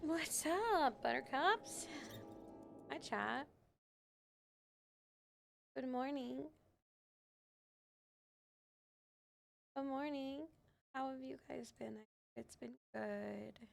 What's up, buttercups? Hi, chat. Good morning. Good morning. How have you guys been? It's been good.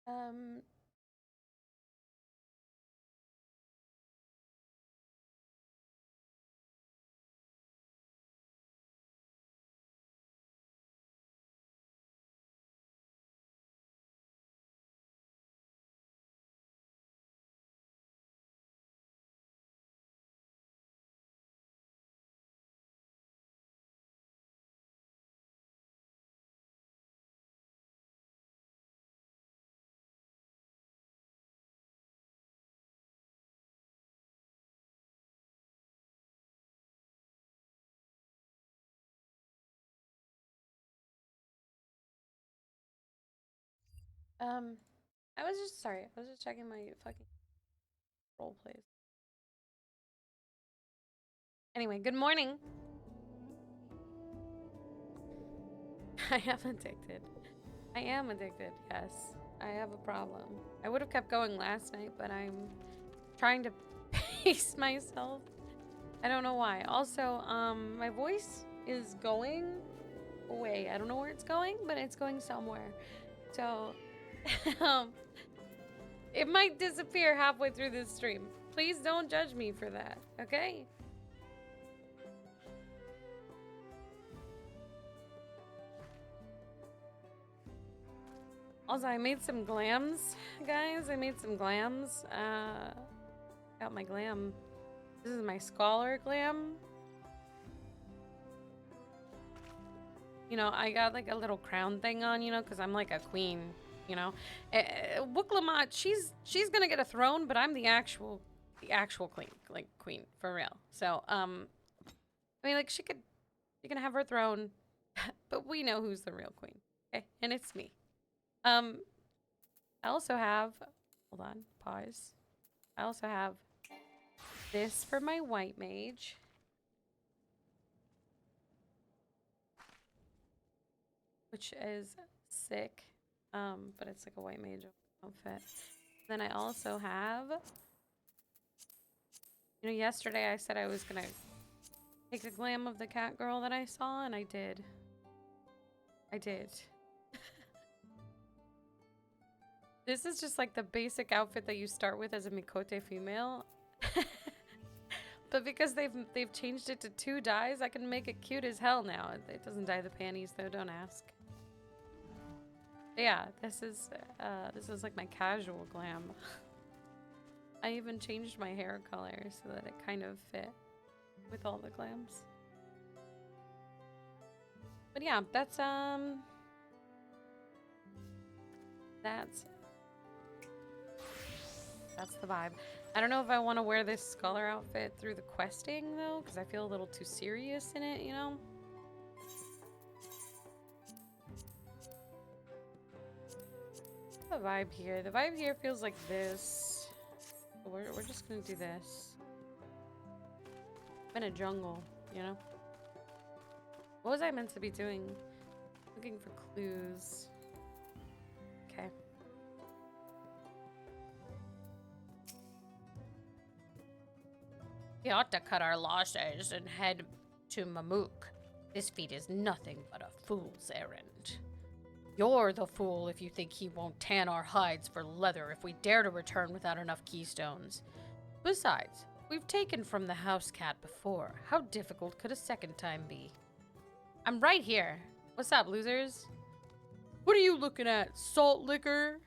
Um, um, I was just sorry. I was just checking my fucking role plays. Anyway, good morning. I am addicted. I am addicted. Yes, I have a problem. I would have kept going last night, but I'm trying to pace myself. I don't know why. Also, my voice is going away. I don't know where it's going, but it's going somewhere. So, um, it might disappear halfway through this stream. Please don't judge me for that, okay? Also, I made some glams, guys. I made some glams. Got my glam. This is my scholar glam. You know, I got like a little crown thing on, you know, because I'm like a queen, you know. Wooklamat, she's gonna get a throne, but I'm the actual queen, like queen for real. So, I mean, like she can have her throne, but we know who's the real queen, okay? And it's me. I also have, hold on, pause. I also have this for my white mage. Which is sick. But it's like a white mage outfit. Then I also have, you know, yesterday I said I was gonna take the glam of the cat girl that I saw, and I did. I did. This is just like the basic outfit that you start with as a Mikote female. But because they've changed it to 2 dyes, I can make it cute as hell now. It doesn't dye the panties though, don't ask. But yeah, this is like my casual glam. I even changed my hair color so that it kind of fit with all the glams. But yeah, that's the vibe. I don't know if I want to wear this scholar outfit through the questing though, because I feel a little too serious in it, you know? The vibe here. The vibe here feels like this. We're just gonna do this. I'm in a jungle, you know? What was I meant to be doing? Looking for clues. Okay. We ought to cut our losses and head to Mamook. This feat is nothing but a fool's errand. You're the fool if you think he won't tan our hides for leather if we dare to return without enough keystones. Besides, we've taken from the house cat before. How difficult could a second time be? I'm right here. What's up, losers? What are you looking at, salt liquor?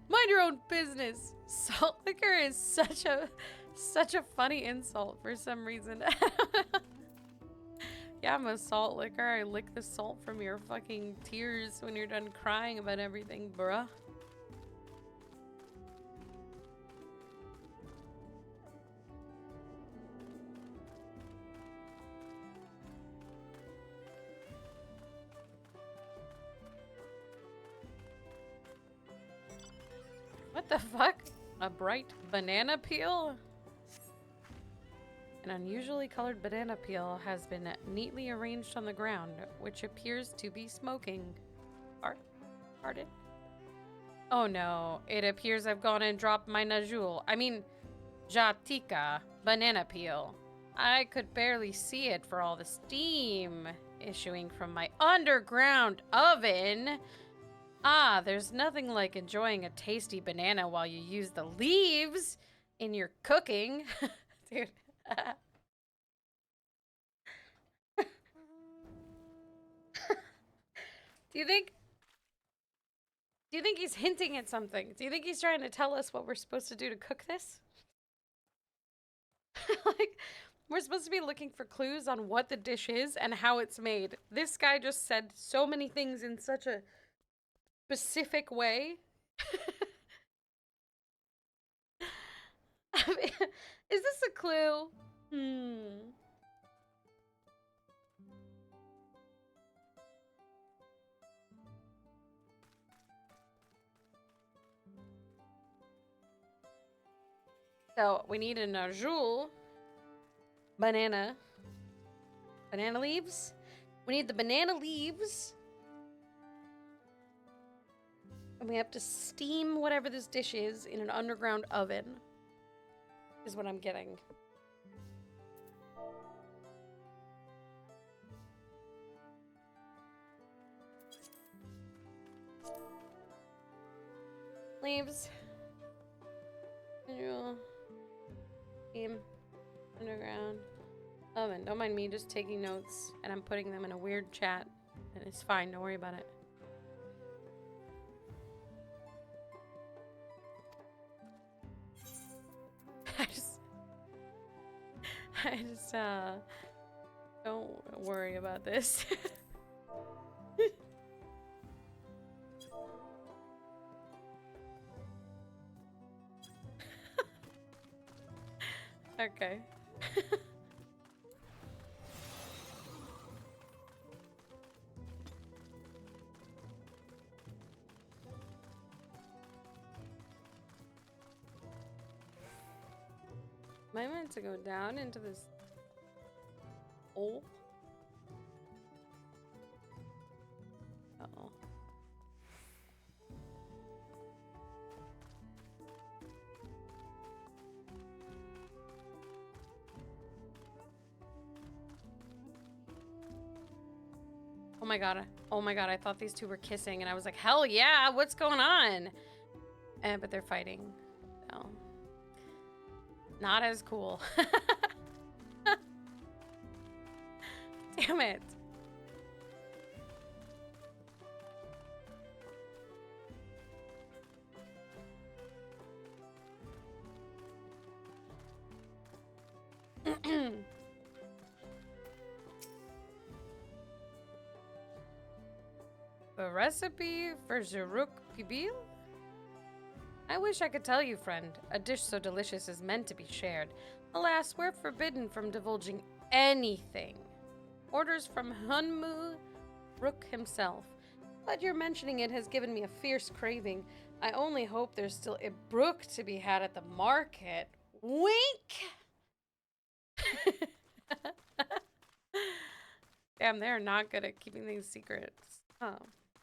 Mind your own business. Salt liquor is such a funny insult for some reason. Yeah, I'm a salt liquor. I lick the salt from your fucking tears when you're done crying about everything, bruh. What the fuck? A bright banana peel? An unusually colored banana peel has been neatly arranged on the ground, which appears to be smoking. Pardon? Oh no, it appears I've gone and dropped my Jatika banana peel. I could barely see it for all the steam issuing from my underground oven. Ah, there's nothing like enjoying a tasty banana while you use the leaves in your cooking. Dude. Do you think he's hinting at something? Do you think he's trying to tell us what we're supposed to do to cook this? Like, we're supposed to be looking for clues on what the dish is and how it's made. This guy just said so many things in such a specific way. I mean, is this a clue? So we need a najul, banana leaves. We need the banana leaves. And we have to steam whatever this dish is in an underground oven. Is what I'm getting. Leaves. Steam. Underground. Oven. Don't mind me just taking notes and I'm putting them in a weird chat. And it's fine. Don't worry about it. I just don't worry about this. Okay. Am I meant to go down into this hole? Uh-oh. Oh my god. Oh my god, I thought these two were kissing and I was like, hell yeah, what's going on? But they're fighting. No. Not as cool. Damn it. The recipe for Zaruk Pibil? I wish I could tell you, friend. A dish so delicious is meant to be shared. Alas, we're forbidden from divulging anything. Orders from Hunmu Rook himself. But your mentioning it has given me a fierce craving. I only hope there's still a brook to be had at the market. Wink! Damn, they're not good at keeping these secrets. Oh,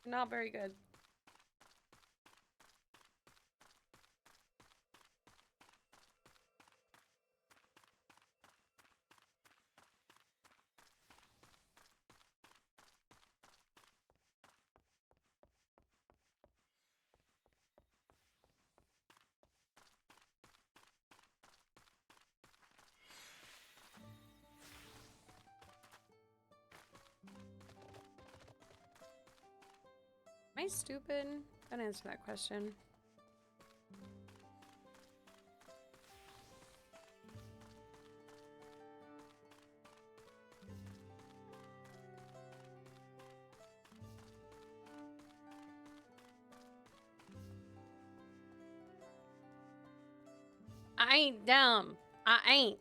not very good. Am I stupid? Don't answer that question. I ain't dumb. I ain't.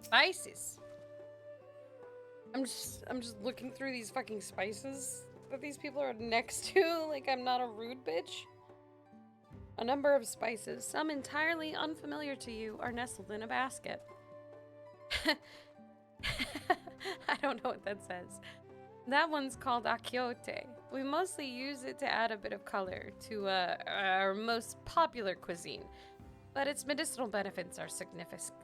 Spices. I'm just looking through these fucking spices that these people are next to, like I'm not a rude bitch. A number of spices, some entirely unfamiliar to you, are nestled in a basket. I don't know what that says. That one's called akiote. We mostly use it to add a bit of color to our most popular cuisine, but its medicinal benefits are significant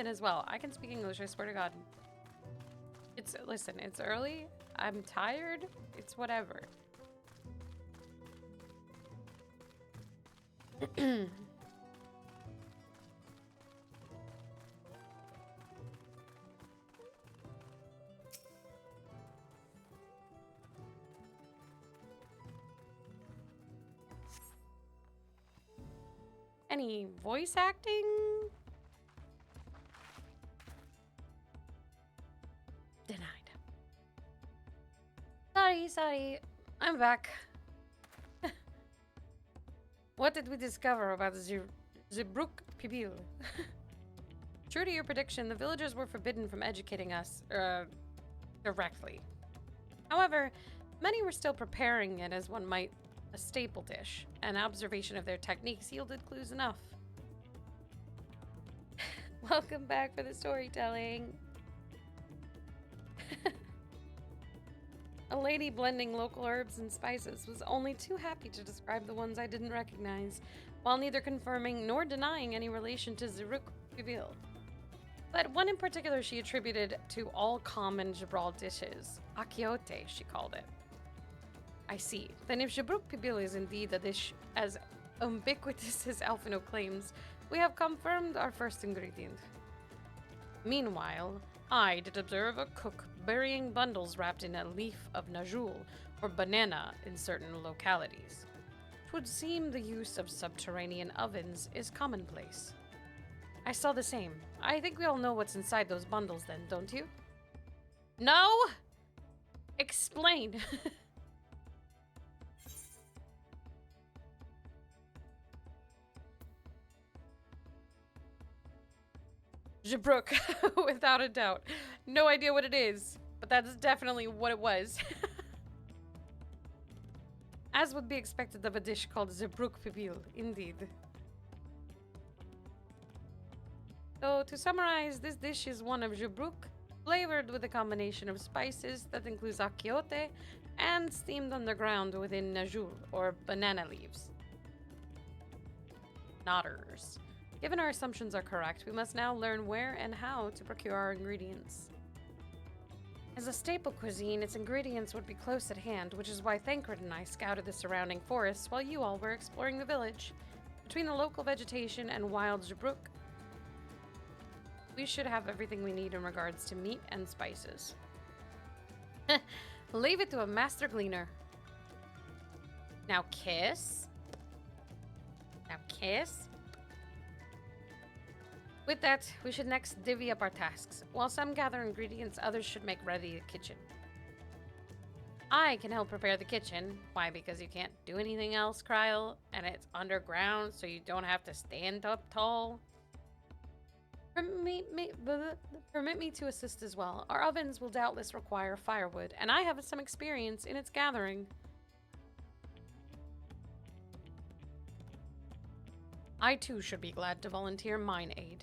as well. I can speak English, I swear to God. Listen, it's early, I'm tired, it's whatever. Any voice acting? Denied. Sorry. I'm back. What did we discover about Zebruk Pibil? True to your prediction, the villagers were forbidden from educating us, directly. However, many were still preparing it as one might a staple dish. An observation of their techniques yielded clues enough. Welcome back for the storytelling. A lady blending local herbs and spices was only too happy to describe the ones I didn't recognize, while neither confirming nor denying any relation to Zebruk Pibil. But one in particular she attributed to all common Jabral dishes. Akiote, she called it. I see. Then if Zebruk Pibil is indeed a dish as ubiquitous as Alphino claims, we have confirmed our first ingredient. Meanwhile, I did observe a cook burying bundles wrapped in a leaf of najul or banana in certain localities. 'Twould seem the use of subterranean ovens is commonplace. I saw the same. I think we all know what's inside those bundles then, don't you? No? Explain. Zebruk, without a doubt. No idea what it is, but that's definitely what it was. As would be expected of a dish called Zebruk Pibil, indeed. So, to summarize, this dish is one of Zebruk, flavored with a combination of spices that includes akiote and steamed underground within najul, or banana leaves. Nodders. Given our assumptions are correct, we must now learn where and how to procure our ingredients. As a staple cuisine, its ingredients would be close at hand, which is why Thancred and I scouted the surrounding forests while you all were exploring the village. Between the local vegetation and wild Zebruk, we should have everything we need in regards to meat and spices. Leave it to a master gleaner. Now kiss. With that, we should next divvy up our tasks. While some gather ingredients, others should make ready the kitchen. I can help prepare the kitchen. Why? Because you can't do anything else, Kryle, and it's underground, so you don't have to stand up tall. Permit me to assist as well. Our ovens will doubtless require firewood, and I have some experience in its gathering. I too should be glad to volunteer mine aid.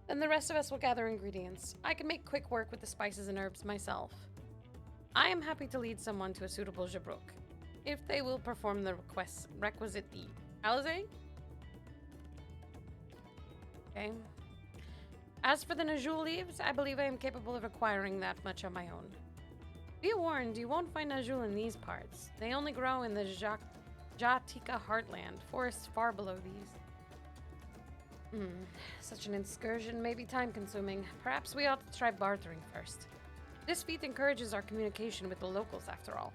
Then the rest of us will gather ingredients. I can make quick work with the spices and herbs myself. I am happy to lead someone to a suitable Zebruk, if they will perform the requisite deed. Alize? Okay. As for the najul leaves, I believe I am capable of acquiring that much on my own. Be warned, you won't find najul in these parts. They only grow in the Jatika heartland, forests far below these. Such an excursion may be time-consuming. Perhaps we ought to try bartering first. This feat encourages our communication with the locals, after all.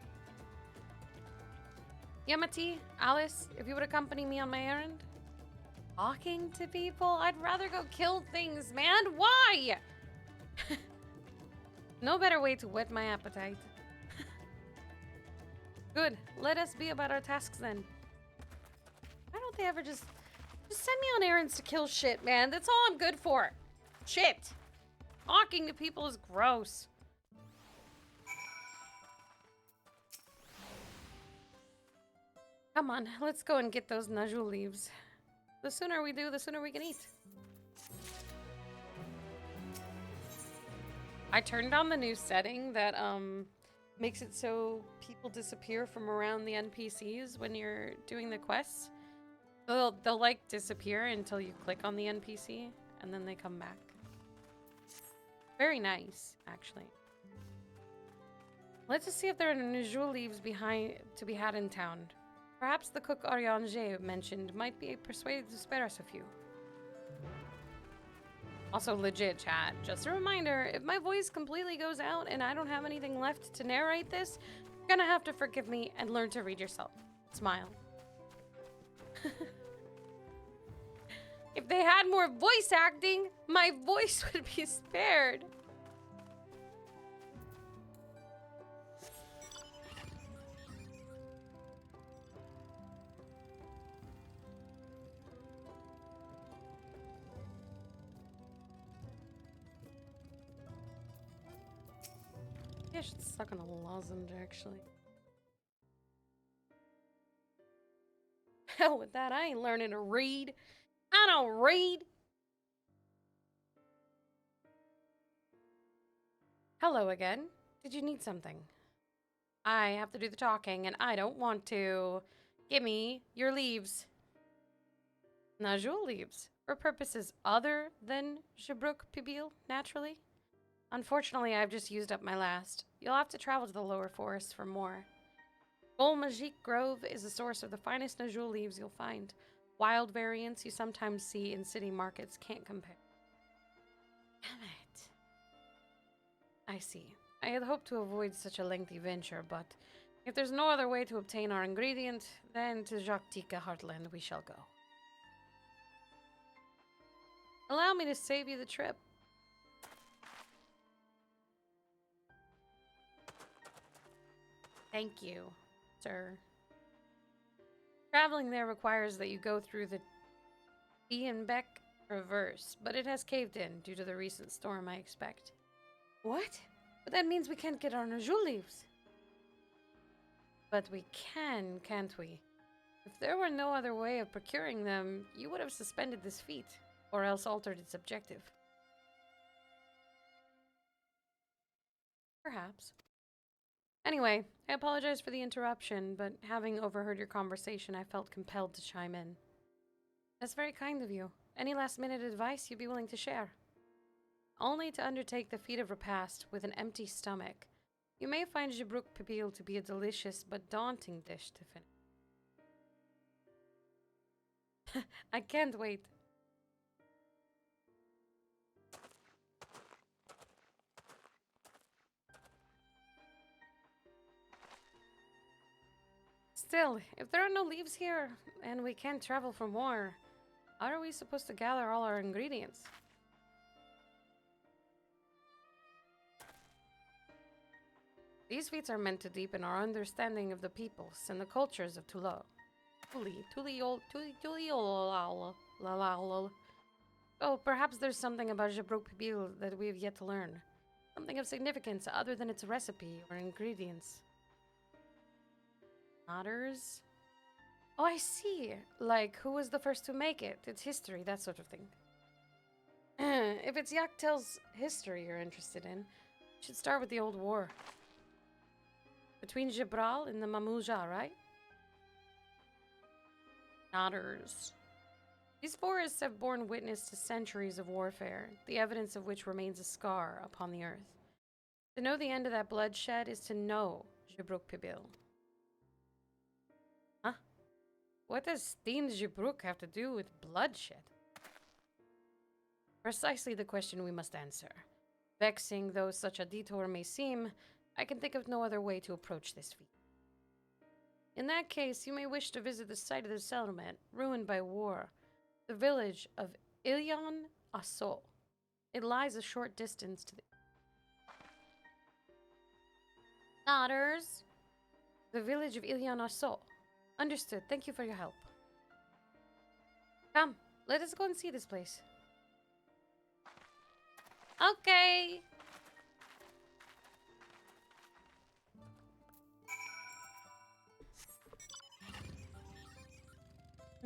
Yamati, Alice, if you would accompany me on my errand? Talking to people? I'd rather go kill things, man. Why? No better way to whet my appetite. Good. Let us be about our tasks then. Why don't they ever just send me on errands to kill shit, man? That's all I'm good for. Shit. Talking to people is gross. Come on, let's go and get those Najul leaves. The sooner we do, the sooner we can eat. I turned on the new setting that makes it so people disappear from around the NPCs when you're doing the quests. They'll like disappear until you click on the NPC and then they come back. Very nice, actually. Let's just see if there are Najul leaves to be had in town. Perhaps the cook Oriange mentioned might be persuaded to spare us a few. Also, legit, chat. Just a reminder, if my voice completely goes out and I don't have anything left to narrate this, you're gonna have to forgive me and learn to read yourself. Smile. If they had more voice acting, my voice would be spared. I should suck on a lozenge, actually. Hell with that, I ain't learning to read. I don't read. Hello again. Did you need something? I have to do the talking, and I don't want to. Give me your leaves. Najul leaves. For purposes other than Jabruk Pibil, naturally. Unfortunately, I've just used up my last. You'll have to travel to the lower forests for more. Bol Majik Grove is the source of the finest Najul leaves you'll find. Wild variants you sometimes see in city markets can't compare. Damn it. I see. I had hoped to avoid such a lengthy venture, but if there's no other way to obtain our ingredient, then to Jaktika Heartland we shall go. Allow me to save you the trip. Thank you, sir. Traveling there requires that you go through the Beck Reverse, but it has caved in due to the recent storm, I expect. What? But that means we can't get our Najul leaves. But we can, can't we? If there were no other way of procuring them, you would have suspended this feat, or else altered its objective. Perhaps. Anyway, I apologize for the interruption, but having overheard your conversation, I felt compelled to chime in. That's very kind of you. Any last-minute advice you'd be willing to share? Only to undertake the feat of repast with an empty stomach. You may find Jabruk Pibil to be a delicious but daunting dish to finish. I can't wait. Still, if there are no leaves here, and we can't travel for more, how are we supposed to gather all our ingredients? These feats are meant to deepen our understanding of the peoples and the cultures of Tulo. Oh, perhaps there's something about Jabruk Pibil that we have yet to learn. Something of significance other than its recipe or ingredients. Otters? Oh, I see. Like, who was the first to make it? Its history, that sort of thing. If it's Yaktel's history you're interested in, you should start with the old war. Between Jibral and the Mamouja, right? Otters. These forests have borne witness to centuries of warfare, the evidence of which remains a scar upon the earth. To know the end of that bloodshed is to know Jabruk Pibil. Huh? What does Steen Jabruk have to do with bloodshed? Precisely the question we must answer. Vexing though such a detour may seem, I can think of no other way to approach this feat. In that case, you may wish to visit the site of the settlement, ruined by war. The village of Ilion Asol. It lies a short distance to the daughters. The village of Ilion Asol. Understood. Thank you for your help. Come, let us go and see this place. Okay.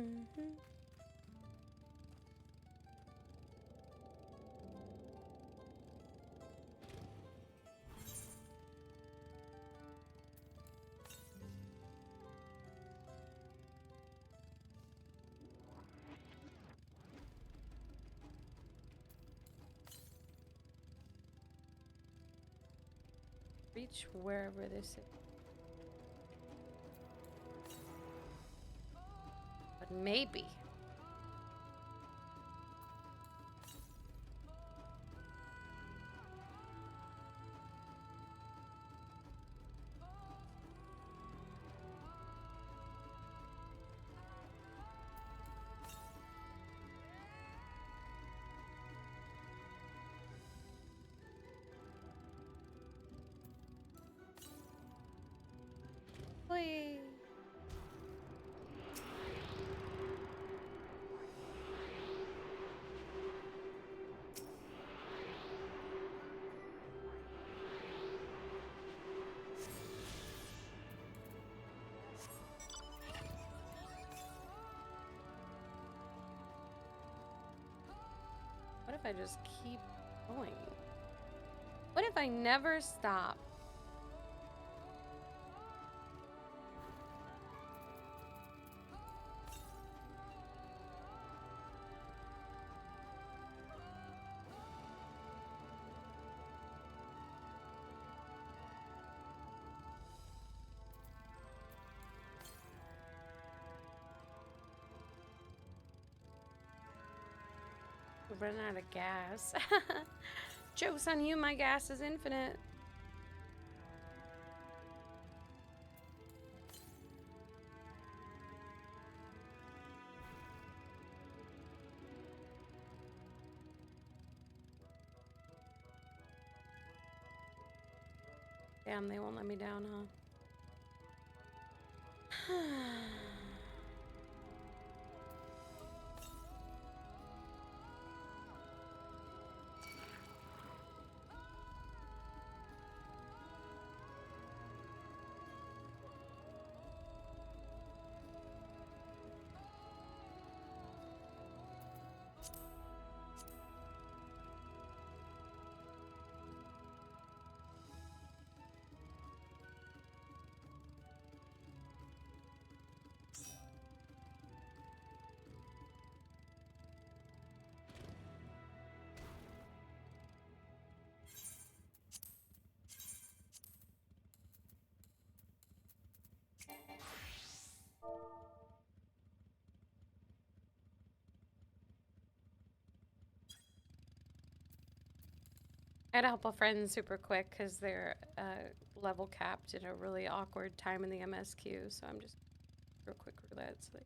Mm-hmm. Reach wherever this is. But maybe. Whee. What if I just keep going? What if I never stop? We're running out of gas. Joke's on you, my gas is infinite. Damn, they won't let me down, huh? I had to help a friend super quick because they're level capped at a really awkward time in the MSQ. So I'm just real quick roulette. So they...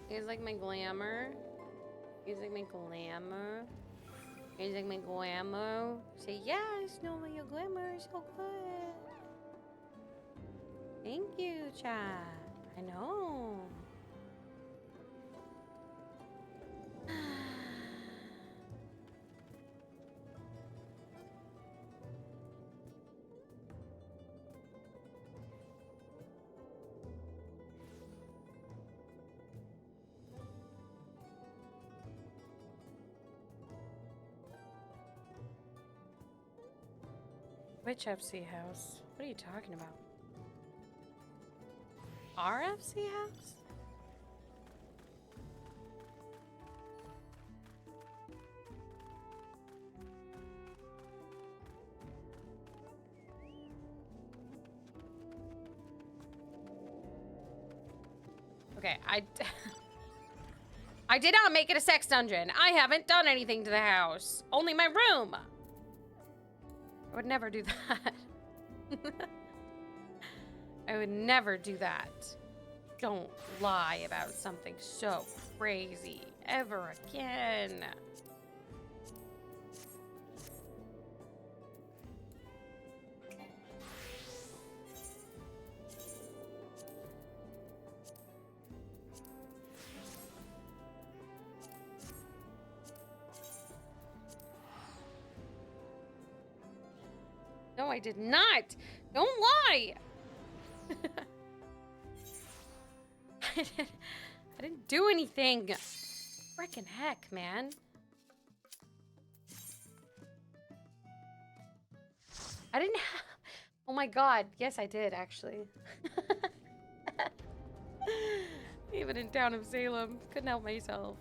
He's like my glamour. Using my glamour. Using my glamour. Say yes, no, your glamour is so good. Thank you, chat. I know. Which FC house? What are you talking about? Our FC house? Okay, I did not make it a sex dungeon. I haven't done anything to the house. Only my room. I would never do that. I would never do that. Don't lie about something so crazy ever again. No, I did not. Don't lie. I didn't do anything. Frickin' heck, man. I didn't have... Oh my god. Yes, I did, actually. Even in town of Salem. Couldn't help myself.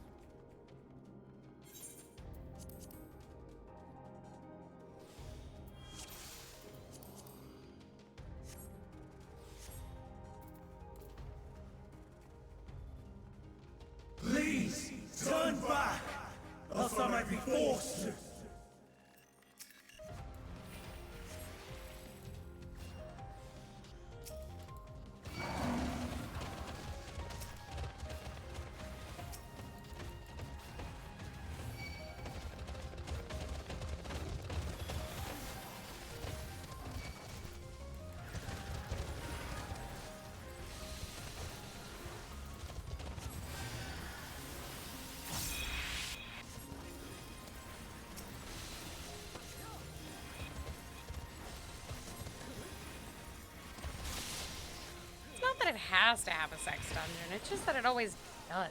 Please, turn back, else I might be forced to. That it has to have a sex dungeon. It's just that it always does.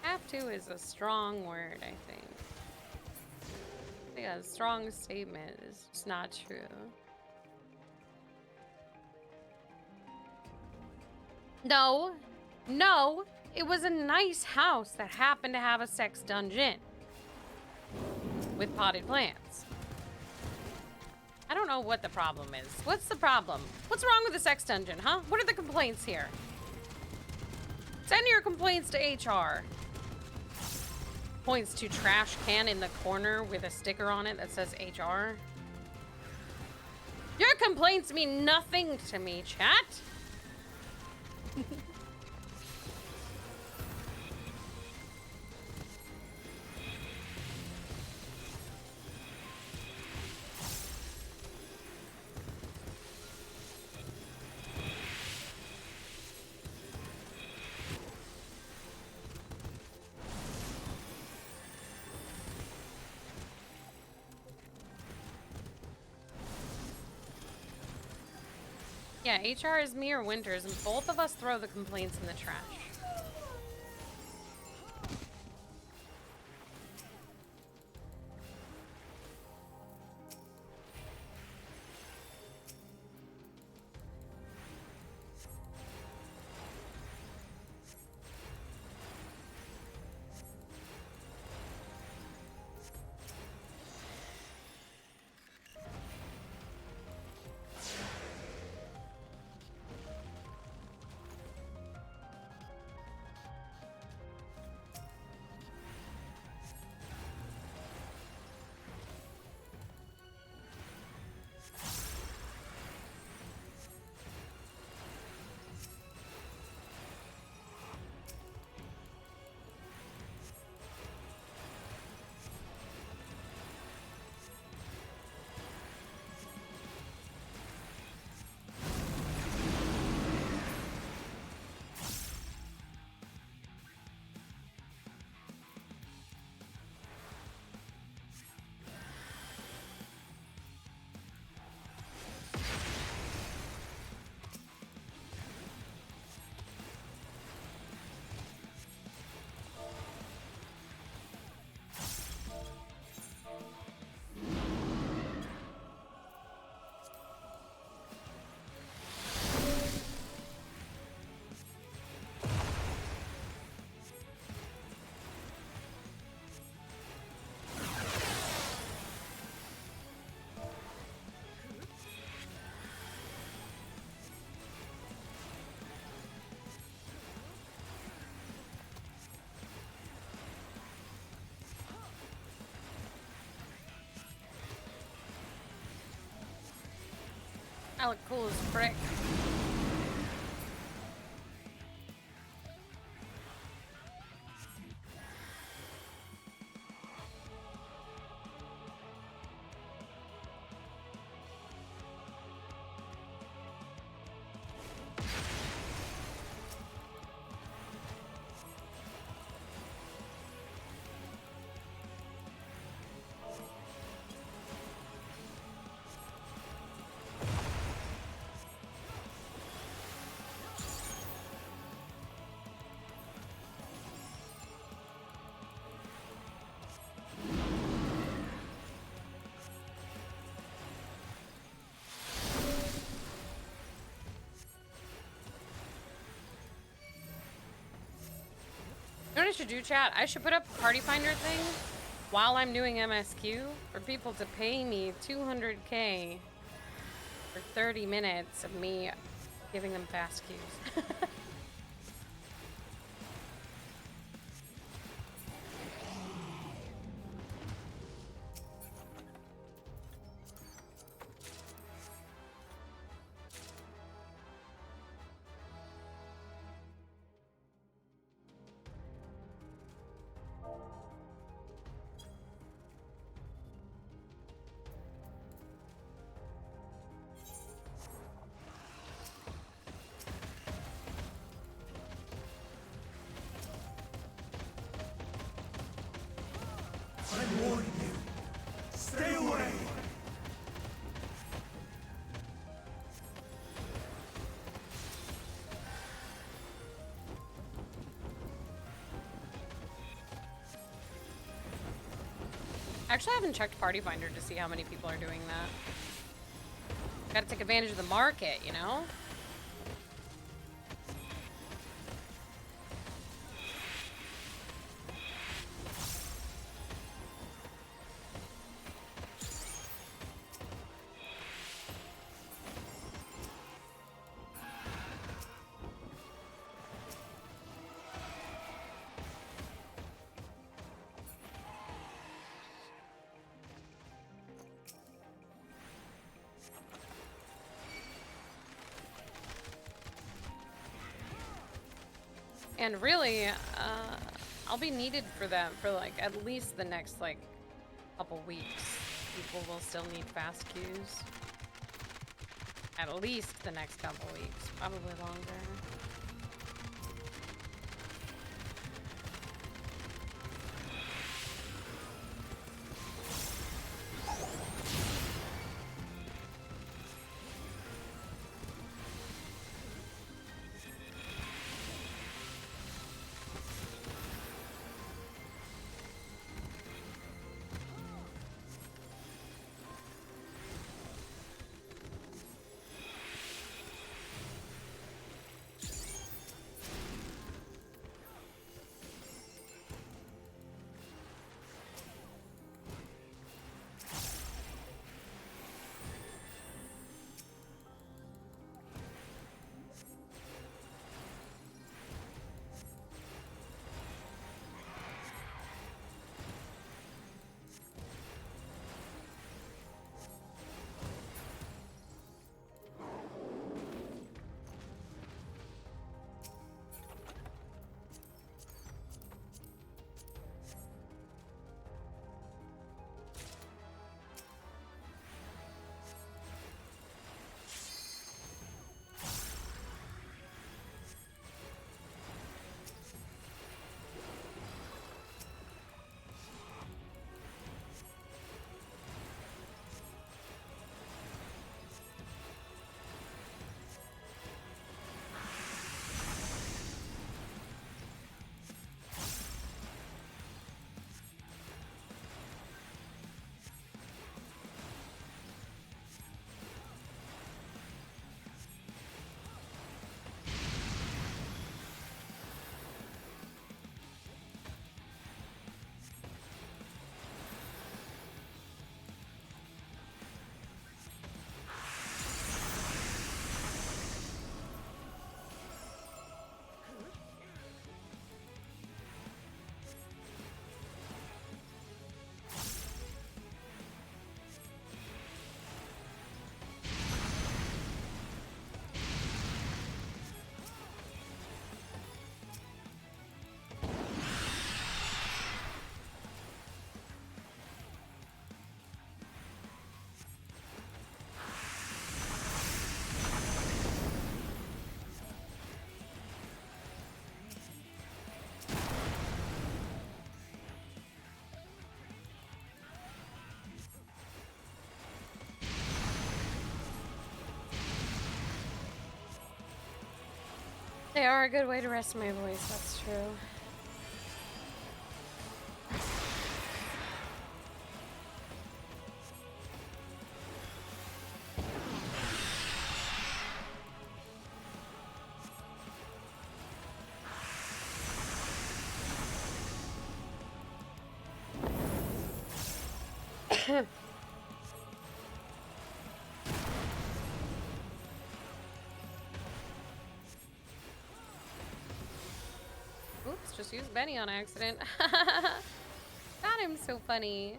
Have to is a strong word, I think. Yeah, a strong statement is just not true. No. No. It was a nice house that happened to have a sex dungeon with potted plants. I don't know what the problem is. What's the problem? What's wrong with the sex dungeon, huh? What are the complaints here? Send your complaints to HR. Points to trash can in the corner with a sticker on it that says HR. Your complaints mean nothing to me, chat. Yeah, HR is me or Winters, and both of us throw the complaints in the trash. I look cool as frick. You know what I should do, chat? I should put up a party finder thing while I'm doing MSQ for people to pay me 200K for 30 minutes of me giving them fast queues. I'm warning you. Stay away! Actually, I haven't checked Party Finder to see how many people are doing that. Gotta take advantage of the market, you know? And really, I'll be needed for that for like at least the next like couple weeks. People will still need fast queues. At least the next couple weeks, probably longer. They are a good way to rest my voice, that's true. Oops, just used Benny on accident. Got him so funny.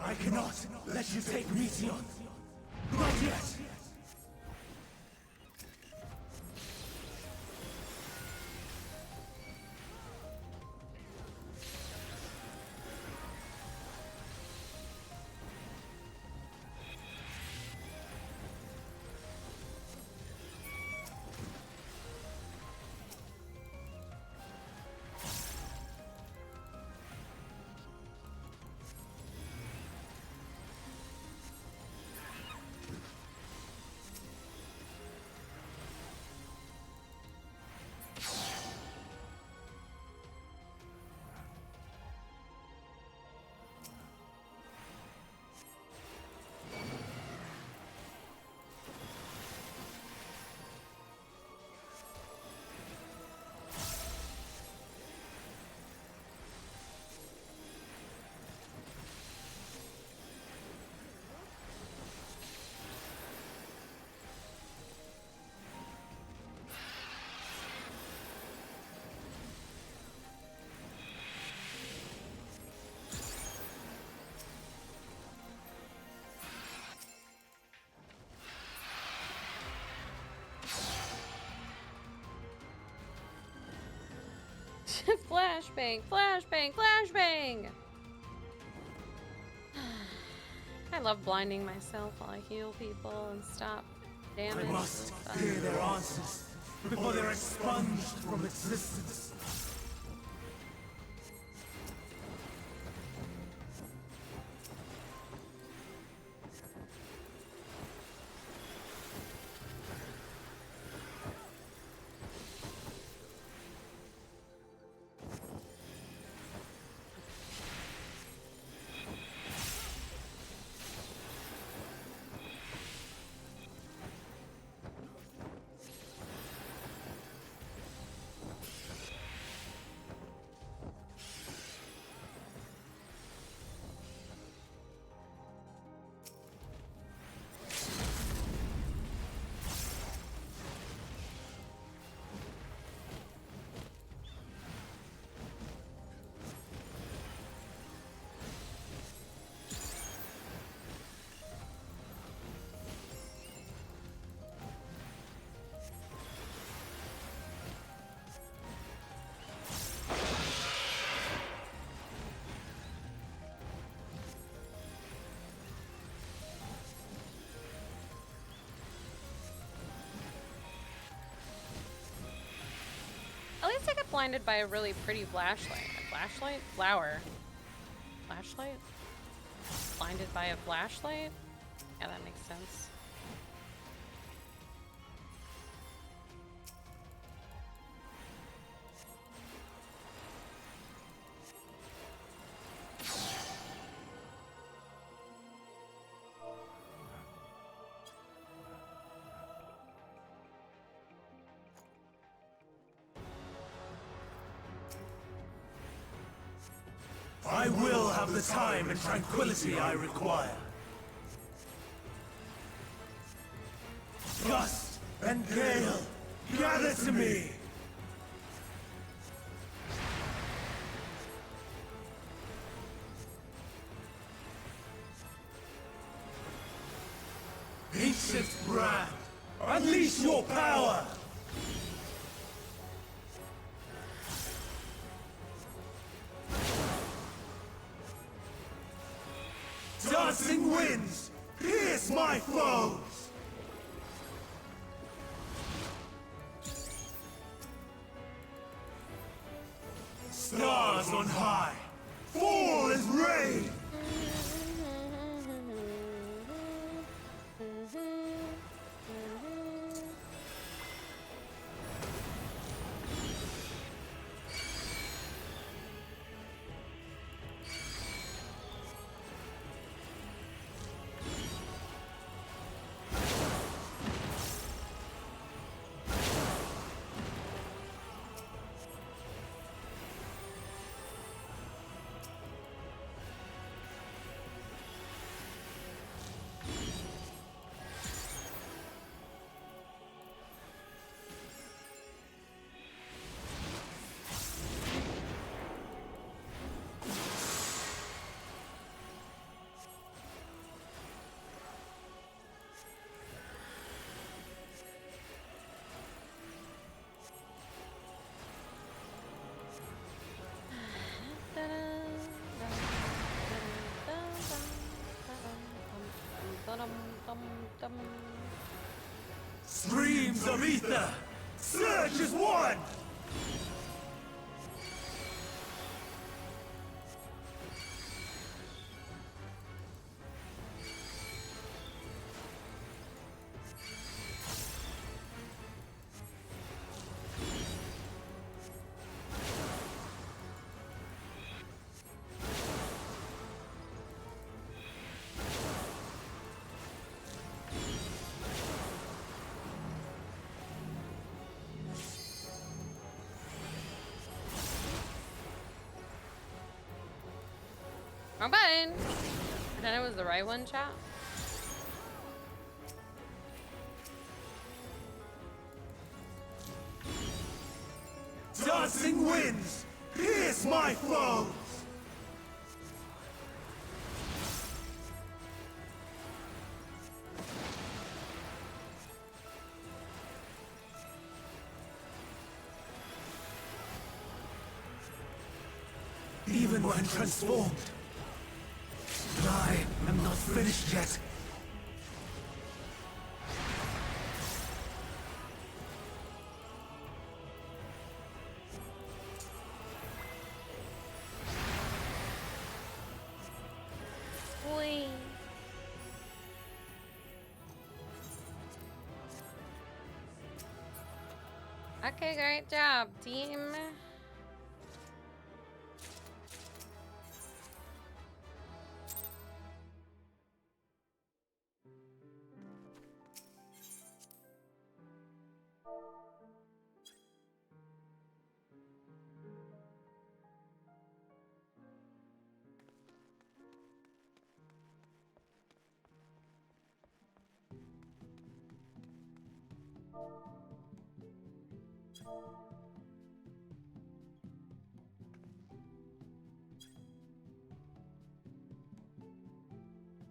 I cannot let you take Meteor. Not yet. Flashbang, flashbang, flashbang! I love blinding myself while I heal people and stop damage. I must hear their answers before they're expunged from existence. At least I got blinded by a really pretty flashlight. A flashlight? Flower. Flashlight? Blinded by a flashlight? Yeah, that makes sense. I will have the time and tranquility I require. Gust and gale, gather to me! Ancient brand, unleash your power! Dancing winds, pierce my foes! Stars on high, fall as rain! Streams of ether! Surge as one! Wrong button. Then it was the right one, chat. Dancing winds, pierce my foes! Even when transformed, I am not finished yet. Whee. Okay, great job, team.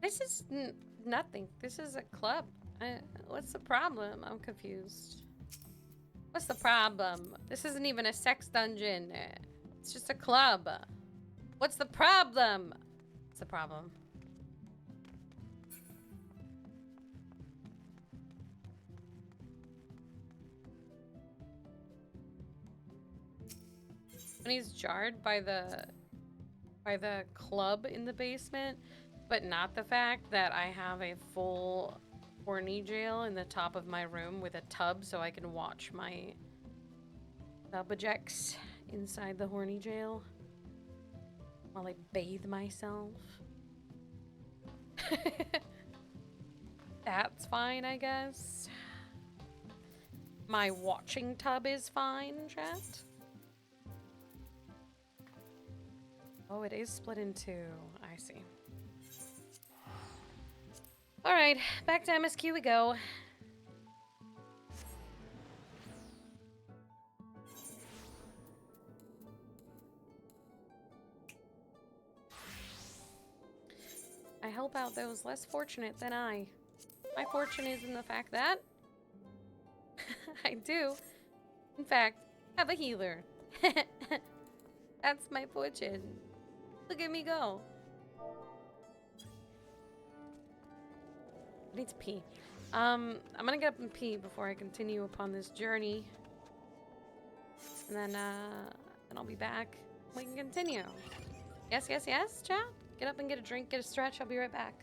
This is nothing. This is a club. What's the problem? I'm confused. What's the problem? This isn't even a sex dungeon. It's just a club. What's the problem? What's the problem? When he's jarred by the club in the basement, but not the fact that I have a full horny jail in the top of my room with a tub so I can watch my subjects inside the horny jail while I bathe myself. That's fine, I guess. My watching tub is fine, chat. Oh, it is split in two. I see. All right, back to MSQ we go. I help out those less fortunate than I. My fortune is in the fact that I do, in fact, have a healer. That's my fortune. Look at me go. I need to pee. I'm gonna get up and pee before I continue upon this journey. And then I'll be back. We can continue. Yes, yes, yes, chat? Get up and get a drink, get a stretch. I'll be right back.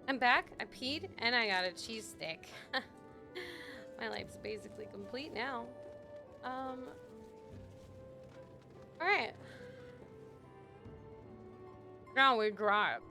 I'm back. I peed and I got a cheese stick. My life's basically complete now. All right. Now we drive.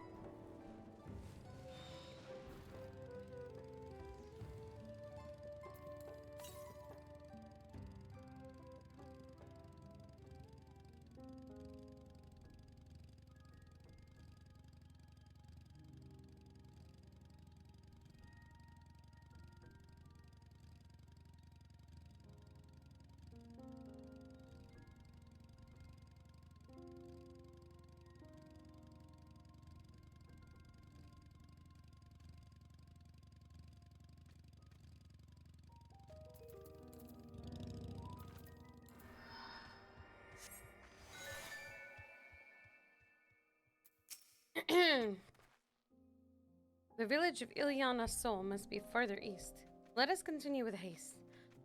The village of Ilyana Sol must be further east. Let us continue with haste.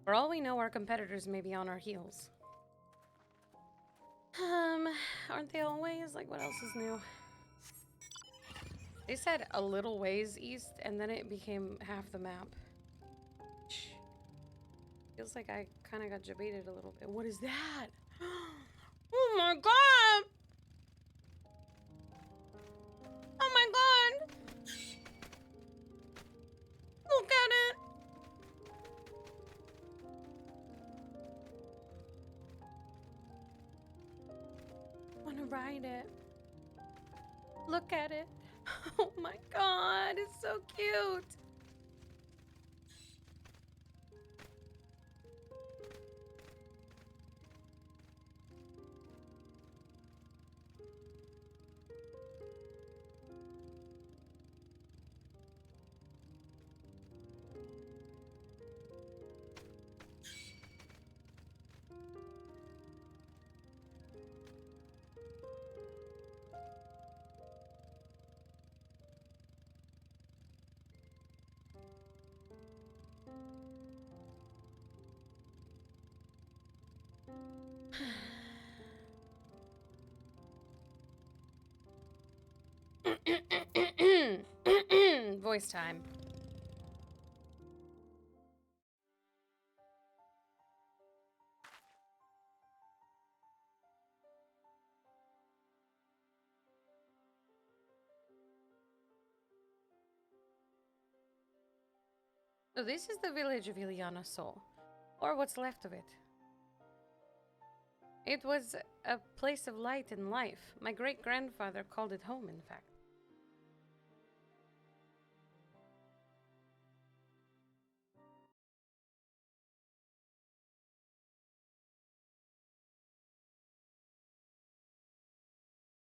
For all we know, our competitors may be on our heels. Aren't they always? Like, what else is new? They said a little ways east, and then it became half the map. Feels like I kind of got debated a little bit. What is that? Oh my god! Oh my god! find it. Look at it. Oh my god, it's so cute. Voice time. So this is the village of Ilyana Sol, or what's left of it. It was a place of light and life. My great-grandfather called it home, in fact.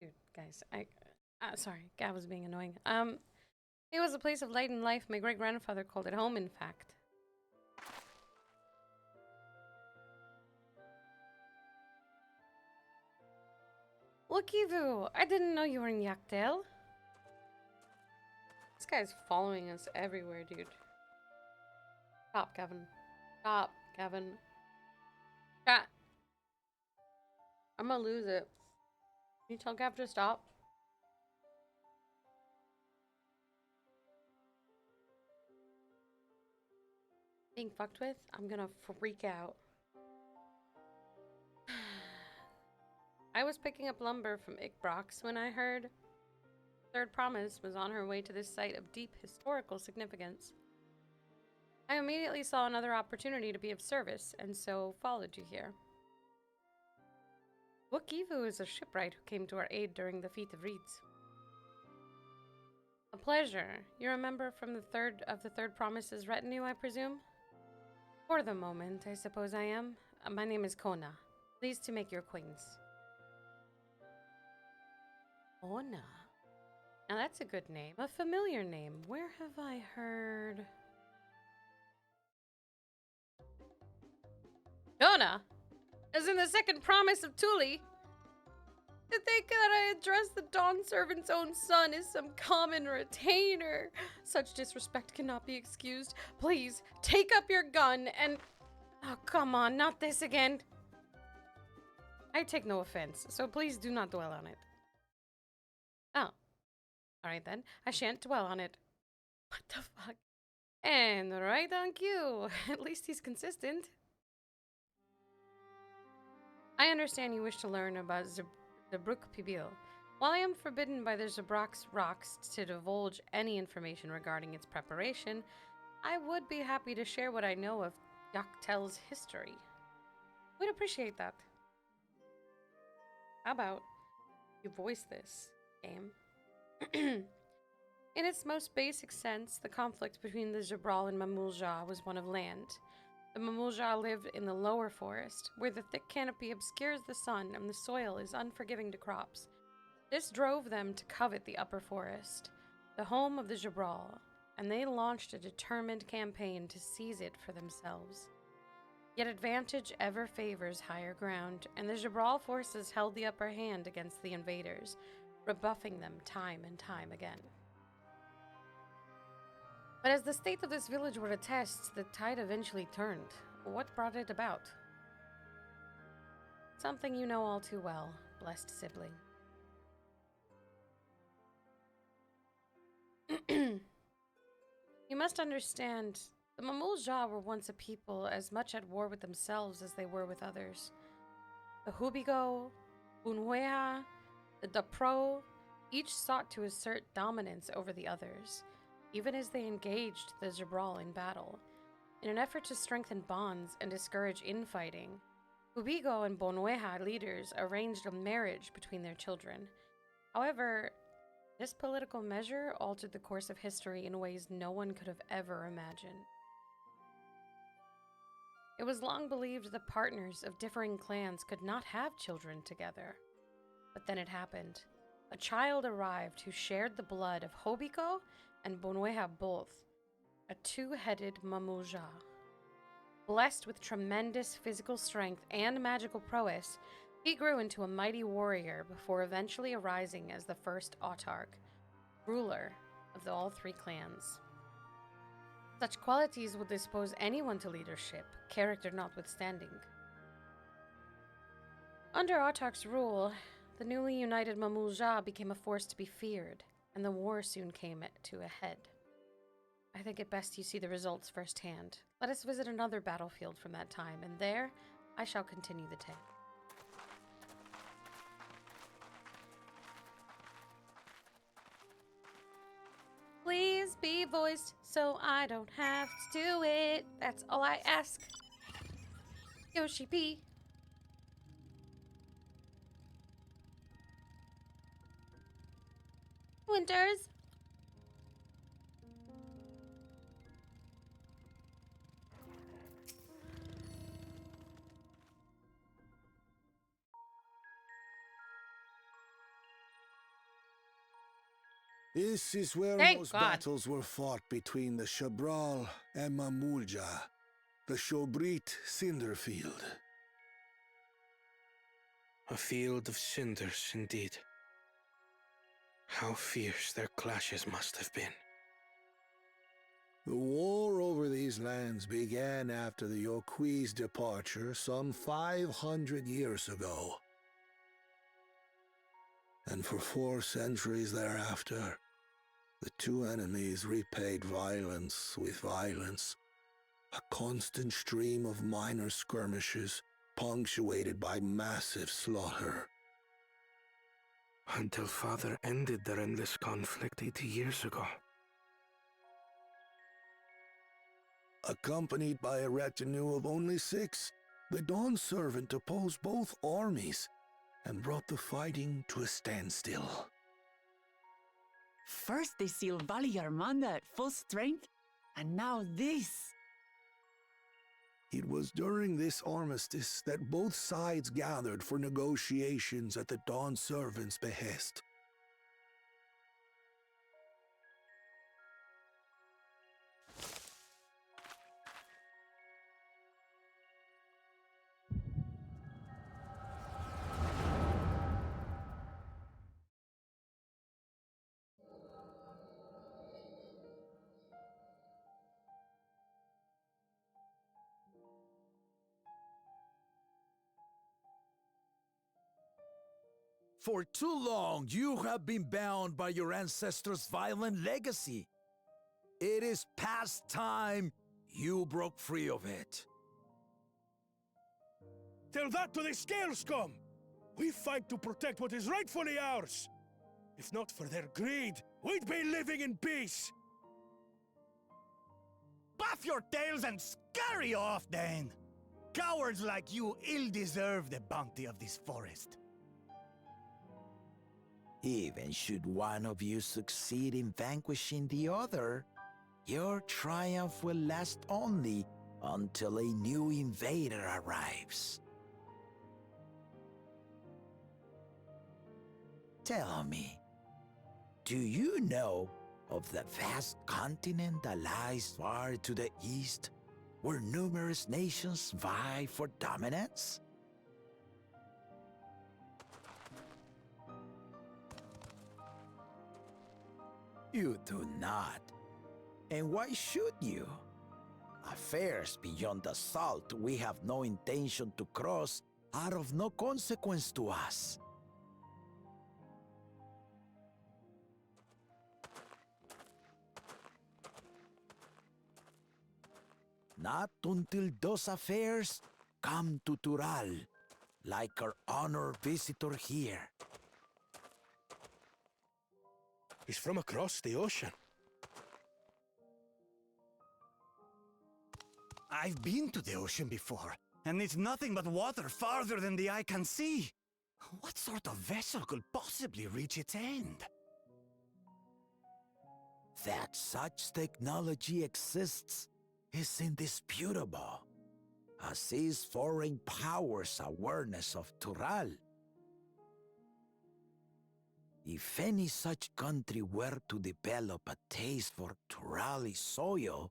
Dude, guys, sorry, Gav was being annoying. It was a place of light and life. My great-grandfather called it home, in fact. Looky-voo, I didn't know you were in Yaktel. This guy's following us everywhere, dude. Stop, Gavin. Stop, Gavin. Chat. I'm gonna lose it. Can you tell Gav to stop? Being fucked with? I'm gonna freak out. I was picking up lumber from Ickbrox when I heard Third Promise was on her way to this site of deep historical significance. I immediately saw another opportunity to be of service, and so followed you here. Wokivu is a shipwright who came to our aid during the Feat of Reeds. A pleasure. You're a member from the Third Promise's retinue, I presume? For the moment, I suppose I am. My name is Kona. Pleased to make your acquaintance. Kona. Now that's a good name. A familiar name. Where have I heard... Kona! As in the second promise of Tuli! To think that I address the Dawn Servant's own son as some common retainer. Such disrespect cannot be excused. Please, take up your gun and... Oh, come on, not this again. I take no offense, so please do not dwell on it. Oh. Alright then, I shan't dwell on it. What the fuck? And right on cue. At least he's consistent. I understand you wish to learn about Zabruk Pibil. While I am forbidden by the Zabrox rocks to divulge any information regarding its preparation, I would be happy to share what I know of Yaktel's history. We'd appreciate that. How about you voice this, game? In its most basic sense, the conflict between the Jabral and Mamulja was one of land. The Mamulja lived in the lower forest, where the thick canopy obscures the sun and the soil is unforgiving to crops. This drove them to covet the upper forest, the home of the Jabral, and they launched a determined campaign to seize it for themselves. Yet advantage ever favors higher ground, and the Jabral forces held the upper hand against the invaders, rebuffing them time and time again. But as the state of this village would attest, the tide eventually turned. What brought it about? Something you know all too well, blessed sibling. You must understand, the Mamulja were once a people as much at war with themselves as they were with others. The Hubigo, Bunhueha, the Dapro, each sought to assert dominance over the others, even as they engaged the Jabral in battle. In an effort to strengthen bonds and discourage infighting, Ubigo and Bonueja leaders arranged a marriage between their children. However, this political measure altered the course of history in ways no one could have ever imagined. It was long believed that partners of differing clans could not have children together. But then it happened. A child arrived who shared the blood of Hobiko and Bonueja both, a two-headed Mamulja. Blessed with tremendous physical strength and magical prowess, he grew into a mighty warrior before eventually arising as the first autarch, ruler of all three clans. Such qualities would dispose anyone to leadership, character notwithstanding. Under Autarch's rule, the newly united Mamulja became a force to be feared, and the war soon came to a head. I think it best you see the results firsthand. Let us visit another battlefield from that time, and there I shall continue the tale. Please be voiced so I don't have to do it. That's all I ask. Yoshi P. Winters. This is where Thank most God. battles were fought between the Shabral and Mamulja, the Shobrit Cinderfield. A field of cinders, indeed. How fierce their clashes must have been. The war over these lands began after the Yokui's departure some 500 years ago. And for 4 centuries thereafter, the two enemies repaid violence with violence, a constant stream of minor skirmishes punctuated by massive slaughter. Until Father ended their endless conflict 80 years ago. Accompanied by a retinue of only 6, the Dawn Servant opposed both armies and brought the fighting to a standstill. First they sealed Valley Armanda at full strength, and now this. It was during this armistice that both sides gathered for negotiations at the Dawn Servant's behest. For too long, you have been bound by your ancestors' violent legacy. It is past time you broke free of it. Tell that to the Scale Scum! We fight to protect what is rightfully ours. If not for their greed, we'd be living in peace. Buff your tails and scurry off, then! Cowards like you ill deserve the bounty of this forest. Even should one of you succeed in vanquishing the other, your triumph will last only until a new invader arrives. Tell me, do you know of the vast continent that lies far to the east, where numerous nations vie for dominance? You do not. And why should you? Affairs beyond the salt we have no intention to cross are of no consequence to us. Not until those affairs come to Tural, like our honored visitor here. He's from across the ocean. I've been to the ocean before, and it's nothing but water farther than the eye can see. What sort of vessel could possibly reach its end? That such technology exists is indisputable, as is foreign powers' awareness of Tural. If any such country were to develop a taste for Turali soil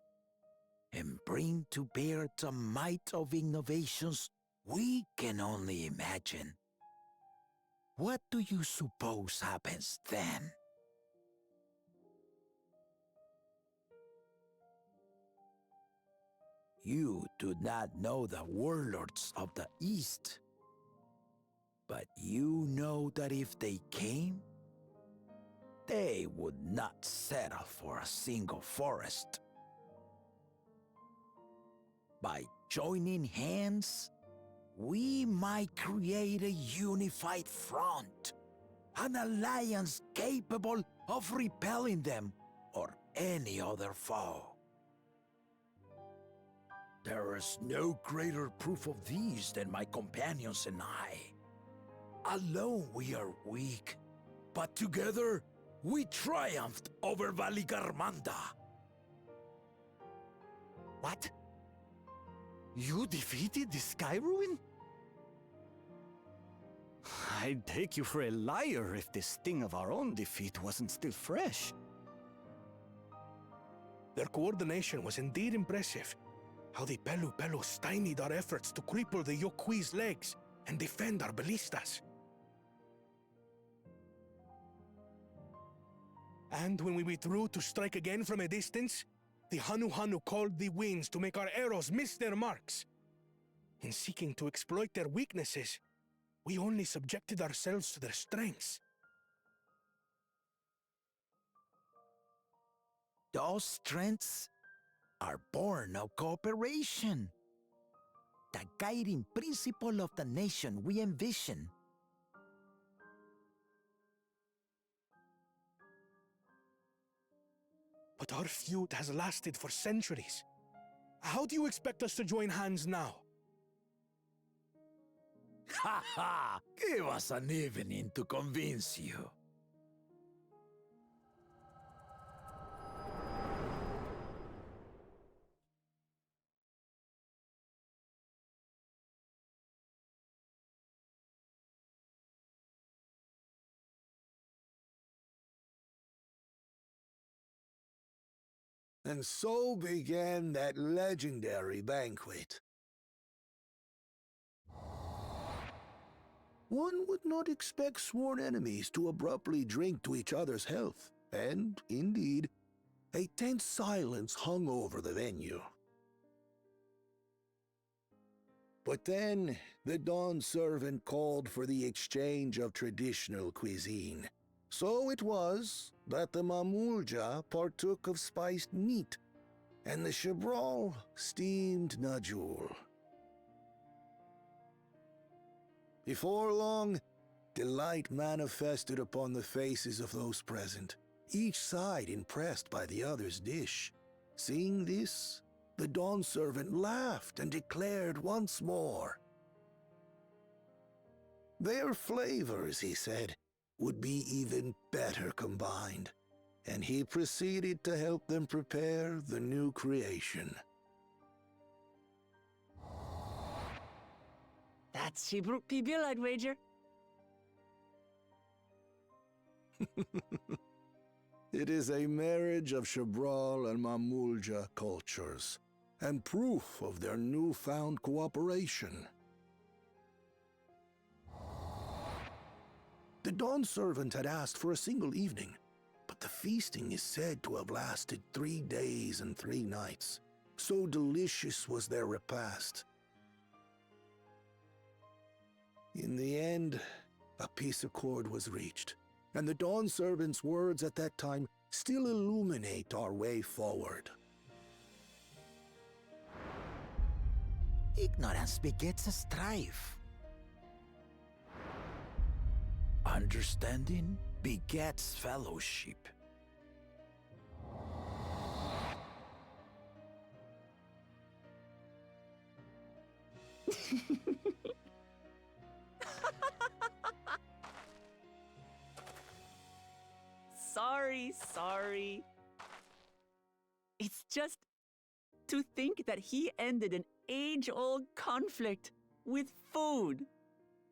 and bring to bear the might of innovations we can only imagine, what do you suppose happens then? You do not know the warlords of the East, but you know that if they came, they would not settle for a single forest. By joining hands, we might create a unified front, an alliance capable of repelling them or any other foe. There is no greater proof of these than my companions and I. Alone we are weak, but together we triumphed over Valigarmanda. What? You defeated the Sky Ruin? I'd take you for a liar if the sting of our own defeat wasn't still fresh. Their coordination was indeed impressive. How the Pelu stymied our efforts to cripple the Yokui's legs and defend our ballistas. And when we withdrew to strike again from a distance, the Hanu called the winds to make our arrows miss their marks. In seeking to exploit their weaknesses, we only subjected ourselves to their strengths. Those strengths are born of cooperation, the guiding principle of the nation we envision. But our feud has lasted for centuries. How do you expect us to join hands now? Ha ha! Give us an evening to convince you. And so began that legendary banquet. One would not expect sworn enemies to abruptly drink to each other's health, and, indeed, a tense silence hung over the venue. But then, the dawn servant called for the exchange of traditional cuisine. So it was that the Mamulja partook of spiced meat, and the Chebral steamed najul. Before long, delight manifested upon the faces of those present, each side impressed by the other's dish. Seeing this, the dawn servant laughed and declared once more. Their flavors, he said, would be even better combined, and he proceeded to help them prepare the new creation. That's Shibruk Pibil, I'd wager. It is a marriage of Chebral and Mamulja cultures, and proof of their newfound cooperation. The dawn servant had asked for a single evening, but the feasting is said to have lasted 3 days and 3 nights. So delicious was their repast. In the end, a peace accord was reached, and the dawn servant's words at that time still illuminate our way forward. Ignorance begets strife. Understanding begets fellowship. Sorry. It's just to think that he ended an age-old conflict with food.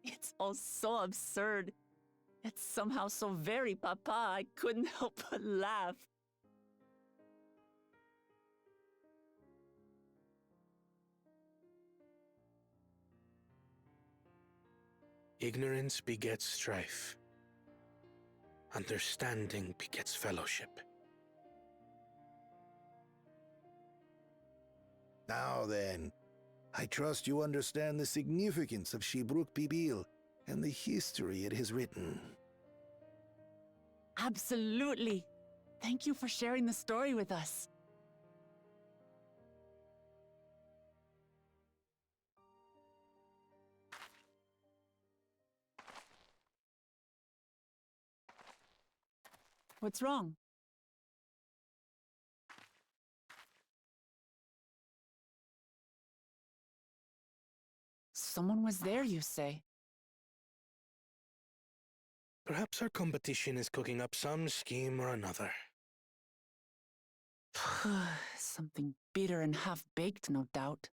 It's all so absurd. It's somehow so very papa, I couldn't help but laugh. Ignorance begets strife. Understanding begets fellowship. Now then, I trust you understand the significance of Shibruk Pibil and the history it has written. Absolutely. Thank you for sharing the story with us. What's wrong? Someone was there, you say? Perhaps our competition is cooking up some scheme or another. Something bitter and half-baked, no doubt.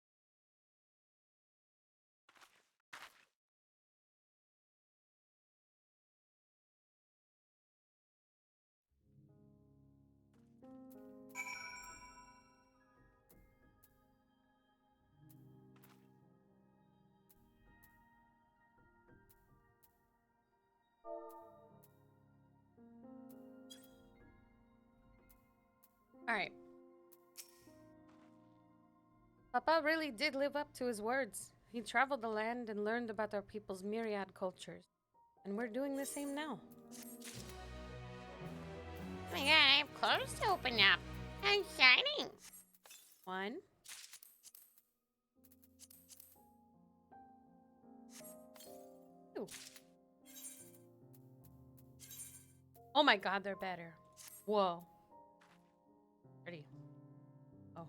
All right. Papa really did live up to his words. He traveled the land and learned about our people's myriad cultures. And we're doing the same now. Oh my god, I have clothes to open up. I'm shining. 1. 2. Oh my god, they're better. Whoa. 30. Oh.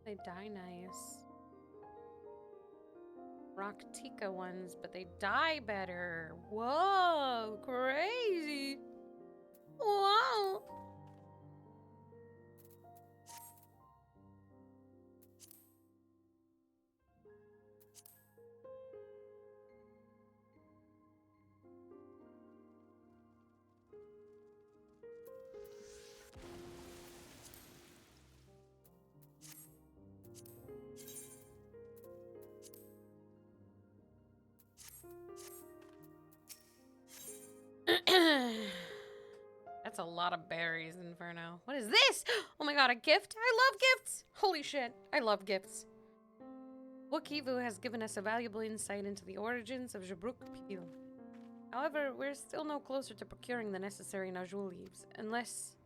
They die nice. Rock Tika ones, but they die better. Whoa, crazy. Whoa. That's a lot of berries, Inferno. What is this? Oh my god, a gift? I love gifts! Holy shit, I love gifts. Wokivu has given us a valuable insight into the origins of Jabruk Pipil. However, we're still no closer to procuring the necessary Najul leaves, unless...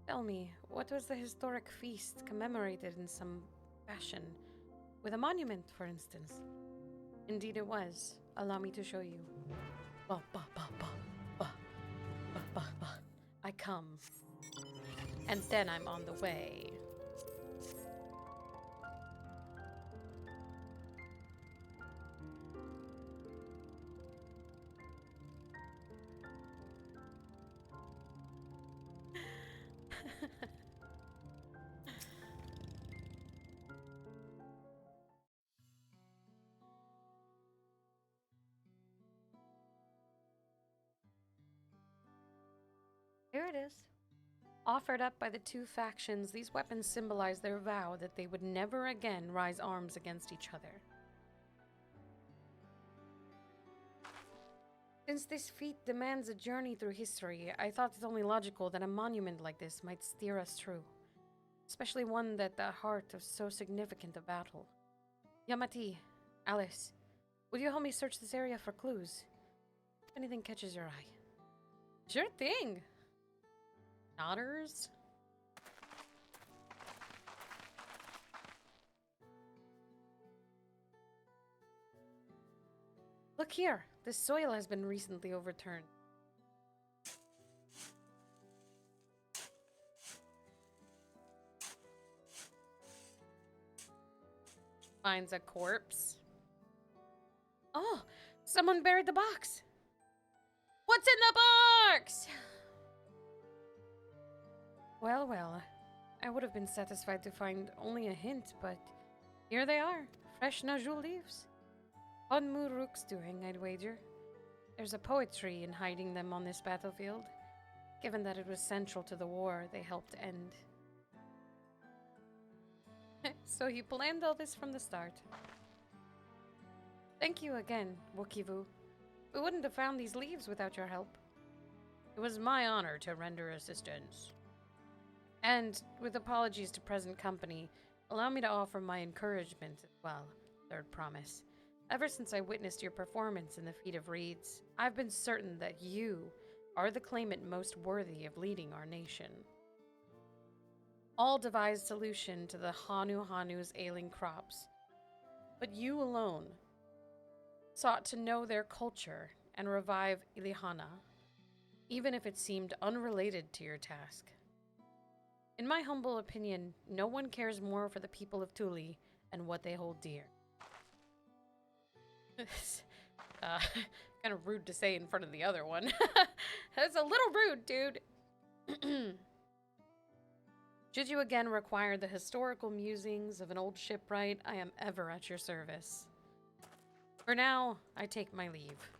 Tell me, what was the historic feast commemorated in some fashion? With a monument, for instance? Indeed it was. Allow me to show you. Ba, ba, ba, ba, ba, ba, ba, ba. I come. And then I'm on the way. Here it is. Offered up by the two factions, these weapons symbolize their vow that they would never again rise arms against each other. Since this feat demands a journey through history, I thought it only logical that a monument like this might steer us through. Especially one at the heart of so significant a battle. Yamati, Alice, would you help me search this area for clues? If anything catches your eye. Sure thing! Daughters? Look here. This soil has been recently overturned. Finds a corpse. Oh, someone buried the box. What's in the box? Well, well. I would have been satisfied to find only a hint, but here they are. Fresh Najul leaves. On Muruk's doing, I'd wager. There's a poetry in hiding them on this battlefield, given that it was central to the war they helped end. So you planned all this from the start. Thank you again, Wookievu. We wouldn't have found these leaves without your help. It was my honor to render assistance. And, with apologies to present company, allow me to offer my encouragement as well, Third Promise. Ever since I witnessed your performance in the Feat of Reeds, I've been certain that you are the claimant most worthy of leading our nation. All devised solution to the Hanu's ailing crops, but you alone sought to know their culture and revive Ilihana, even if it seemed unrelated to your task. In my humble opinion, no one cares more for the people of Tuli and what they hold dear. Kind of rude to say in front of the other one. That's a little rude, dude. Should you again require the historical musings of an old shipwright, I am ever at your service. For now, I take my leave.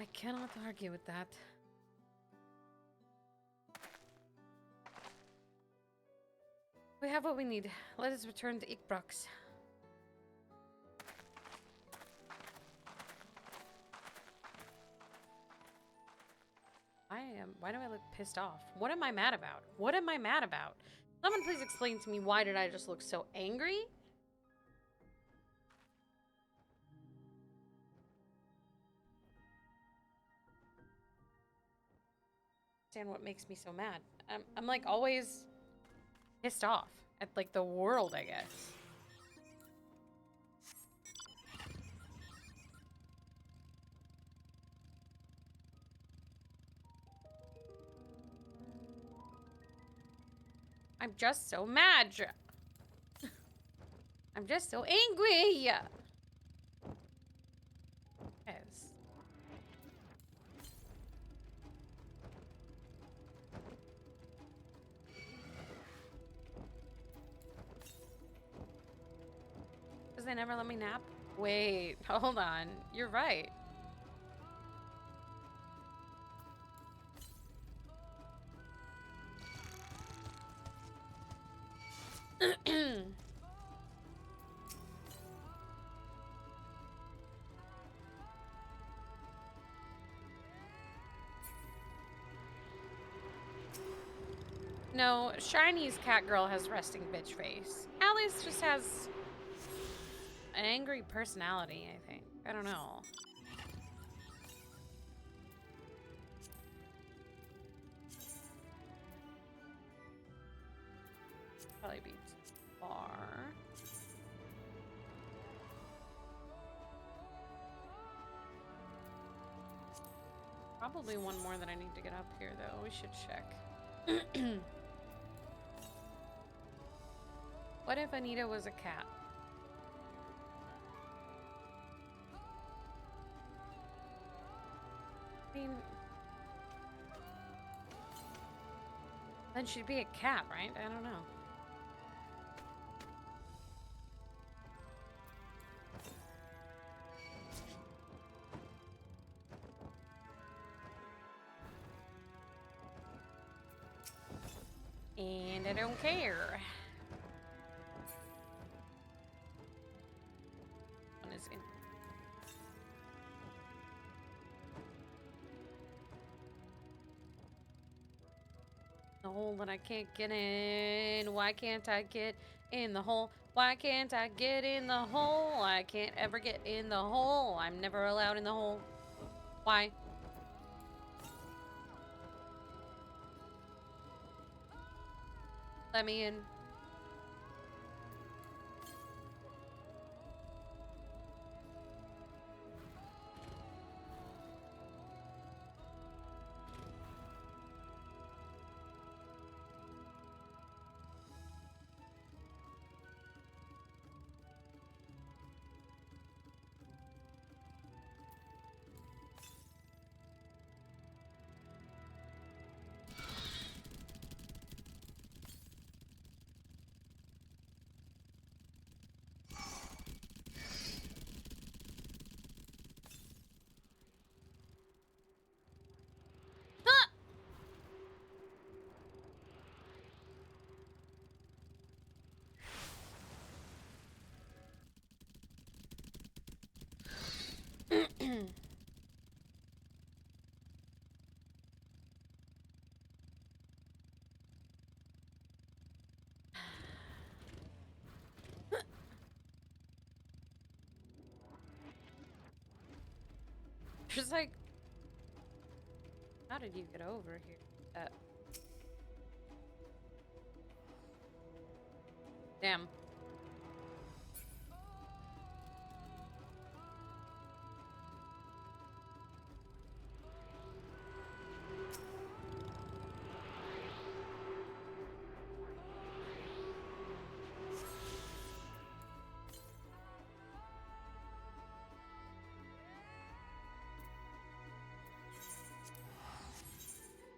I cannot argue with that. We have what we need. Let us return to Ikbrox. Why do I look pissed off? What am I mad about? What am I mad about? Someone please explain to me, why did I just look so angry? Understand what makes me so mad. I'm like always pissed off at like the world, I guess. I'm just so mad. I'm just so angry. Yes. Because they never let me nap? Wait, hold on. You're right. No, Shiny's cat girl has resting bitch face. Alice just has an angry personality, I think. I don't know. Probably be far. Probably one more that I need to get up here, though. We should check. What if Anita was a cat? I mean, then she'd be a cat, right? I don't know. And I don't care. One is in. The hole that I can't get in. Why can't I get in the hole? Why can't I get in the hole? I can't ever get in the hole. I'm never allowed in the hole. Why? Let me in. Just like, how did you get over here? Damn.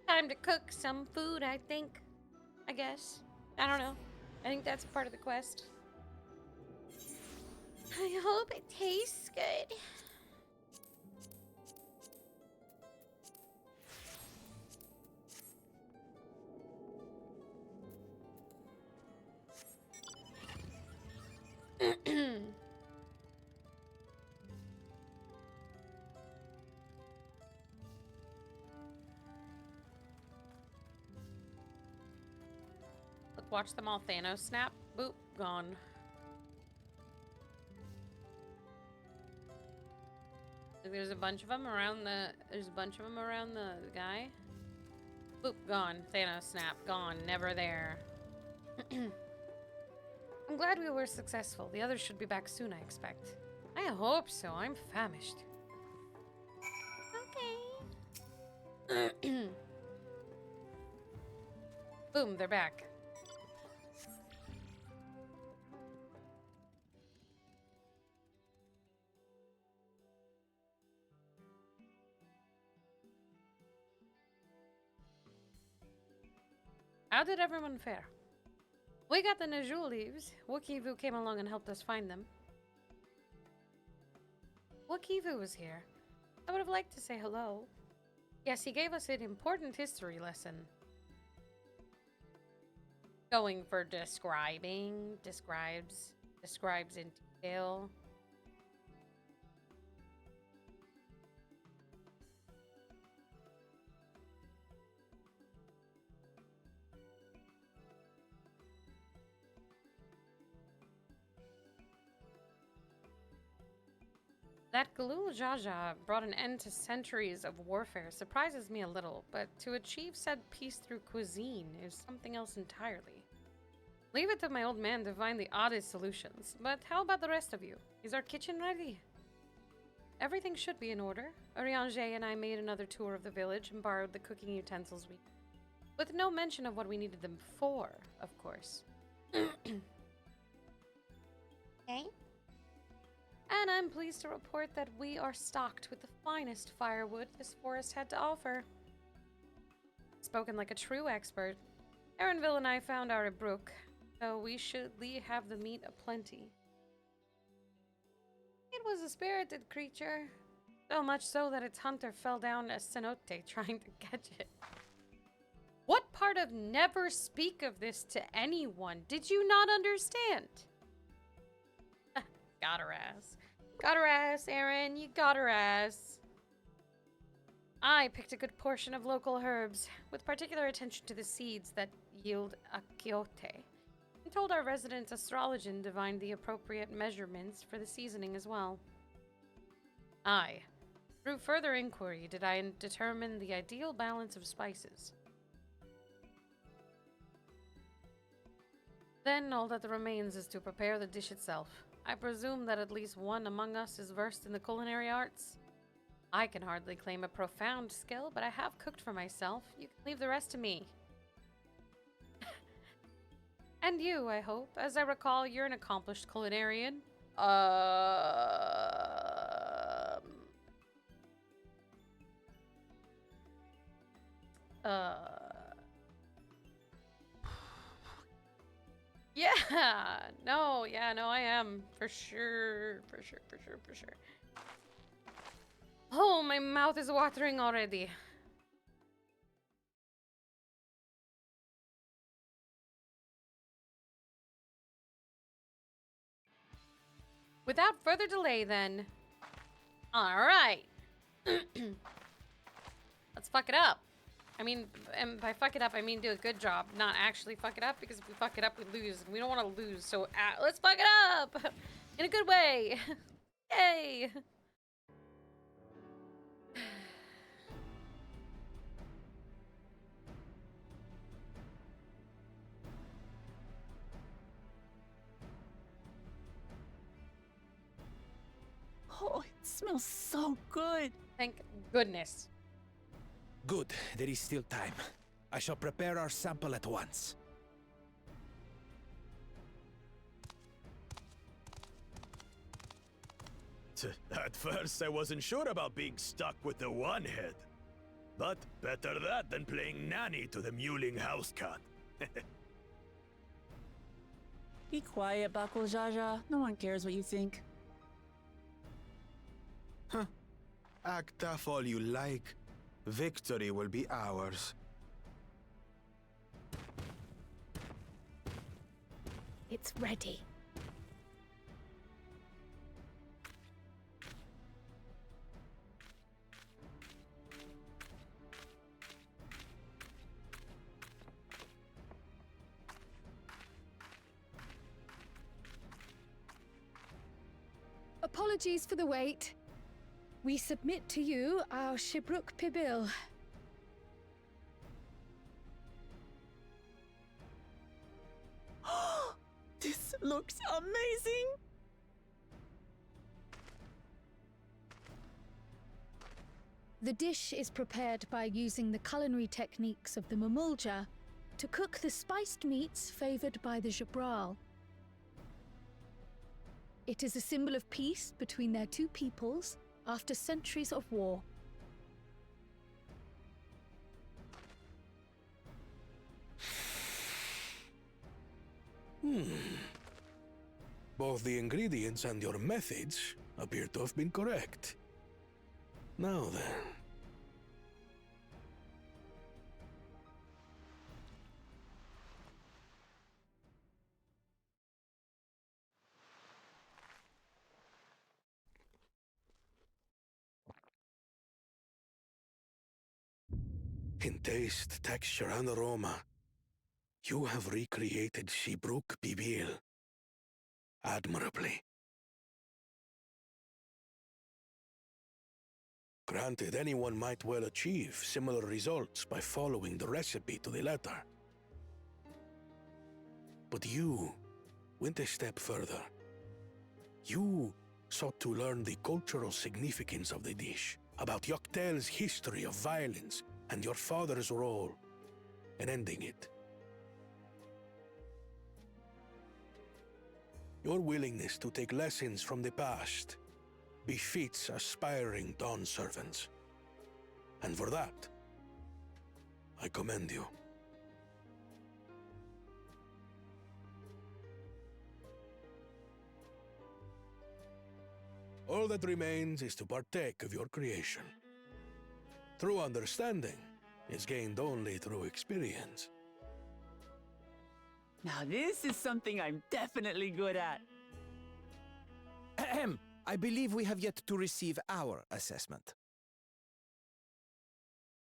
Time to cook some food, I think. I guess. I don't know. I think that's part of the quest. I hope it tastes good. Look, watch them all Thanos snap. Boop, gone. There's a bunch of them around the. There's a bunch of them around the guy. Boop, gone. Thanos snap, gone. Never there. I'm glad we were successful. The others should be back soon, I expect. I hope so. I'm famished. Okay. Boom, they're back. How did everyone fare? We got the Najul leaves. Wookievu came along and helped us find them. Wookievu was here. I would have liked to say hello. Yes, he gave us an important history lesson. Going for describing, describes in detail. That Galul Jaja brought an end to centuries of warfare surprises me a little, but to achieve said peace through cuisine is something else entirely. Leave it to my old man to find the oddest solutions, but how about the rest of you? Is our kitchen ready? Everything should be in order. Oriange and I made another tour of the village and borrowed the cooking utensils we need, with no mention of what we needed them for, of course. Okay. And I'm pleased to report that we are stocked with the finest firewood this forest had to offer. Spoken like a true expert, Erenville and I found our brook, so we should have the meat aplenty. It was a spirited creature, so much so that its hunter fell down a cenote trying to catch it. What part of never speak of this to anyone did you not understand? Got her ass. Got her ass, Aaron. You got her ass. I picked a good portion of local herbs, with particular attention to the seeds that yield akiote, and told our resident astrologian to find the appropriate measurements for the seasoning as well. Through further inquiry, did I determine the ideal balance of spices. Then all that remains is to prepare the dish itself. I presume that at least one among us is versed in the culinary arts. I can hardly claim a profound skill, but I have cooked for myself. You can leave the rest to me. And you, I hope. As I recall, you're an accomplished culinarian. Uh... Yeah, no, I am. For sure. Oh, my mouth is watering already. Without further delay, then. Alright. Let's fuck it up. I mean, and by fuck it up, I mean do a good job, not actually fuck it up, because if we fuck it up, we lose, and we don't want to lose, so let's fuck it up! In a good way! Yay! Oh, it smells so good. Thank goodness. Good, there is still time. I shall prepare our sample at once. At first, I wasn't sure about being stuck with the one head. But better that than playing nanny to the mewling house cat. Be quiet, Bakul Jaja. No one cares what you think. Act tough all you like. Victory will be ours. It's ready. Apologies for the wait. We submit to you our Shibruk Pibil. This looks amazing! The dish is prepared by using the culinary techniques of the Mamulja to cook the spiced meats favored by the Jabral. It is a symbol of peace between their two peoples after centuries of war. Both the ingredients and your methods appear to have been correct. Now then. In taste, texture, and aroma, you have recreated Shibruk Bibil admirably. Granted, anyone might well achieve similar results by following the recipe to the letter. But you went a step further. You sought to learn the cultural significance of the dish, about Yoktel's history of violence and your father's role in ending it. Your willingness to take lessons from the past befits aspiring Dawn servants. And for that, I commend you. All that remains is to partake of your creation. True understanding is gained only through experience. Now this is something I'm definitely good at. Ahem. I believe we have yet to receive our assessment.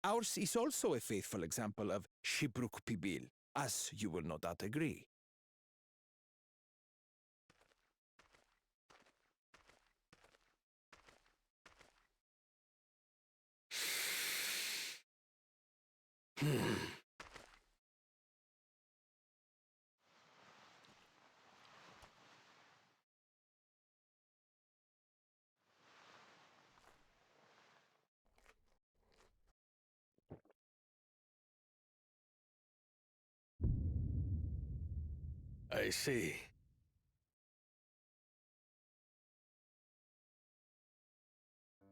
Ours is also a faithful example of Shibruk Pibil, as you will no doubt agree. I see.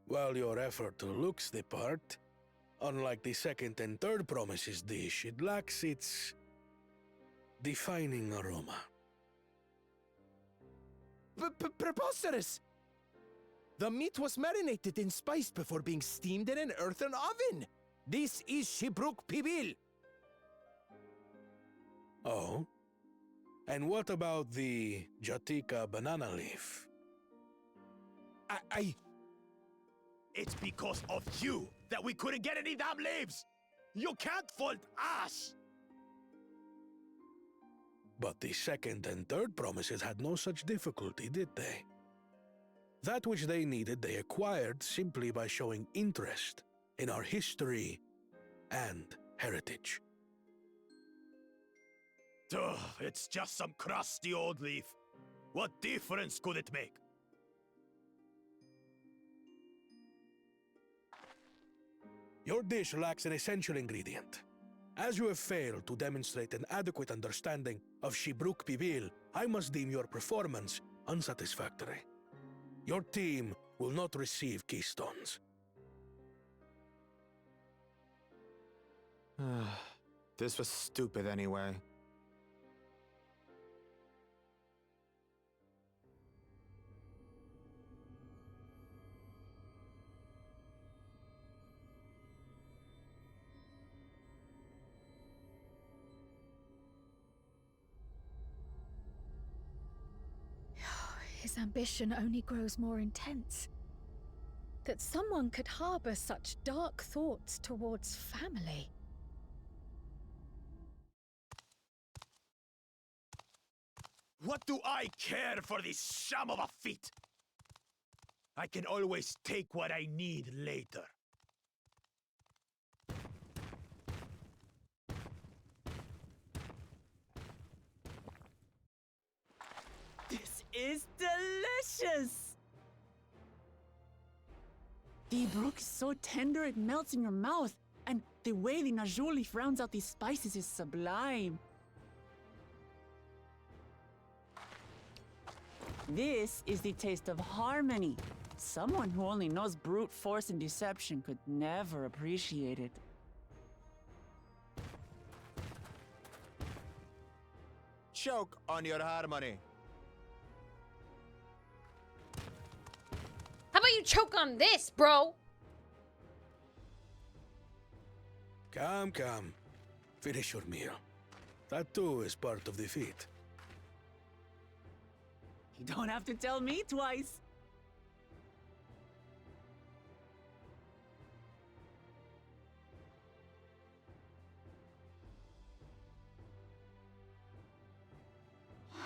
While your effort looks the part, unlike the second and third promises dish, it lacks its defining aroma. Preposterous! The meat was marinated in spice before being steamed in an earthen oven. This is Shibruk Pibil. Oh? And what about the Jatika banana leaf? It's because of you that we couldn't get any damn leaves! You can't fault us! But the second and third promises had no such difficulty, did they? That which they needed they acquired simply by showing interest in our history and heritage. Ugh, it's just some crusty old leaf. What difference could it make? Your dish lacks an essential ingredient. As you have failed to demonstrate an adequate understanding of Shibruk Pibil, I must deem your performance unsatisfactory. Your team will not receive keystones. This was stupid anyway. His ambition only grows more intense. That someone could harbor such dark thoughts towards family. What do I care for this sham of a feat? I can always take what I need later. This is delicious! The brook is so tender it melts in your mouth, and the way the najou leaf rounds out these spices is sublime. This is the taste of harmony. Someone who only knows brute force and deception could never appreciate it. Choke on your harmony. How about you choke on this, bro? Come, come. Finish your meal. That too is part of the feat. You don't have to tell me twice.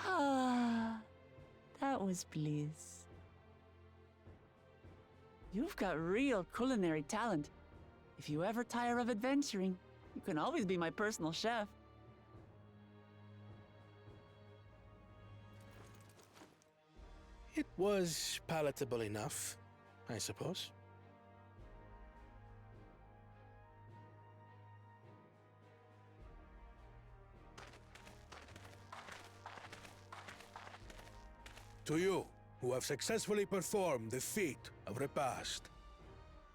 Ah, that was bliss. You've got real culinary talent. If you ever tire of adventuring, you can always be my personal chef. It was palatable enough, I suppose. To you, who have successfully performed the feat of repast,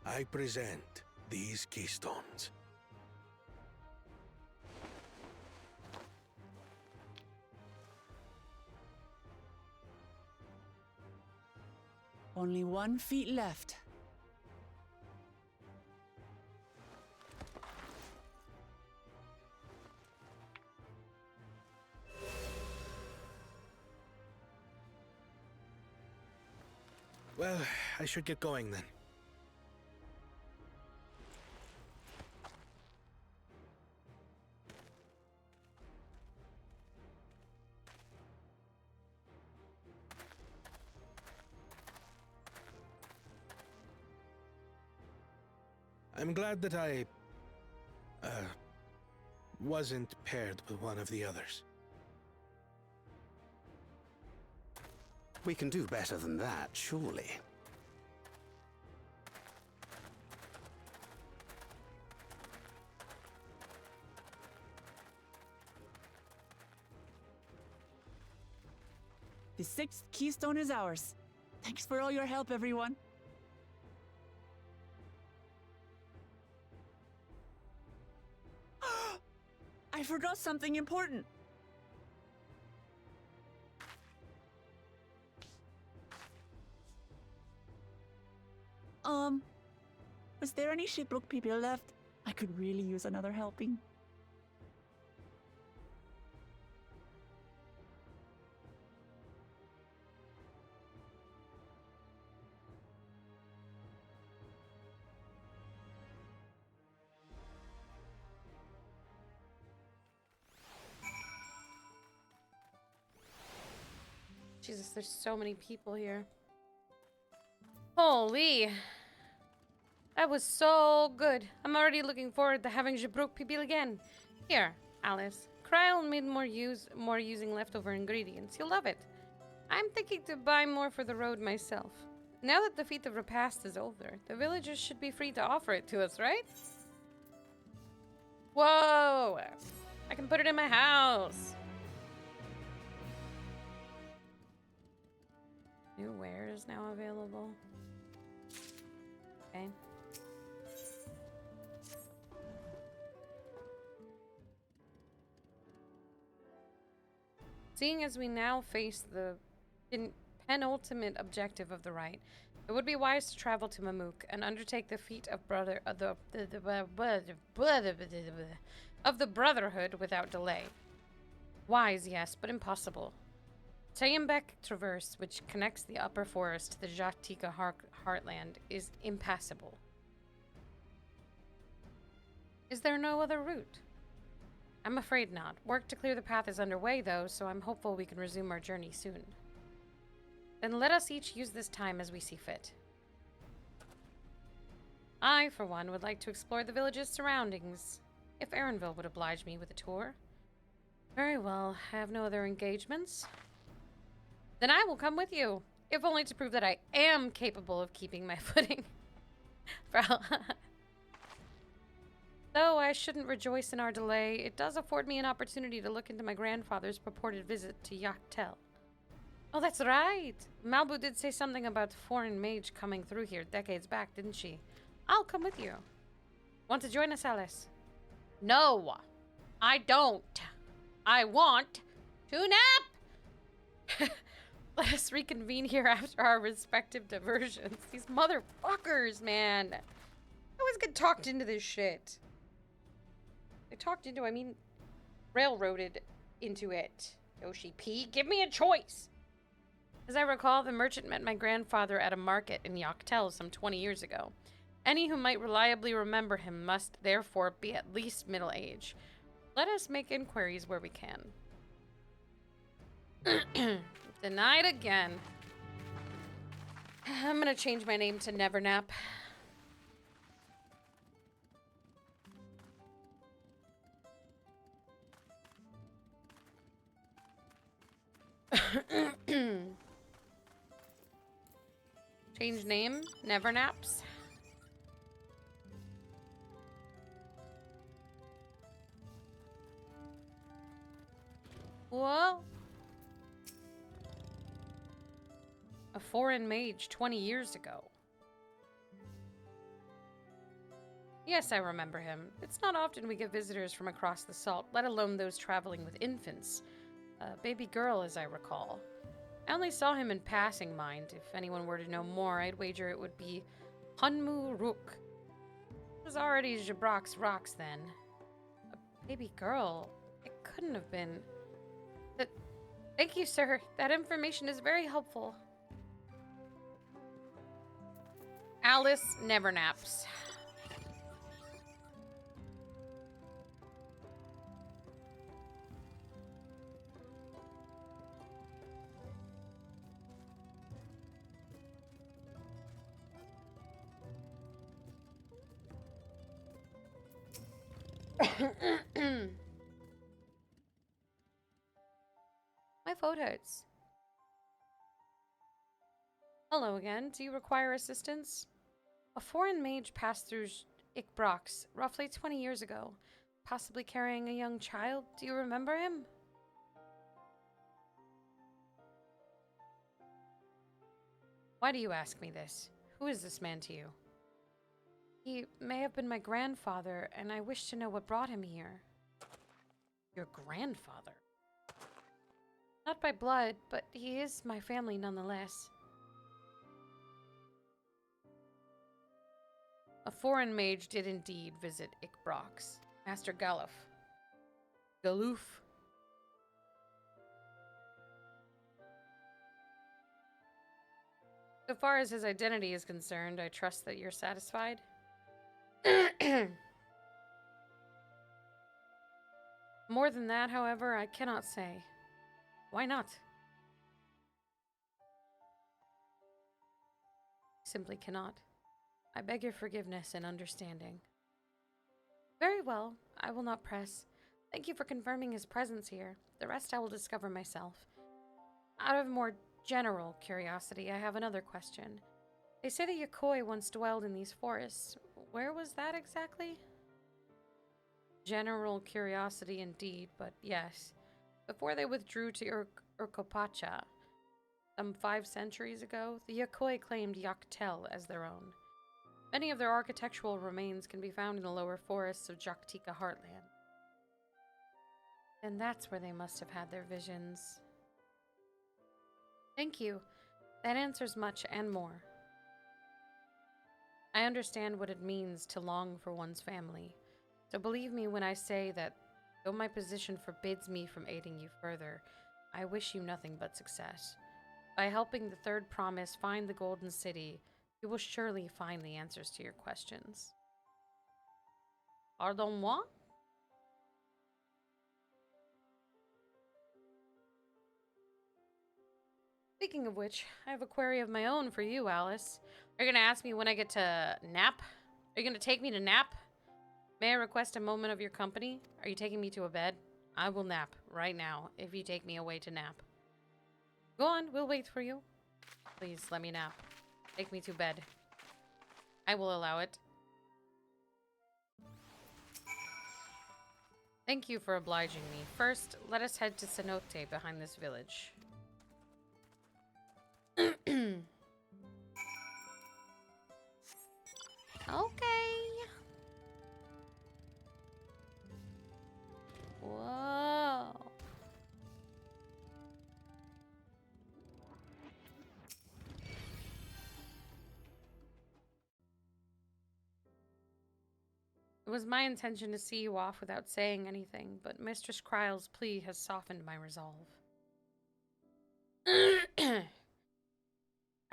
I present these keystones. Only 1 feet left. Well, I should get going then. I'm glad that I wasn't paired with one of the others. We can do better than that, surely. The 6th keystone is ours. Thanks for all your help, everyone. I forgot something important. Was there any shipwreck people left? I could really use another helping. Jesus, there's so many people here. Holy. That was so good. I'm already looking forward to having Jabruk people again. Here, Alice. Kryl made more using leftover ingredients. You'll love it. I'm thinking to buy more for the road myself. Now that the feat of repast is over, the villagers should be free to offer it to us, right? Whoa! I can put it in my house. New wares now available. Okay. Seeing as we now face the penultimate objective of the rite, it would be wise to travel to Mamuk and undertake the feat of the Brotherhood without delay. Wise, yes, but impossible. Tayembek Traverse, which connects the upper forest to the Jatika heartland, is impassable. Is there no other route? I'm afraid not. Work to clear the path is underway, though, so I'm hopeful we can resume our journey soon. Then let us each use this time as we see fit. I, for one, would like to explore the village's surroundings, if Erenville would oblige me with a tour. Very well. I have no other engagements. Then I will come with you, if only to prove that I am capable of keeping my footing. Though I shouldn't rejoice in our delay, it does afford me an opportunity to look into my grandfather's purported visit to Yaktel. Oh, that's right! Malbu did say something about foreign mage coming through here decades back, didn't she? I'll come with you. Want to join us, Alice? No, I don't. I want to nap! Let us reconvene here after our respective diversions. These motherfuckers, man. I always get talked into this shit. They talked into, I mean, railroaded into it. Yoshi P, give me a choice. As I recall, the merchant met my grandfather at a market in Yaktel some 20 years ago. Any who might reliably remember him must therefore be at least middle age. Let us make inquiries where we can. Denied again. I'm gonna change my name to Nevernap. Change name, Nevernaps. Whoa. A foreign mage 20 years ago. Yes, I remember him. It's not often we get visitors from across the salt, let alone those traveling with infants. A baby girl, as I recall. I only saw him in passing, mind. If anyone were to know more, I'd wager it would be Hunmu Rook. It was already Jabrock's rocks then. A baby girl? It couldn't have been. Thank you, sir. That information is very helpful. Alice never naps. My throat hurts. Hello again. Do you require assistance? A foreign mage passed through Ikbrox roughly 20 years ago, possibly carrying a young child. Do you remember him? Why do you ask me this? Who is this man to you? He may have been my grandfather, and I wish to know what brought him here. Your grandfather? Not by blood, but he is my family nonetheless. A foreign mage did indeed visit Ikbrox. Master Galuf. Galuf. So far as his identity is concerned, I trust that you're satisfied. More than that, however, I cannot say. Why not? Simply cannot. I beg your forgiveness and understanding. Very well, I will not press. Thank you for confirming his presence here. The rest I will discover myself. Out of more general curiosity, I have another question. They say the Yokoi once dwelled in these forests. Where was that exactly? General curiosity indeed, but yes. Before they withdrew to Urkopacha, some 5 centuries ago, the Yokoi claimed Yaktel as their own. Many of their architectural remains can be found in the lower forests of Jaktika Heartland. And that's where they must have had their visions. Thank you. That answers much and more. I understand what it means to long for one's family, so believe me when I say that though my position forbids me from aiding you further, I wish you nothing but success. By helping the third promise find the Golden City, you will surely find the answers to your questions. Pardon-moi? Speaking of which, I have a query of my own for you, Alice. Are you going to ask me when I get to nap? Are you going to take me to nap? May I request a moment of your company? Are you taking me to a bed? I will nap right now if you take me away to nap. Go on, we'll wait for you. Please, let me nap. Take me to bed. I will allow it. Thank you for obliging me. First, let us head to Cenote behind this village. Okay. Whoa. It was my intention to see you off without saying anything, but Mistress Kryle's plea has softened my resolve.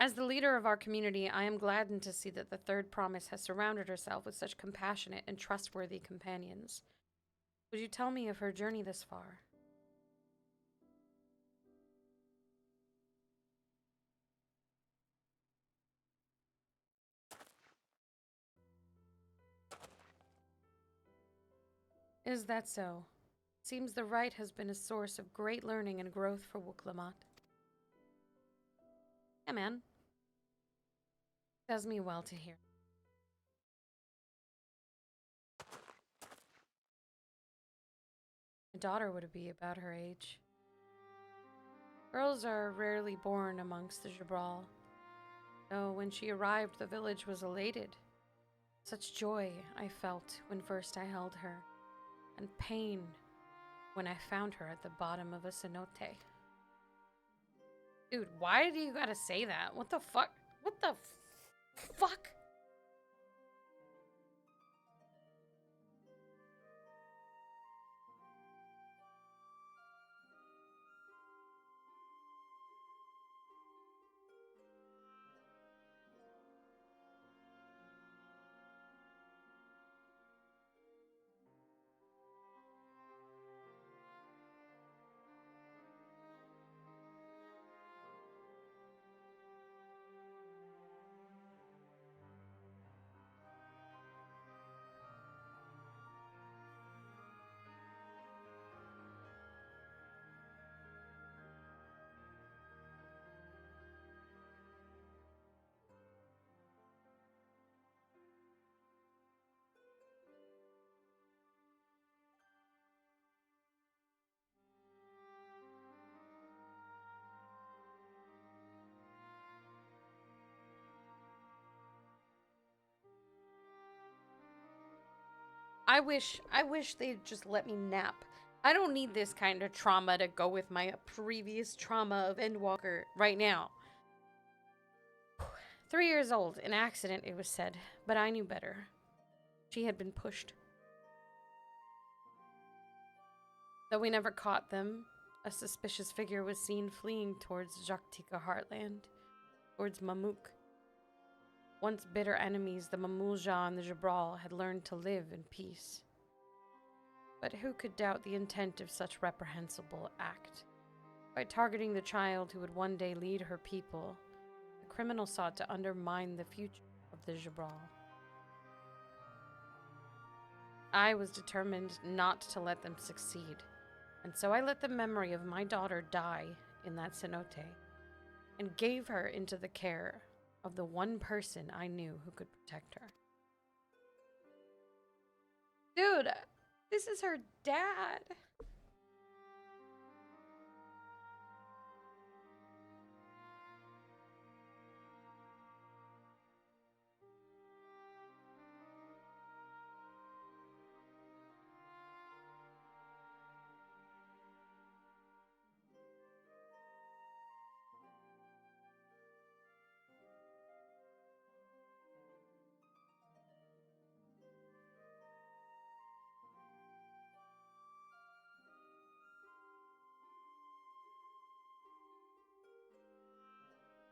As the leader of our community, I am gladdened to see that the third promise has surrounded herself with such compassionate and trustworthy companions. Would you tell me of her journey this far? Is that so? Seems the rite has been a source of great learning and growth for Wuklamot. Yeah, man. Does me well to hear. My daughter would be about her age. Girls are rarely born amongst the Jabral. Though when she arrived, the village was elated. Such joy I felt when first I held her, and pain when I found her at the bottom of a cenote. Dude, why do you gotta say that? What the fuck? What the fuck? I wish they'd just let me nap. I don't need this kind of trauma to go with my previous trauma of Endwalker right now. 3 years old, an accident, it was said, but I knew better. She had been pushed. Though we never caught them, a suspicious figure was seen fleeing towards Jaktika Heartland, towards Mamuk. Once bitter enemies, the Mamulja and the Jabral had learned to live in peace. But who could doubt the intent of such reprehensible act? By targeting the child who would one day lead her people, the criminal sought to undermine the future of the Jabral. I was determined not to let them succeed, and so I let the memory of my daughter die in that cenote, and gave her into the care of the one person I knew who could protect her. Dude, this is her dad.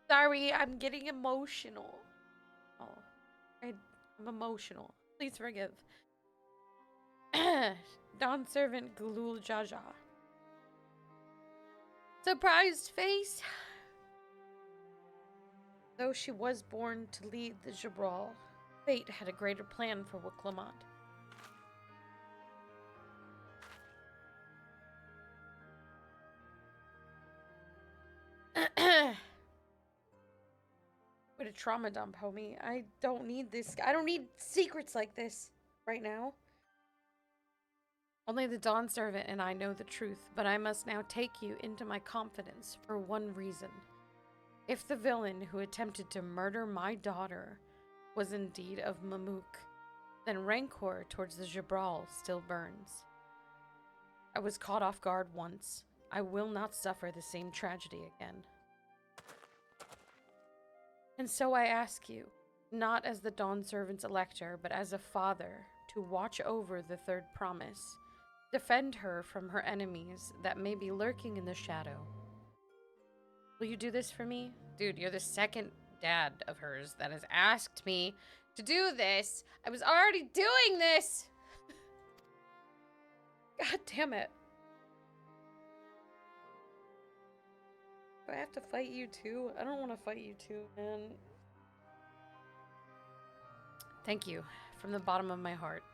Sorry, I'm getting emotional. Oh, I'm emotional. Please forgive. Dawn servant Galul Jaja. Surprised face. Though she was born to lead the Jabral, fate had a greater plan for Wuklamad. What a trauma dump, homie. I don't need this. I don't need secrets like this right now. Only the Dawn Servant and I know the truth, but I must now take you into my confidence for one reason. If the villain who attempted to murder my daughter was indeed of Mamuk, then rancor towards the Jabral still burns. I was caught off guard once. I will not suffer the same tragedy again. And so I ask you, not as the Dawn Servant's elector, but as a father, to watch over the third promise. Defend her from her enemies that may be lurking in the shadow. Will you do this for me? Dude, you're the second dad of hers that has asked me to do this. I was already doing this! God damn it. Do I have to fight you too? I don't want to fight you too, man. Thank you, from the bottom of my heart.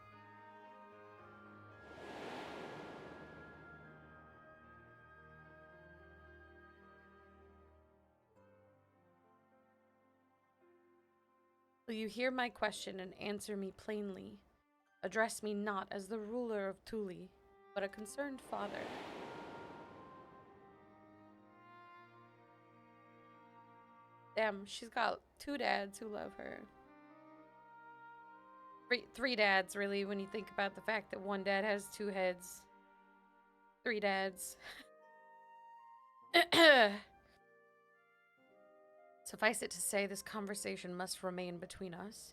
Will you hear my question and answer me plainly? Address me not as the ruler of Tuli, but a concerned father. Damn, she's got 2 dads who love her. Three dads, really, when you think about the fact that one dad has 2 heads. 3 dads. Suffice it to say, this conversation must remain between us.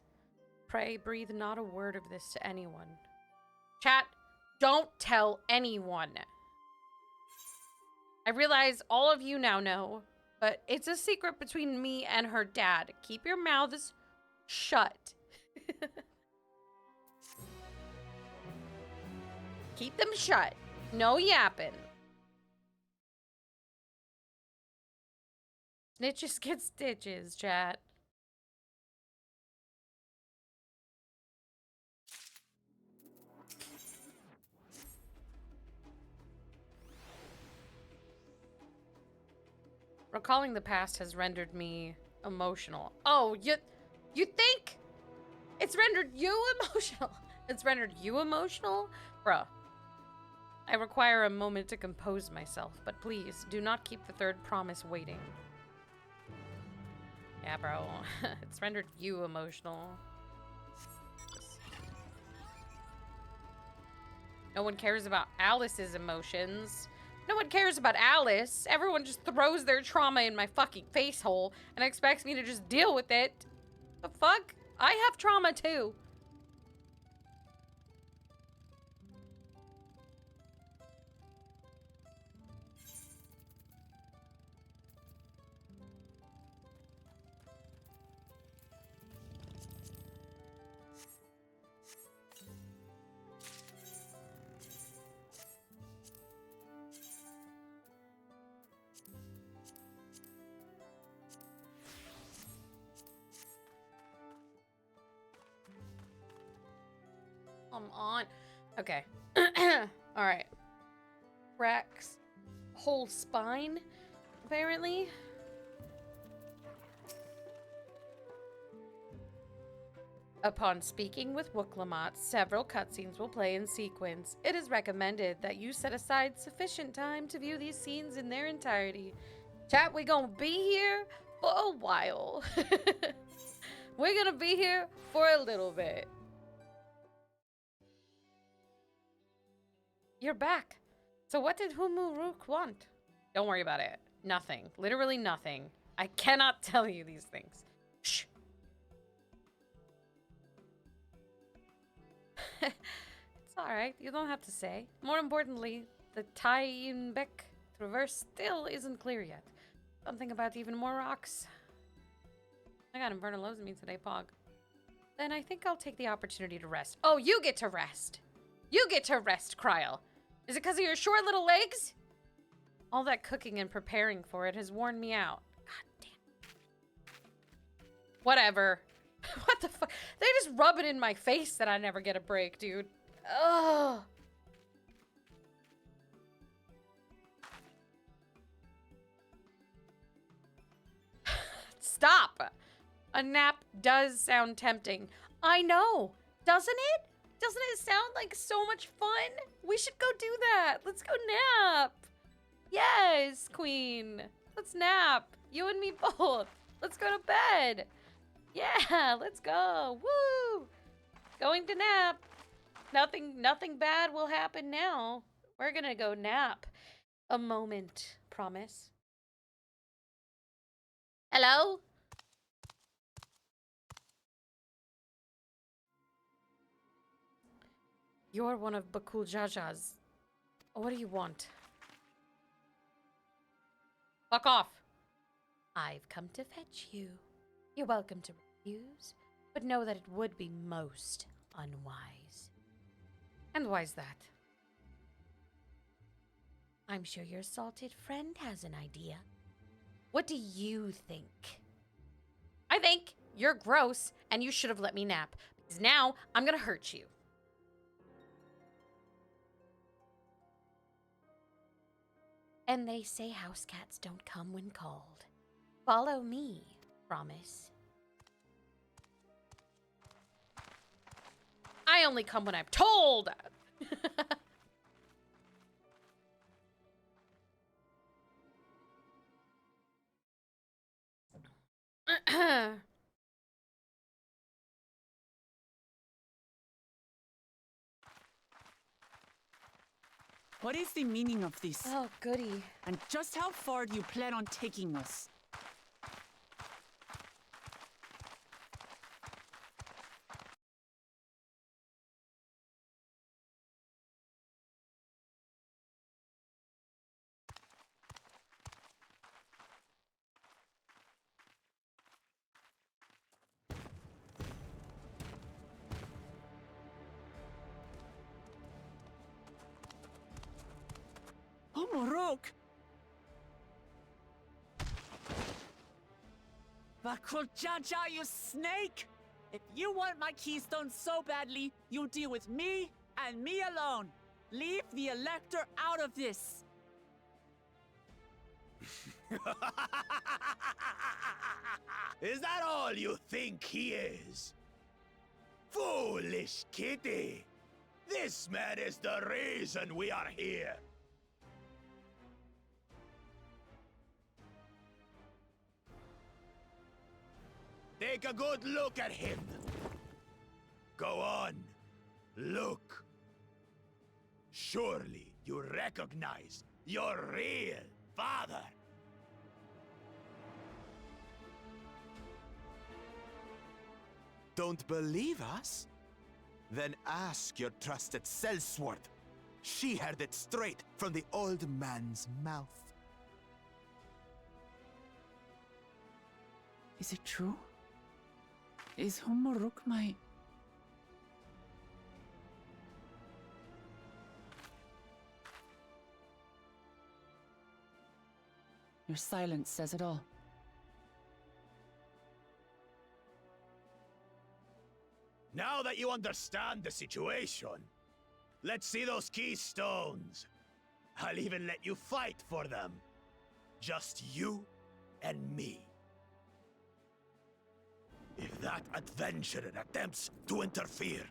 Pray, breathe not a word of this to anyone. Chat, don't tell anyone. I realize all of you now know, but it's a secret between me and her dad. Keep your mouths shut. Keep them shut. No yapping. Snitches get stitches, chat. Recalling the past has rendered me emotional. Oh, you think it's rendered you emotional? It's rendered you emotional? Bruh. I require a moment to compose myself, but please, do not keep the third promise waiting. Yeah, bro. It's rendered you emotional. No one cares about Alice's emotions. No one cares about Alice. Everyone just throws their trauma in my fucking face hole and expects me to just deal with it. The fuck? I have trauma too. Come on. Okay. All right. Cracks whole spine, apparently. Upon speaking with Wooklamot, several cutscenes will play in sequence. It is recommended that you set aside sufficient time to view these scenes in their entirety. Chat, we gonna be here for a while. We're gonna be here for a little bit. You're back. So what did Humuruk want? Don't worry about it. Nothing. Literally nothing. I cannot tell you these things. Shh. It's alright. You don't have to say. More importantly, the Tainbek traverse still isn't clear yet. Something about even more rocks. I got Inferno loves me today, Pog. Then I think I'll take the opportunity to rest. Oh, you get to rest. You get to rest, Kryl. Is it because of your short little legs? All that cooking and preparing for it has worn me out. God damn. Whatever. What the fuck? They just rub it in my face that I never get a break, dude. Ugh. Stop. A nap does sound tempting. I know. Doesn't it? Doesn't it sound like so much fun? We should go do that. Let's go nap. Yes, Queen. Let's nap. You and me both. Let's go to bed. Yeah, let's go. Woo! Going to nap. Nothing bad will happen now. We're gonna go nap. A moment, promise. Hello? You're one of Bakul Jaja's. What do you want? Fuck off. I've come to fetch you. You're welcome to refuse, but know that it would be most unwise. And why's that? I'm sure your salted friend has an idea. What do you think? I think you're gross and you should have let me nap, because now I'm gonna hurt you. And they say house cats don't come when called. Follow me, promise. I only come when I'm told. What is the meaning of this? Oh, goody. And just how far do you plan on taking us? Oh, Morok! Bakuljaja, you snake! If you want my keystone so badly, you deal with me and me alone. Leave the Elector out of this. Is that all you think he is? Foolish kitty! This man is the reason we are here. Take a good look at him. Go on. Look. Surely you recognize your real father. Don't believe us? Then ask your trusted sellsword. She heard it straight from the old man's mouth. Is it true? Is Humuruk my... Your silence says it all. Now that you understand the situation, let's see those keystones. I'll even let you fight for them. Just you and me. If that adventurer attempts to interfere,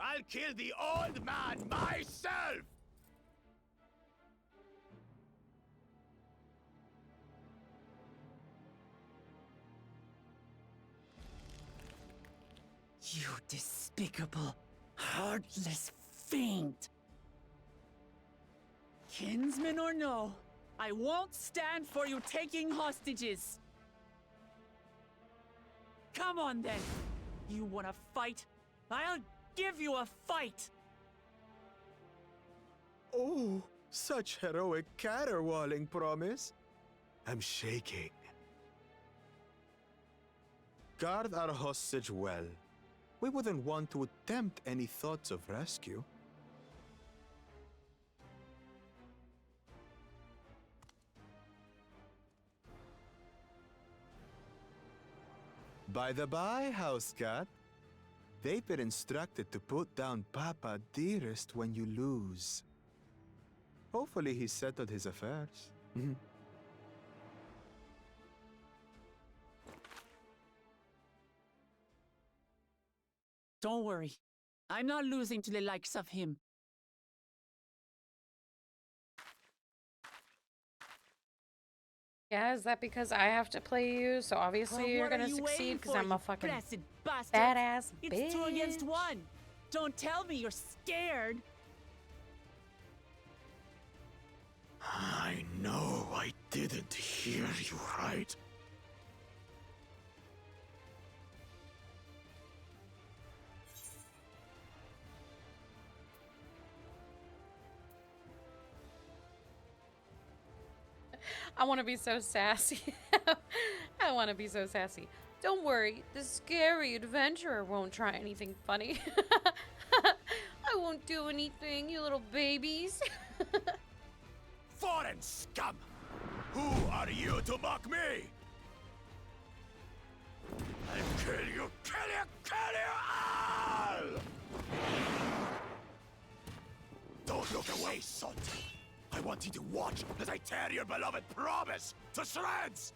I'll kill the old man myself! You despicable, heartless fiend! Kinsman or no, I won't stand for you taking hostages! Come on then! You wanna fight? I'll give you a fight! Oh, such heroic caterwauling promise. I'm shaking. Guard our hostage well. We wouldn't want to attempt any thoughts of rescue. By the by, house cat, they've been instructed to put down Papa Dearest when you lose. Hopefully he settled his affairs. Don't worry. I'm not losing to the likes of him. Yeah, is that because I have to play you? So obviously Well, you're what are gonna you succeed waiting because for, I'm you a fucking blessed bastard? badass bitch. It's 2 against 1. Don't tell me you're scared. I know I didn't hear you right. I want to be so sassy. I want to be so sassy. Don't worry, the scary adventurer won't try anything funny. I won't do anything, you little babies. Foreign scum! Who are you to mock me? I'll kill you, kill you, kill you all! Don't look away, son. I want you to watch as I tear your beloved promise to shreds!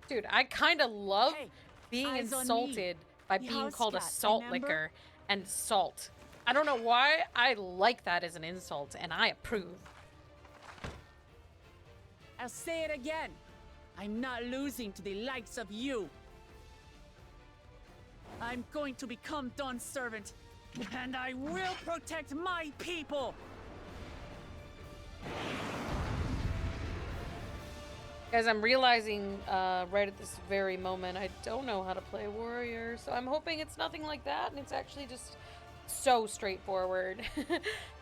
Dude, I kind of love Hey, being eyes on me. insulted by The being house called a cat, salt remember? licker and salt. I don't know why I like that as an insult, and I approve. I'll say it again. I'm not losing to the likes of you. I'm going to become Dawn's servant, and I will protect my people! Guys, I'm realizing right at this very moment, I don't know how to play warrior, so I'm hoping it's nothing like that, and it's actually just so straightforward.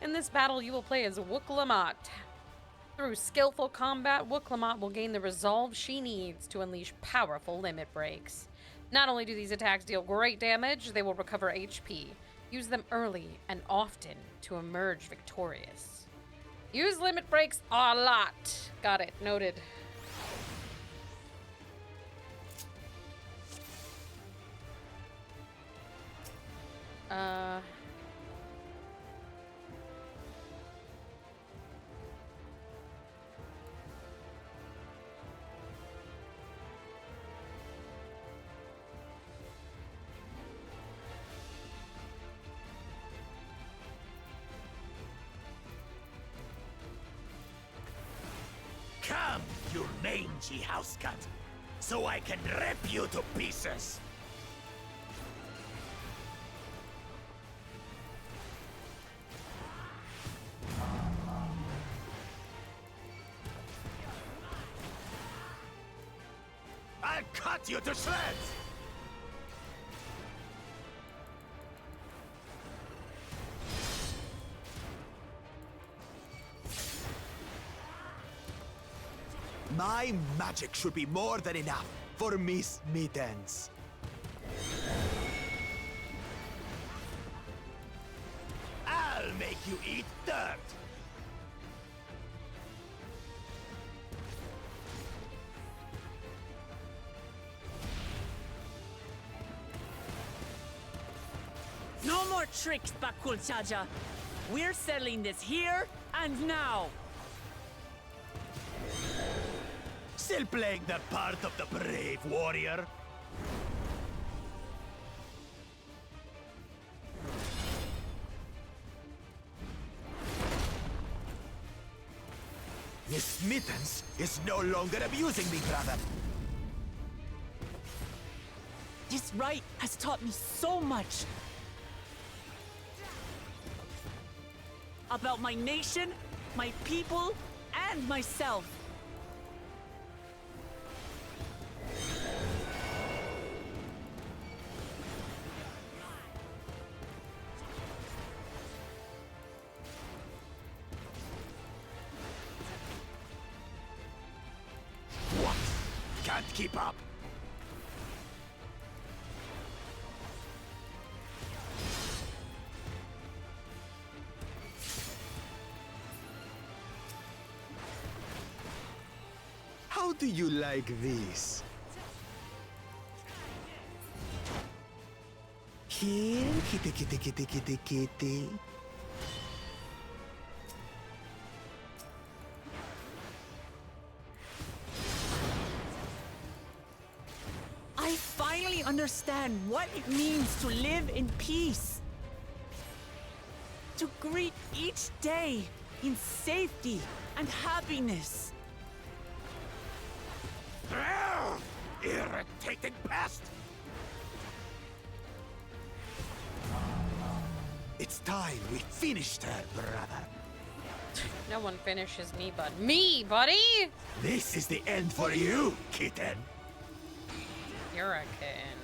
In this battle, you will play as Wuklamot. Through skillful combat, Wuklamot will gain the resolve she needs to unleash powerful limit breaks. Not only do these attacks deal great damage, they will recover HP. Use them early and often to emerge victorious. Use limit breaks a lot. Got it. Noted. Come, your mangy house cut, so I can rip you to pieces. I'll cut you to shreds! My magic should be more than enough for Miss Mittens. I'll make you eat dirt! No more tricks, Bakul Chaja. We're settling this here and now. Still playing the part of the brave warrior? Miss Mittens is no longer abusing me, brother. This rite has taught me so much. About my nation, my people, and myself. What? Can't keep up? How do you like this? Here, kitty, kitty, kitty, kitty, kitty. I finally understand what it means to live in peace. To greet each day in safety and happiness. Irritating pest! It's time we finished her, brother. No one finishes me but me, buddy! This is the end for you, kitten. You're a kitten.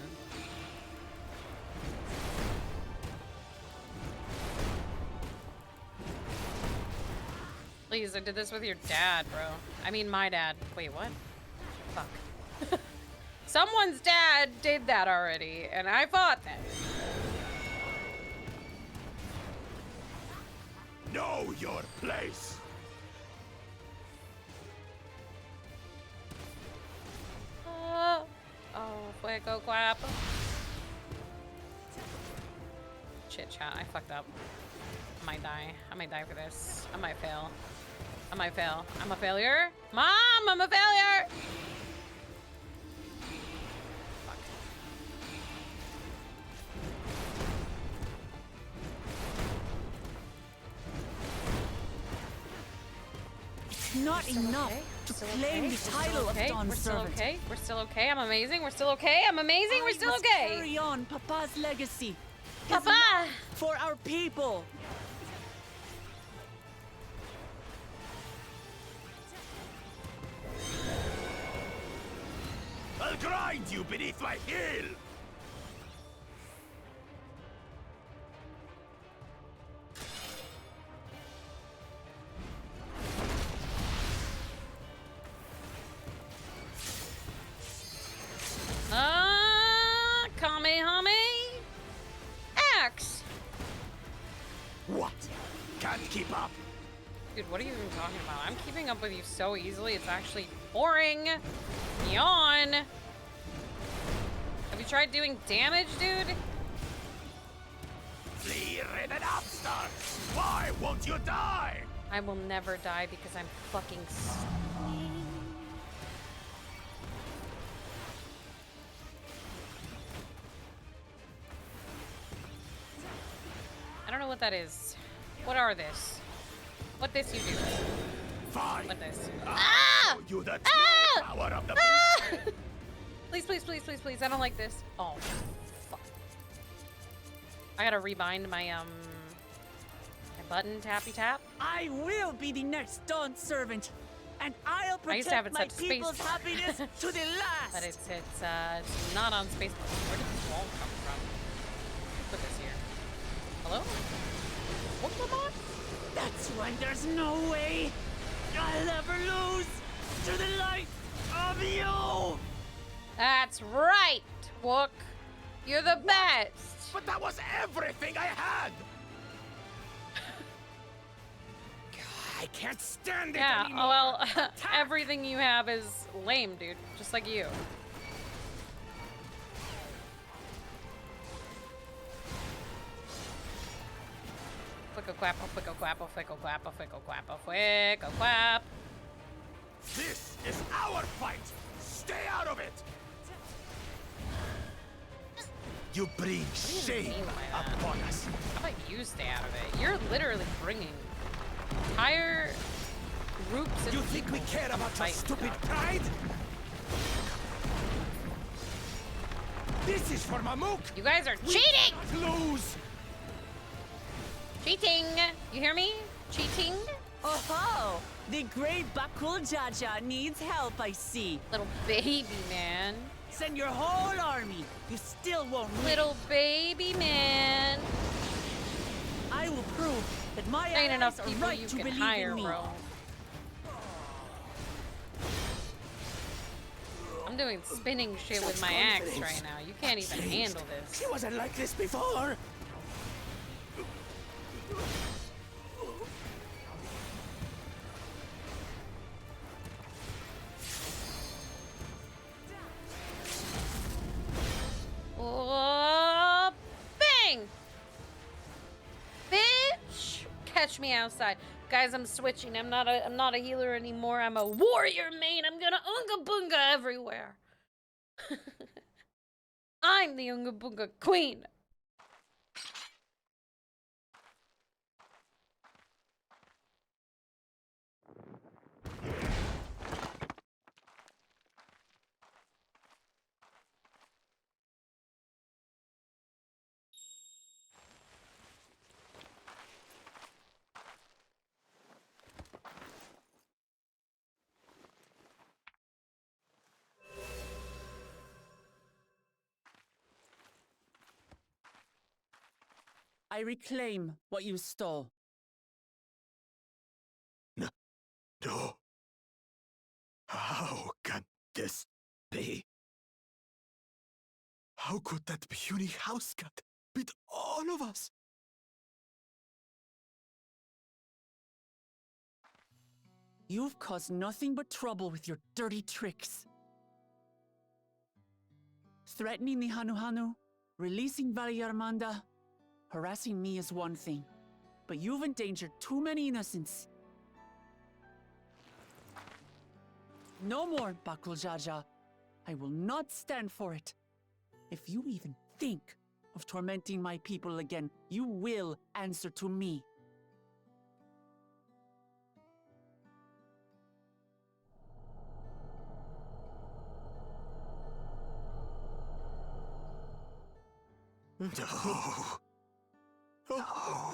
Please, I did this with your dad, bro. I mean, my dad. Wait, what? Fuck. Someone's dad did that already, and I fought them. Know your place. Oh, fuego guapo. Chit chat, I fucked up. I might die. I might die for this. I might fail. I might fail. I'm a failure. Mom, I'm a failure! Fuck. It's not enough to claim the title of Dawn's We're still servant. okay. We're still okay. I'm amazing. We're still okay. I'm amazing. We're still I must okay. Carry on Papa's legacy. His Papa! love for our people. I'll grind you beneath my heel. Kamehame Axe. What? Can't keep up. Dude, what are you even talking about? I'm keeping up with you so easily, it's actually boring. Yawn. Have you tried doing damage, dude? Flea-ridden upstart! Why won't you die? I will never die because I'm fucking I don't know what that is. What are this? What this you do? Fine. What this? I'll show you the true power of the blade. Please, please, please, please, please. I don't like this. Oh, fuck. I gotta rebind my my button tappy tap. I will be the next dawn servant, and I'll I used to have protect it my set to people's space. happiness to the last. But it's not on space. Where did this wall come from? Put this here. Hello? What? That's when there's no way I'll ever lose to the light of you. That's right, Wook. You're the best. But that was everything I had. I can't stand it Yeah, anymore. well, everything you have is lame, dude. Just like you. Fickle quappo, fickle quappo, fickle quappo, fickle quappo, fickle quap. This is our fight. Stay out of it. You bring What do you shame mean by that? upon us. How about you stay out of it? You're literally bringing entire groups of You think we people care to about your fight, stupid dog. pride? This is for Mamuk! You guys are cheating! Lose! Cheating! You hear me? Cheating? Oh, the great Bakul Jaja needs help, I see. Little baby man. Send your whole army. You still won't win. Little baby man. I will prove that my There ain't allies enough are people right you to can believe hire, in me. bro. I'm doing spinning shit with my axe right now. You can't even handle this. She wasn't like this before! Oh, bang! Bitch! Catch me outside. Guys, I'm switching. I'm not a healer anymore. I'm a warrior main. I'm gonna unga bunga everywhere. I'm the unga bunga queen. I reclaim what you stole. No. How can this be? How could that puny house cat beat all of us? You've caused nothing but trouble with your dirty tricks. Threatening the Hanu, releasing Valyarmanda, harassing me is one thing, but you've endangered too many innocents. No more, Bakul Jaja. I will not stand for it. If you even think of tormenting my people again, you will answer to me. No. No.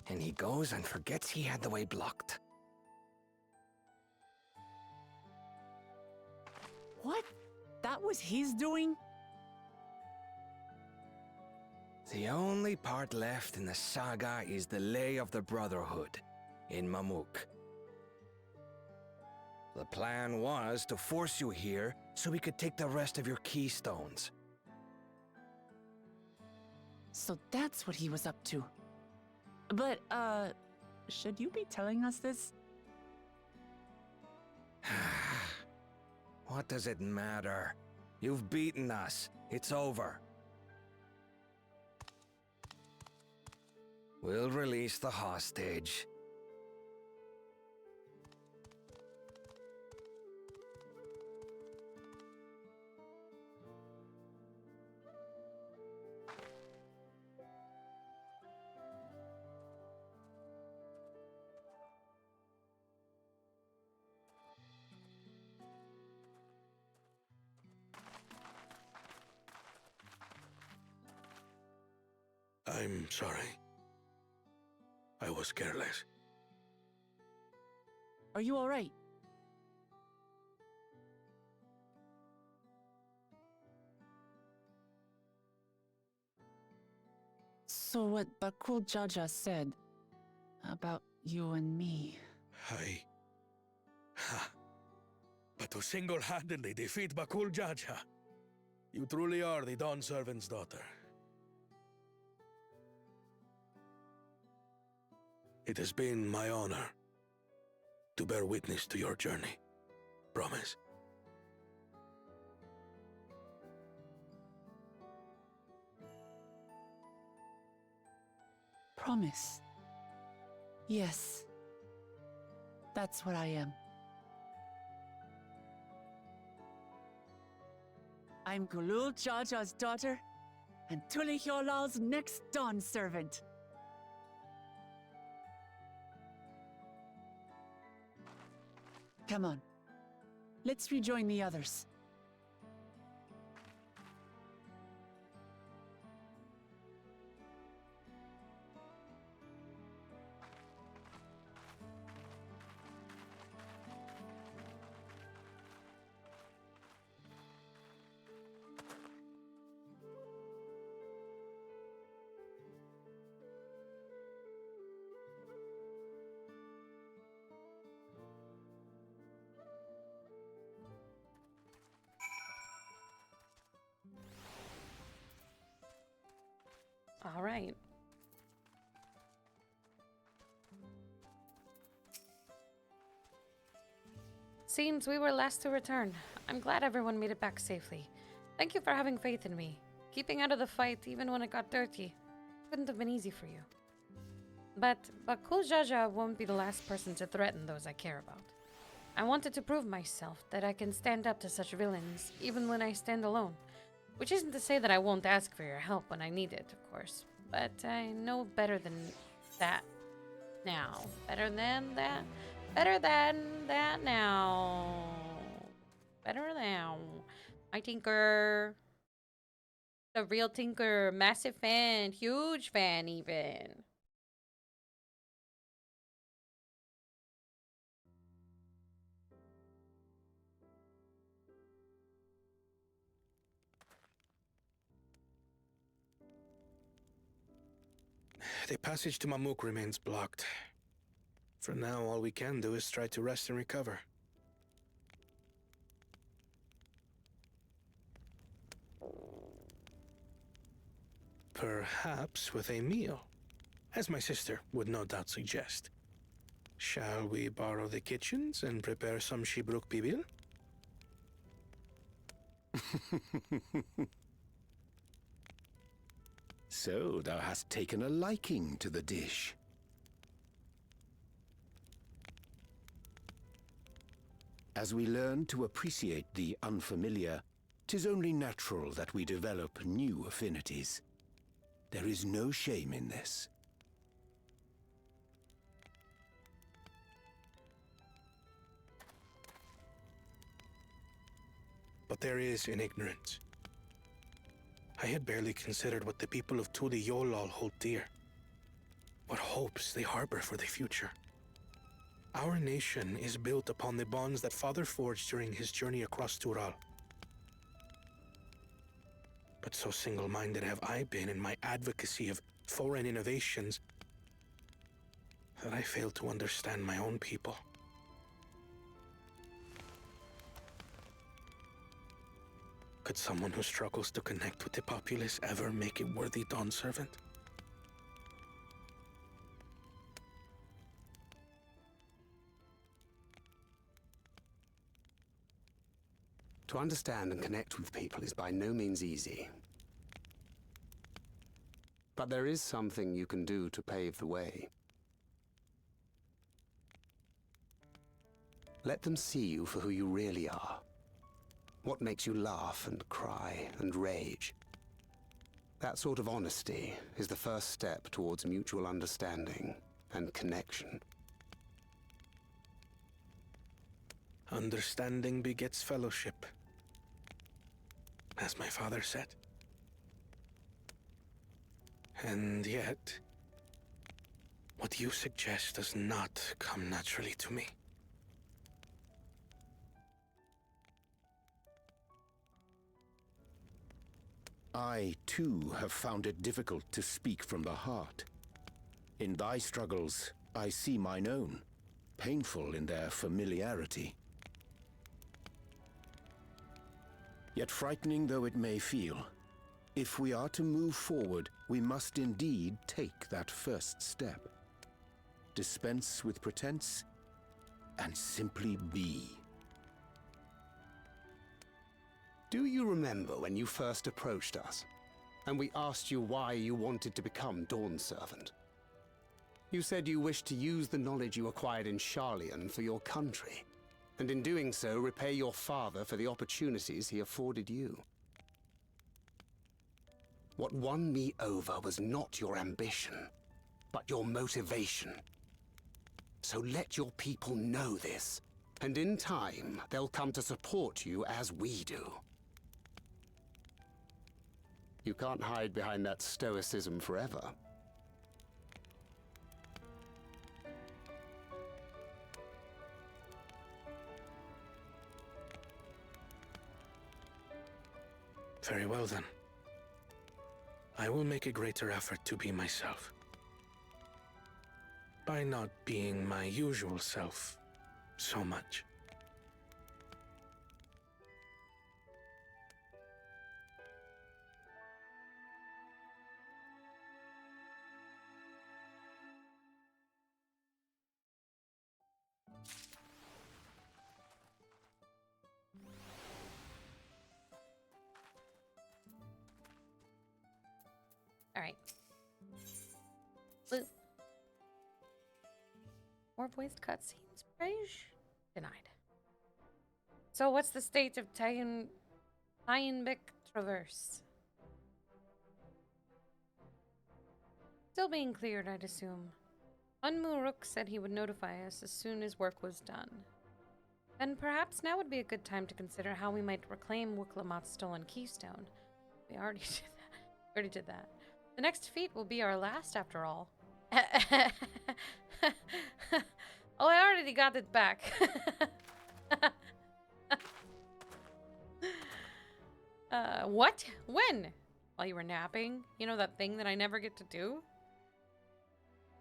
And he goes and forgets he had the way blocked. What? That was his doing? The only part left in the saga is the Lay of the Brotherhood in Mamuk. The plan was to force you here so we could take the rest of your keystones. So that's what he was up to. But, should you be telling us this? What does it matter? You've beaten us. It's over. We'll release the hostage. I'm sorry. I was careless. Are you all right? So what Bakul Jaja said about you and me. But to single-handedly defeat Bakul Jaja, you truly are the Dawn Servant's daughter. It has been my honor to bear witness to your journey. Promise. Promise. Yes. That's what I am. I'm Gulul Jaja's daughter, and Tuli Hyolal's next Dawn servant. Come on. Let's rejoin the others. All right. Seems we were last to return. I'm glad everyone made it back safely. Thank you for having faith in me. Keeping out of the fight even when it got dirty. Couldn't have been easy for you. But Bakul Jaja won't be the last person to threaten those I care about. I wanted to prove myself that I can stand up to such villains, even when I stand alone. Which isn't to say that I won't ask for your help when I need it, of course. But I know better than that now. Better than that? Better than that now. Better now. My Tinker. The real Tinker. Massive fan. Huge fan, even. The passage to Mamuk remains blocked. For now, all we can do is try to rest and recover. Perhaps with a meal, as my sister would no doubt suggest. Shall we borrow the kitchens and prepare some Shibruk Bibil? So thou hast taken a liking to the dish. As we learn to appreciate the unfamiliar, 'tis only natural that we develop new affinities. There is no shame in this. But there is in ignorance. I had barely considered what the people of Tuli Yolal hold dear. What hopes they harbor for the future. Our nation is built upon the bonds that Father forged during his journey across Tural. But so single-minded have I been in my advocacy of foreign innovations that I fail to understand my own people. Could someone who struggles to connect with the populace ever make a worthy Dawn servant? To understand and connect with people is by no means easy. But there is something you can do to pave the way. Let them see you for who you really are. What makes you laugh and cry and rage. That sort of honesty is the first step towards mutual understanding and connection. Understanding begets fellowship, as my father said. And yet, what you suggest does not come naturally to me. I, too, have found it difficult to speak from the heart. In thy struggles, I see mine own, painful in their familiarity. Yet frightening though it may feel, if we are to move forward, we must indeed take that first step. Dispense with pretense, and simply be. Do you remember when you first approached us, and we asked you why you wanted to become Dawn Servant? You said you wished to use the knowledge you acquired in Sharlayan for your country, and in doing so repay your father for the opportunities he afforded you. What won me over was not your ambition, but your motivation. So let your people know this, and in time, they'll come to support you as we do. You can't hide behind that stoicism forever. Very well then. I will make a greater effort to be myself. By not being my usual self so much. All right. Blue. More voiced cutscenes, Praise? Denied. So what's the state of Tyenbeck Traverse? Still being cleared, I'd assume. Unmuruk said he would notify us as soon as work was done. Then perhaps now would be a good time to consider how we might reclaim Wiklamat's stolen keystone. We already did that. We already did that. The next feat will be our last, after all. Oh, I already got it back. What? When? While you were napping? You know that thing that I never get to do?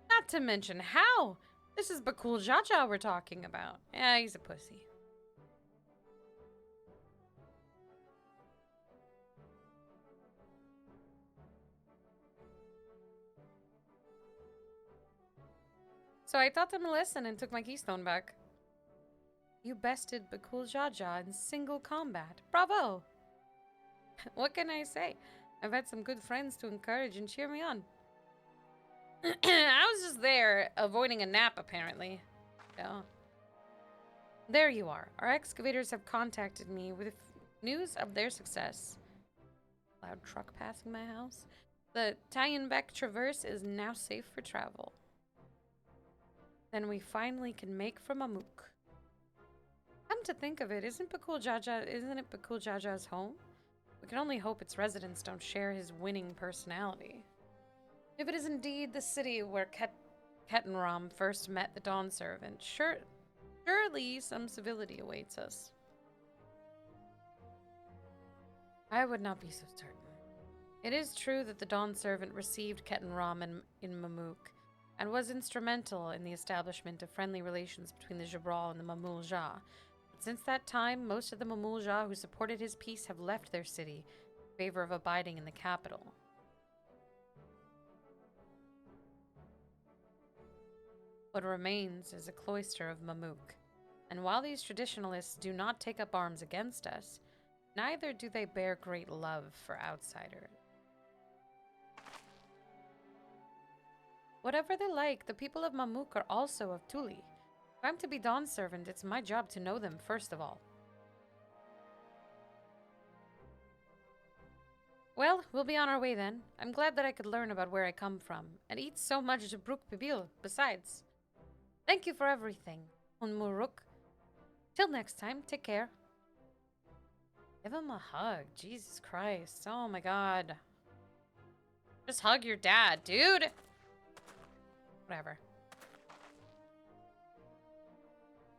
Not to mention how? This is Bakul Jaja we're talking about. Yeah, he's a pussy. So I taught him a lesson and took my keystone back. You bested Bakul Jaja in single combat. Bravo! What can I say? I've had some good friends to encourage and cheer me on. I was just there, avoiding a nap, apparently. So, there you are. Our excavators have contacted me with news of their success. Loud truck passing my house. The Tyenbeck Traverse is now safe for travel. Then we finally can make from Amuk. Come to think of it, isn't it Bakul Jaja's home? We can only hope its residents don't share his winning personality. If it is indeed the city where Ketenram first met the Dawn Servant, surely some civility awaits us. I would not be so certain. It is true that the Dawn Servant received Ketenram in Mamuk, and was instrumental in the establishment of friendly relations between the Jabral and the Mamul-Ja. But since that time, most of the Mamul-Ja who supported his peace have left their city in favor of abiding in the capital. What remains is a cloister of Mamuk, and while these traditionalists do not take up arms against us, neither do they bear great love for outsiders. Whatever they like, the people of Mamuk are also of Tuli. If I'm to be Dawn's servant, it's my job to know them first of all. Well, we'll be on our way then. I'm glad that I could learn about where I come from, and eat so much Jabruk Pibil besides. Thank you for everything, Unmuruk. Till next time, take care. Give him a hug. Jesus Christ. Oh my god. Just hug your dad, dude. Whatever.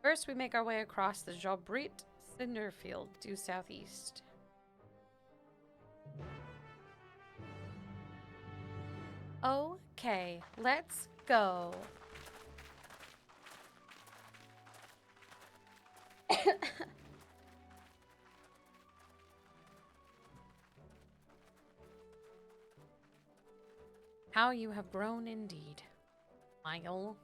First, we make our way across the Jobrit cinder field due southeast. Okay, let's go. How you have grown indeed, Michael.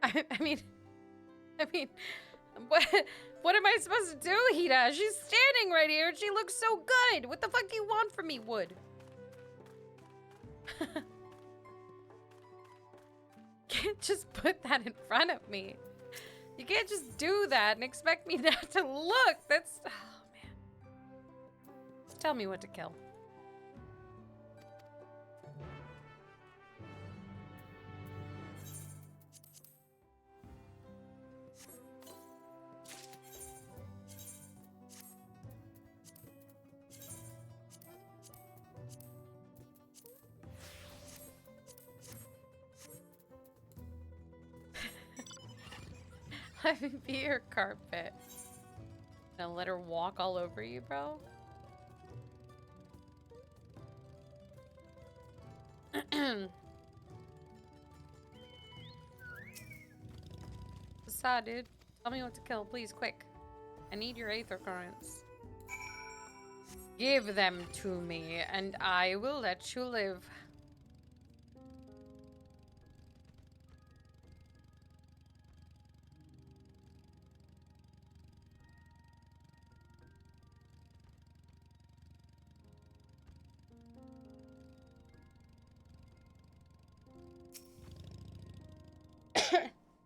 I mean, what am I supposed to do, Hida? She's standing right here and she looks so good. What the fuck do you want from me, Wood? Can't just put that in front of me. You can't just do that and expect me not to look. That's, oh man. Just tell me what to kill. Let me be your carpet. Now let her walk all over you, bro. What's dude? Tell me what to kill, please, quick. I need your aether currents. Give them to me, and I will let you live.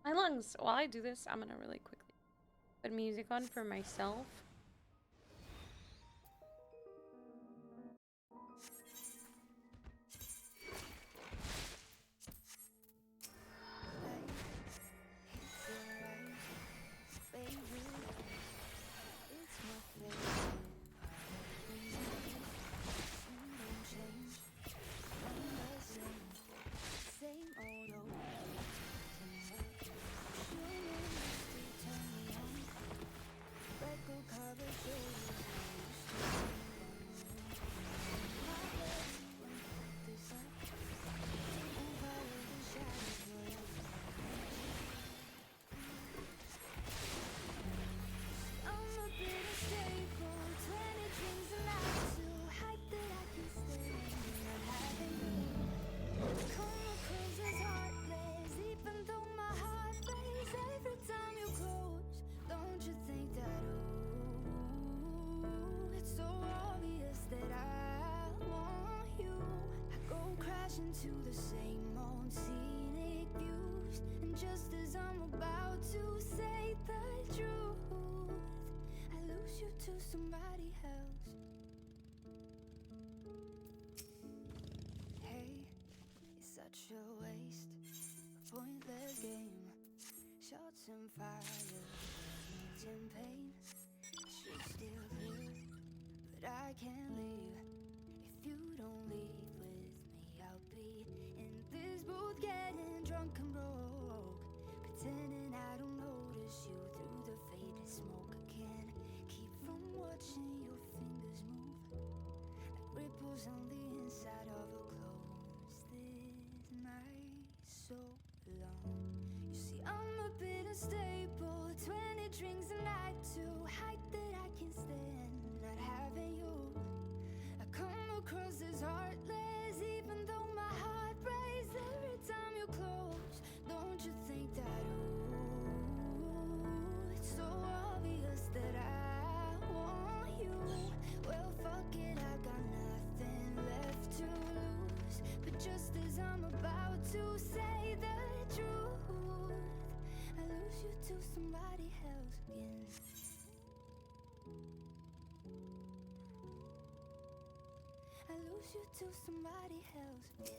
My lungs. While I do this, I'm gonna really quickly put music on for myself. Into the same old scenic views, and just as I'm about to say the truth, I lose you to somebody else. Hey, it's such a waste, a pointless game. Shots and fire, needs and pain. Should still clear, but I can't leave if you don't leave. This booth getting drunk and broke, pretending I don't notice you through the faded smoke. long. You see, I'm a bit unstable. 20 drinks a night, too height that I can stand. Not having you, I come across as heartless, even though my heart breaks every time you close. Don't you think that, ooh, it's so obvious that I want you? Well, fuck it, I got nothing left to lose. But just as I'm about to say the truth, I lose you to somebody else again. I lose you to somebody else again.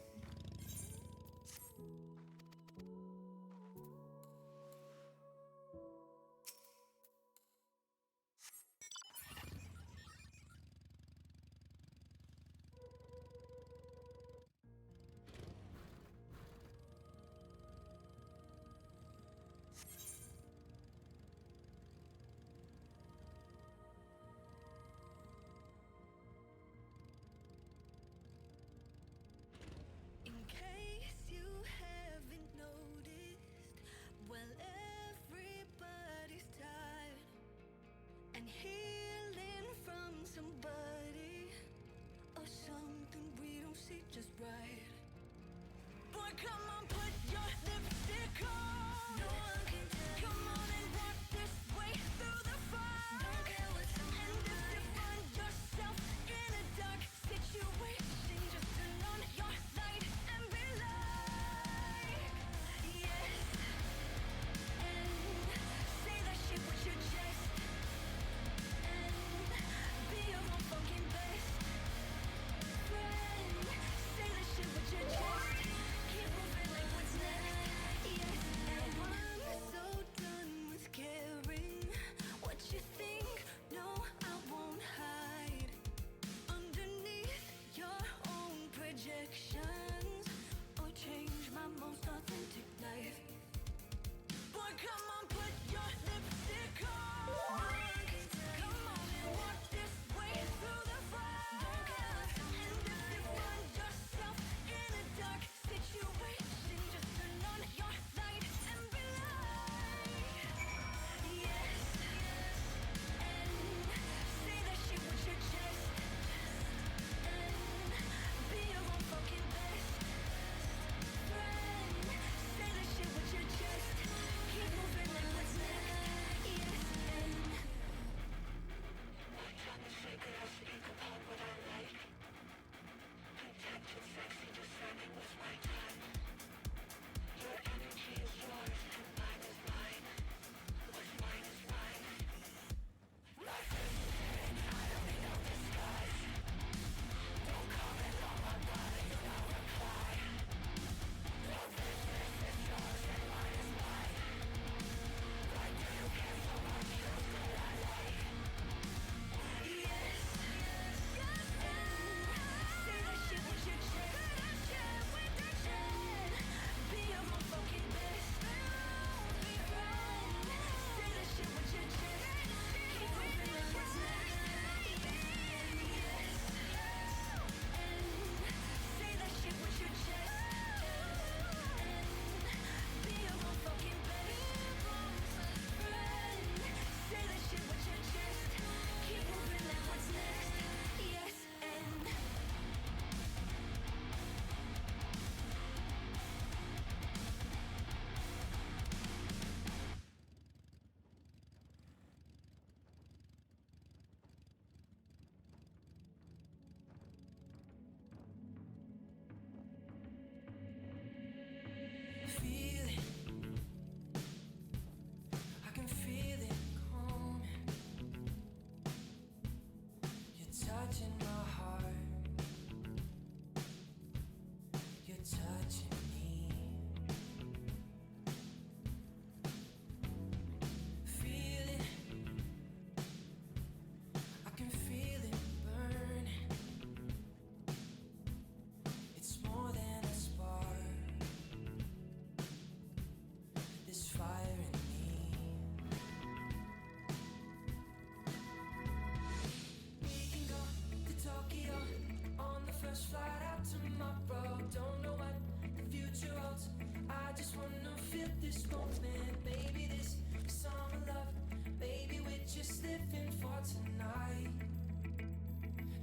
this moment, baby, this summer love. Baby, we're just living for tonight.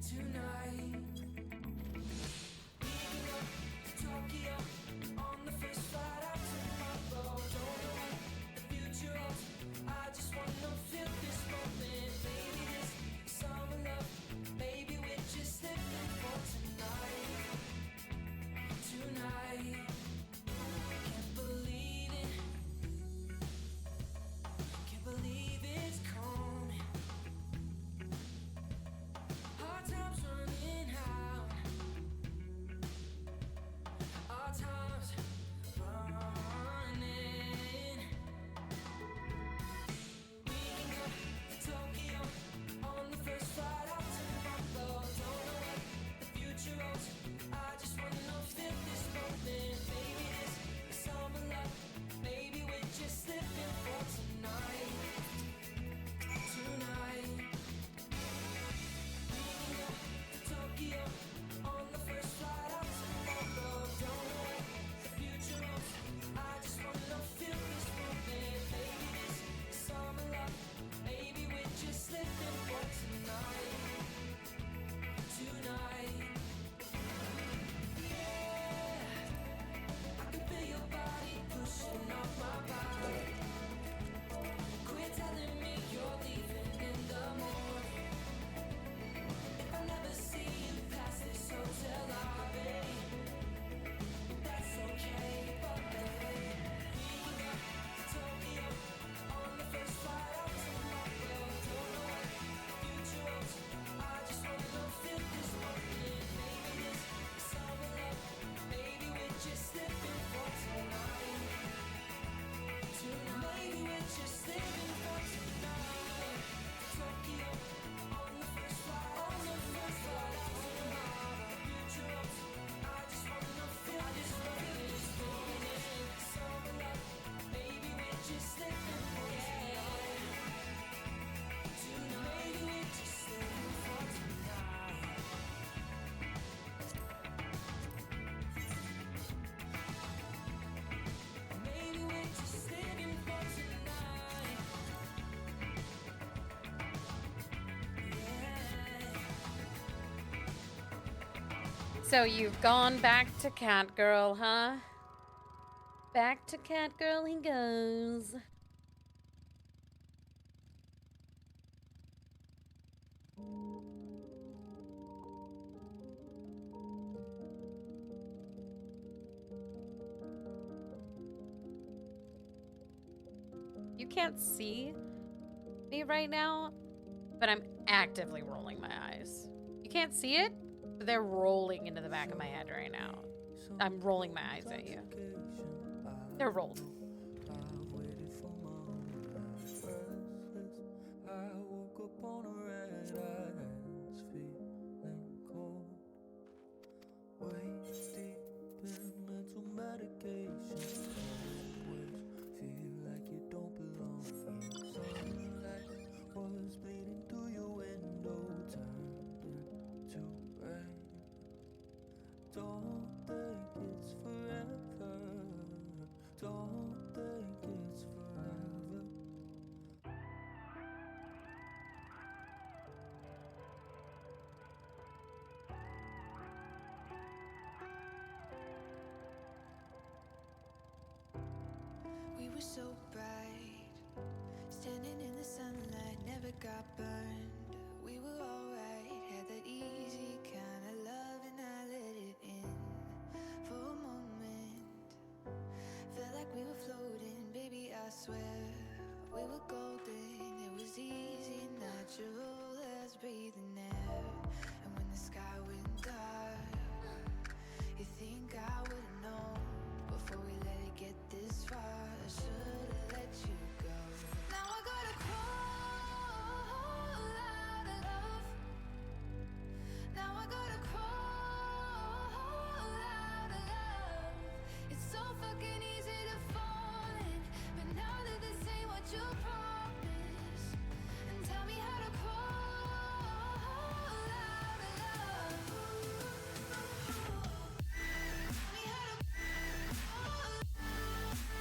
Tonight. Leaving up to Tokyo on the first flight out tomorrow. Don't know what the future holds. I just wanna feel this moment, baby, this summer love. Baby, we're just living for tonight. Tonight. Can't believe it. Can't believe it's coming. Our time's running out. Our time's running. We can go to Tokyo on the first flight out tomorrow. Don't know what the future holds. I just wanna feel this moment, baby, this summer love. Baby, we're just living for tonight. Tonight. We can go to Tokyo on the first flight out tomorrow. Don't know what the future holds. I just wanna feel this moment, baby, this summer love. Baby, we're just living for tonight. Tonight. Yeah, I can feel your body pushing off my body. Quit telling me you're leaving in the morning. If I never see you past this hotel lobby, that's okay, but baby, we can go to Tokyo on the first flight out tomorrow. Don't know what the future holds. I just wanna feel this moment, baby, this summer love. Baby, we're just living for tonight. Tonight. Baby, we're just living for tonight. Tokyo on the first flight out tomorrow. Future holds. I just wanna feel this moment, summer love. Baby, we're just living for tonight. Tonight. Baby, we're just living for tonight. Maybe we're just living for tonight. So you've gone back to Catgirl, huh? Back to Catgirl he goes. You can't see me right now, but I'm actively rolling my eyes. You can't see it, but they're rolling into the back of my head right now. I'm rolling my eyes at you. They're rolled. I've waited for moments, restless. I woke up on a red eyes, feeling cold. Waist deep in mental medication. Always feel like you don't belong here. Sunlight was bleeding through your window, turned into rain. Don't think it's forever. Don't think it's forever. We were so bright, standing in the sunlight, never got burned. We were alright, had that easy kind of love, and I let it in for a moment. Felt like we were floating, baby, I swear. We were golden, it was easy, natural as breathing air. And when the sky went dark, you think I would've known before we let it get this far. I should've let you go. Now I gotta crawl out of love. Now I gotta crawl out of love. It's so fucking easy to fall in, but now that this ain't what you promised, and tell me how to crawl out of love. Tell me how to crawl out of love.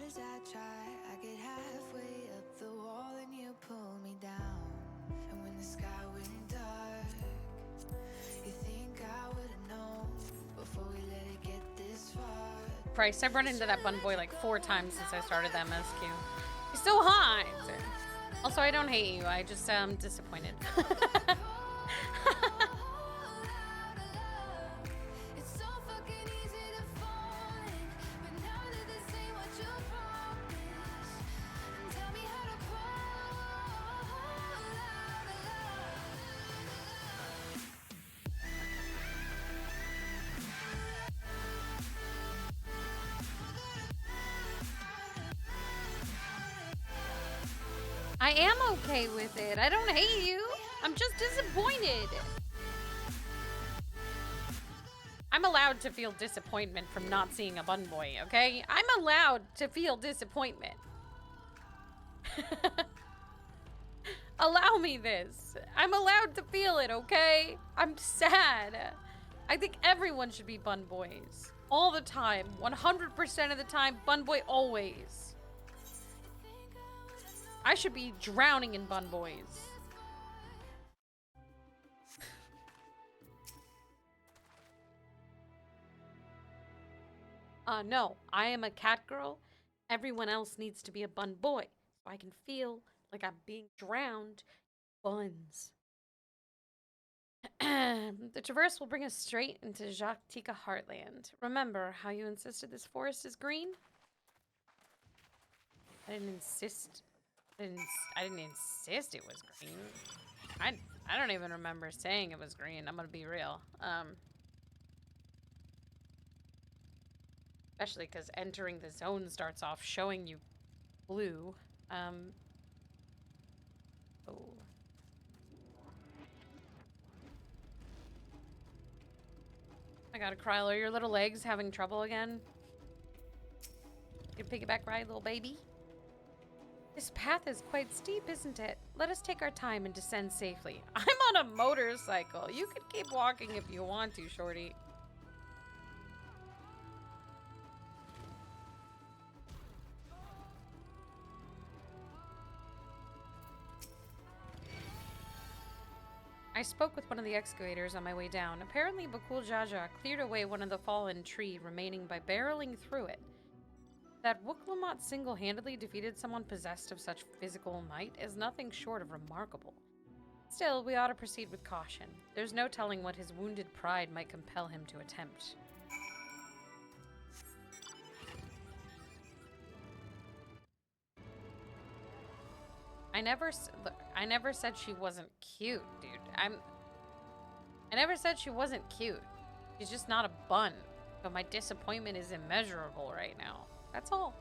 as I try, I get halfway up the wall and you pull me down. And when the sky went dark, you think I would've known before we let it get this far. Christ, I've run into that bun boy like 4 times since I started the MSQ. He's so hot. Also, I don't hate you. I just am disappointed. It's so fucking easy to fall in, but now that this ain't what you promised, tell me how to crawl out of love. I am okay with it. I don't hate you. I'm just disappointed. I'm allowed to feel disappointment from not seeing a bun boy, okay? I'm allowed to feel disappointment. Allow me this. I'm allowed to feel it, okay? I'm sad. I think everyone should be bun boys. All the time. 100% of the time. Bun boy always. I should be drowning in bun boys. No, I am a cat girl. Everyone else needs to be a bun boy, so I can feel like I'm being drowned in buns. The traverse will bring us straight into Jacques Tika Heartland. Remember how you insisted this forest is green? I didn't insist. I didn't insist it was green. I don't even remember saying it was green. I'm gonna be real. Especially because entering the zone starts off showing you blue. Oh. I gotta cry. Are your little legs having trouble again? You piggyback ride, little baby? This path is quite steep, isn't it? Let us take our time and descend safely. I'm on a motorcycle. You could keep walking if you want to, shorty. I spoke with one of the excavators on my way down. Apparently, Bakul Jaja cleared away one of the fallen tree remaining by barreling through it. That Wuklamot single-handedly defeated someone possessed of such physical might is nothing short of remarkable. Still, we ought to proceed with caution. There's no telling what his wounded pride might compel him to attempt. I never said she wasn't cute, dude. I never said she wasn't cute. She's just not a bun. But my disappointment is immeasurable right now. That's all.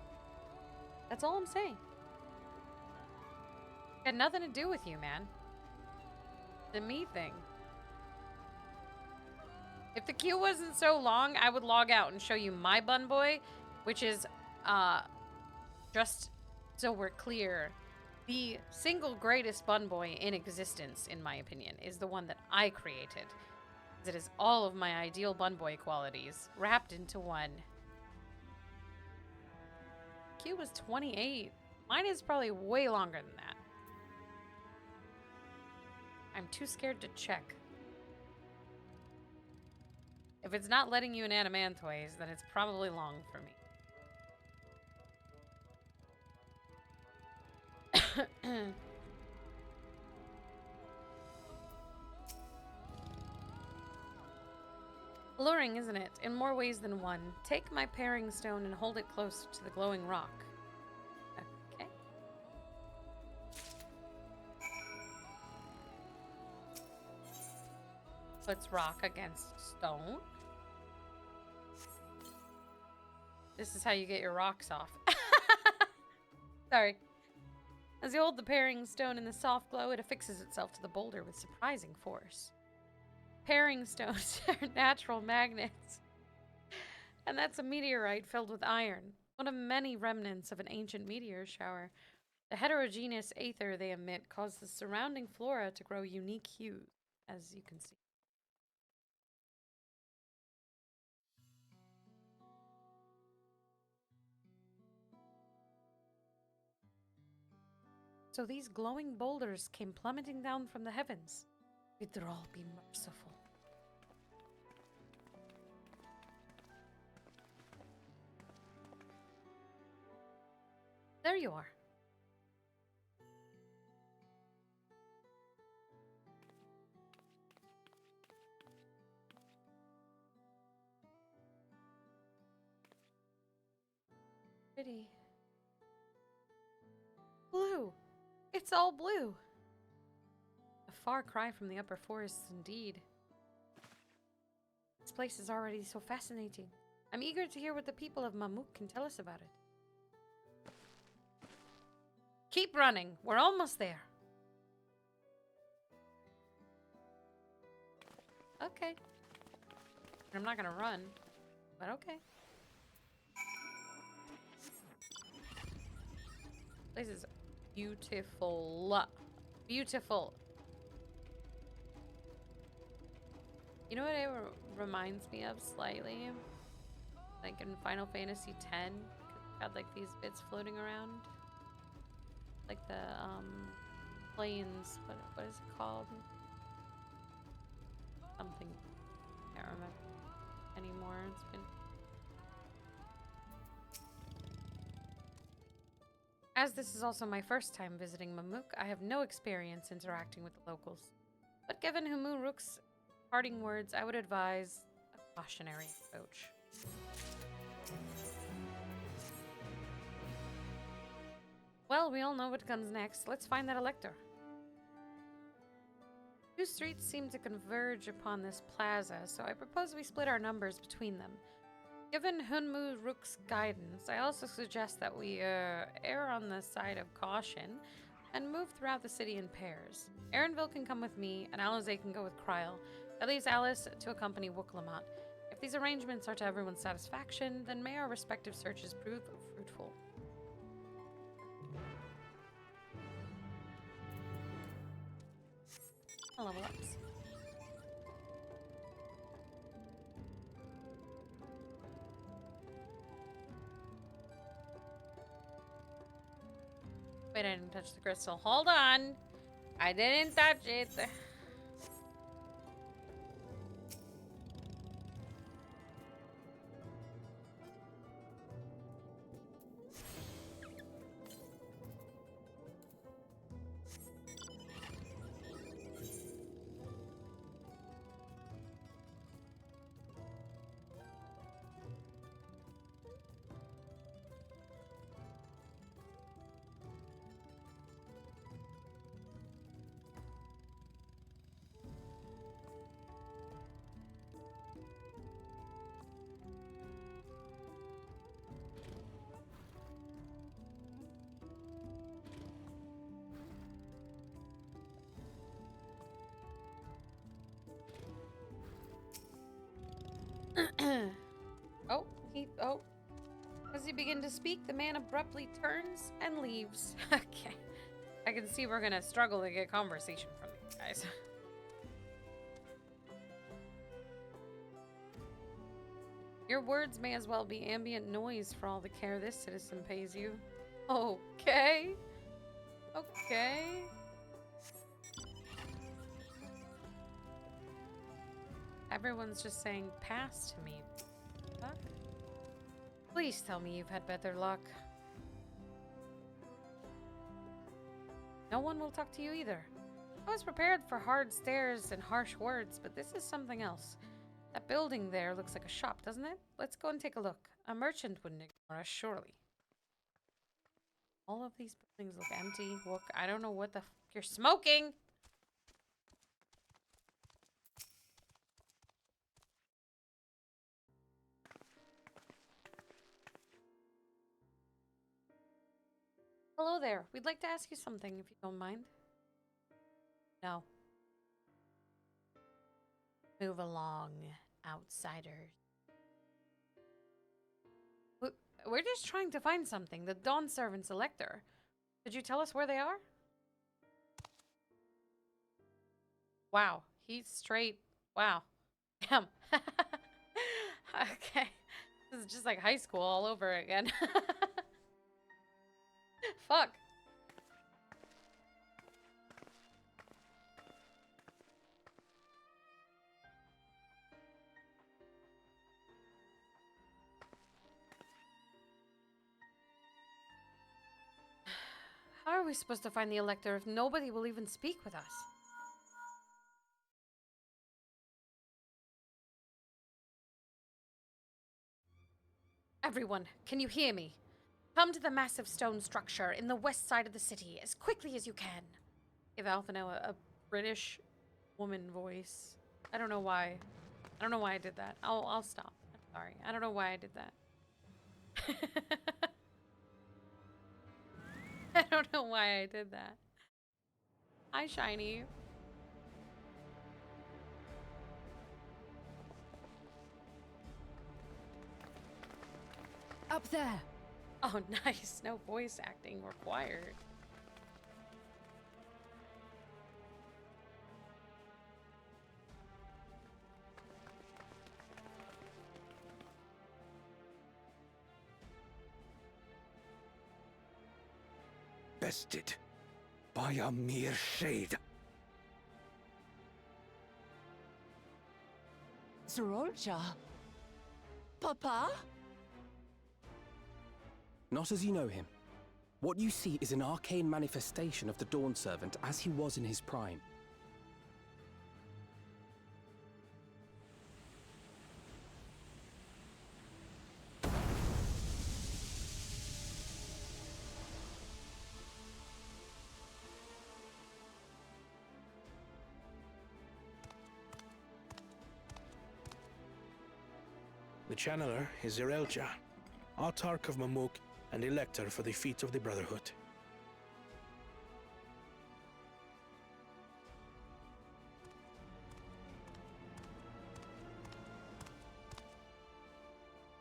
That's all I'm saying. Got nothing to do with you, man. The me thing. If the queue wasn't so long, I would log out and show you my bun boy, which is, just so we're clear, the single greatest bun boy in existence, in my opinion, is the one that I created. It is all of my ideal bun boy qualities wrapped into one. Q was 28. Mine is probably way longer than that. I'm too scared to check. If it's not letting you in Adamantoise, then it's probably long for me. Alluring, isn't it? In more ways than one. Take my paring stone and hold it close to the glowing rock. Okay. Puts rock against stone. This is how you get your rocks off. Sorry. As you hold the paring stone in the soft glow, it affixes itself to the boulder with surprising force. Paring stones are natural magnets. And that's a meteorite filled with iron, one of many remnants of an ancient meteor shower. The heterogeneous aether they emit causes the surrounding flora to grow unique hues, as you can see. So these glowing boulders came plummeting down from the heavens. May Thrall be merciful. There you are. Pretty. Blue! It's all blue! A far cry from the upper forests, indeed. This place is already so fascinating. I'm eager to hear what the people of Mamuk can tell us about it. Keep running! We're almost there. Okay. I'm not gonna run, but okay. This is beautiful. Beautiful. You know what it reminds me of slightly? Like in Final Fantasy X, had like these bits floating around. Like the planes, what is it called? Something. Can't remember anymore. It's been As this is also my first time visiting Mamuk, I have no experience interacting with the locals. But given Humuruk's parting words, I would advise a cautionary approach. Well, we all know what comes next. Let's find that elector. Two streets seem to converge upon this plaza, so I propose we split our numbers between them. Given Hunmuruk's guidance, I also suggest that we err on the side of caution and move throughout the city in pairs. Erenville can come with me, and Alize can go with Kryl. That leaves Alice to accompany Wuklamot. If these arrangements are to everyone's satisfaction, then may our respective searches prove fruitful. I'll level up. Wait, I didn't touch the crystal. Hold on. I didn't touch it. Oh. As you begin to speak, the man abruptly turns and leaves. Okay. I can see we're gonna struggle to get conversation from these guys. Your words may as well be ambient noise for all the care this citizen pays you. Okay. Okay. Everyone's just saying pass to me. Fuck. Please tell me you've had better luck. No one will talk to you either. I was prepared for hard stares and harsh words, but this is something else. That building there looks like a shop, doesn't it? Let's go and take a look. A merchant wouldn't ignore us, surely. All of these buildings look empty. Look, I don't know what the f you're smoking! Hello there. We'd like to ask you something, if you don't mind. No. Move along, outsiders. We're just trying to find something. The Dawn Servant's elector. Could you tell us where they are? Wow. He's straight. Wow. Damn. Okay. This is just like high school all over again. Fuck. How are we supposed to find the Elector if nobody will even speak with us? Everyone, can you hear me? Come to the massive stone structure in the west side of the city as quickly as you can. Give Alphino a British woman voice. I don't know why. I don't know why I did that. I'll stop. I'm sorry. I don't know why I did that. I don't know why I did that. Hi, Shiny. Up there. Oh, nice. No voice acting required. Bested by a mere shade. Zorolja? Papa? Not as you know him. What you see is an arcane manifestation of the Dawn Servant as he was in his prime. The Channeler is Zerelja, Autarch of Mamuk and Elector for the feet of the Brotherhood.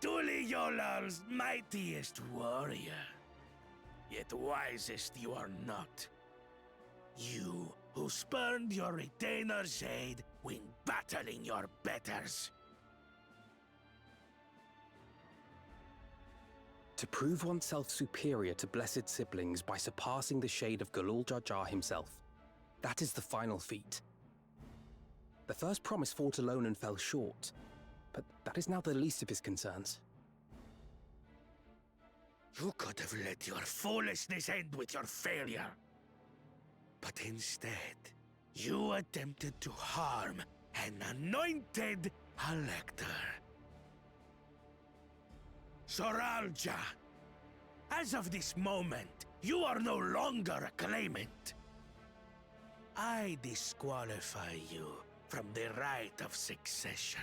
Truly Yolal's mightiest warrior, yet wisest you are not. You who spurned your retainer's aid when battling your betters. To prove oneself superior to blessed siblings by surpassing the shade of Galul Jar Jar himself. That is the final feat. The first promise fought alone and fell short, but that is now the least of his concerns. You could have let your foolishness end with your failure. But instead, you attempted to harm an anointed Elector. Zoralja, as of this moment, you are no longer a claimant. I disqualify you from the right of succession.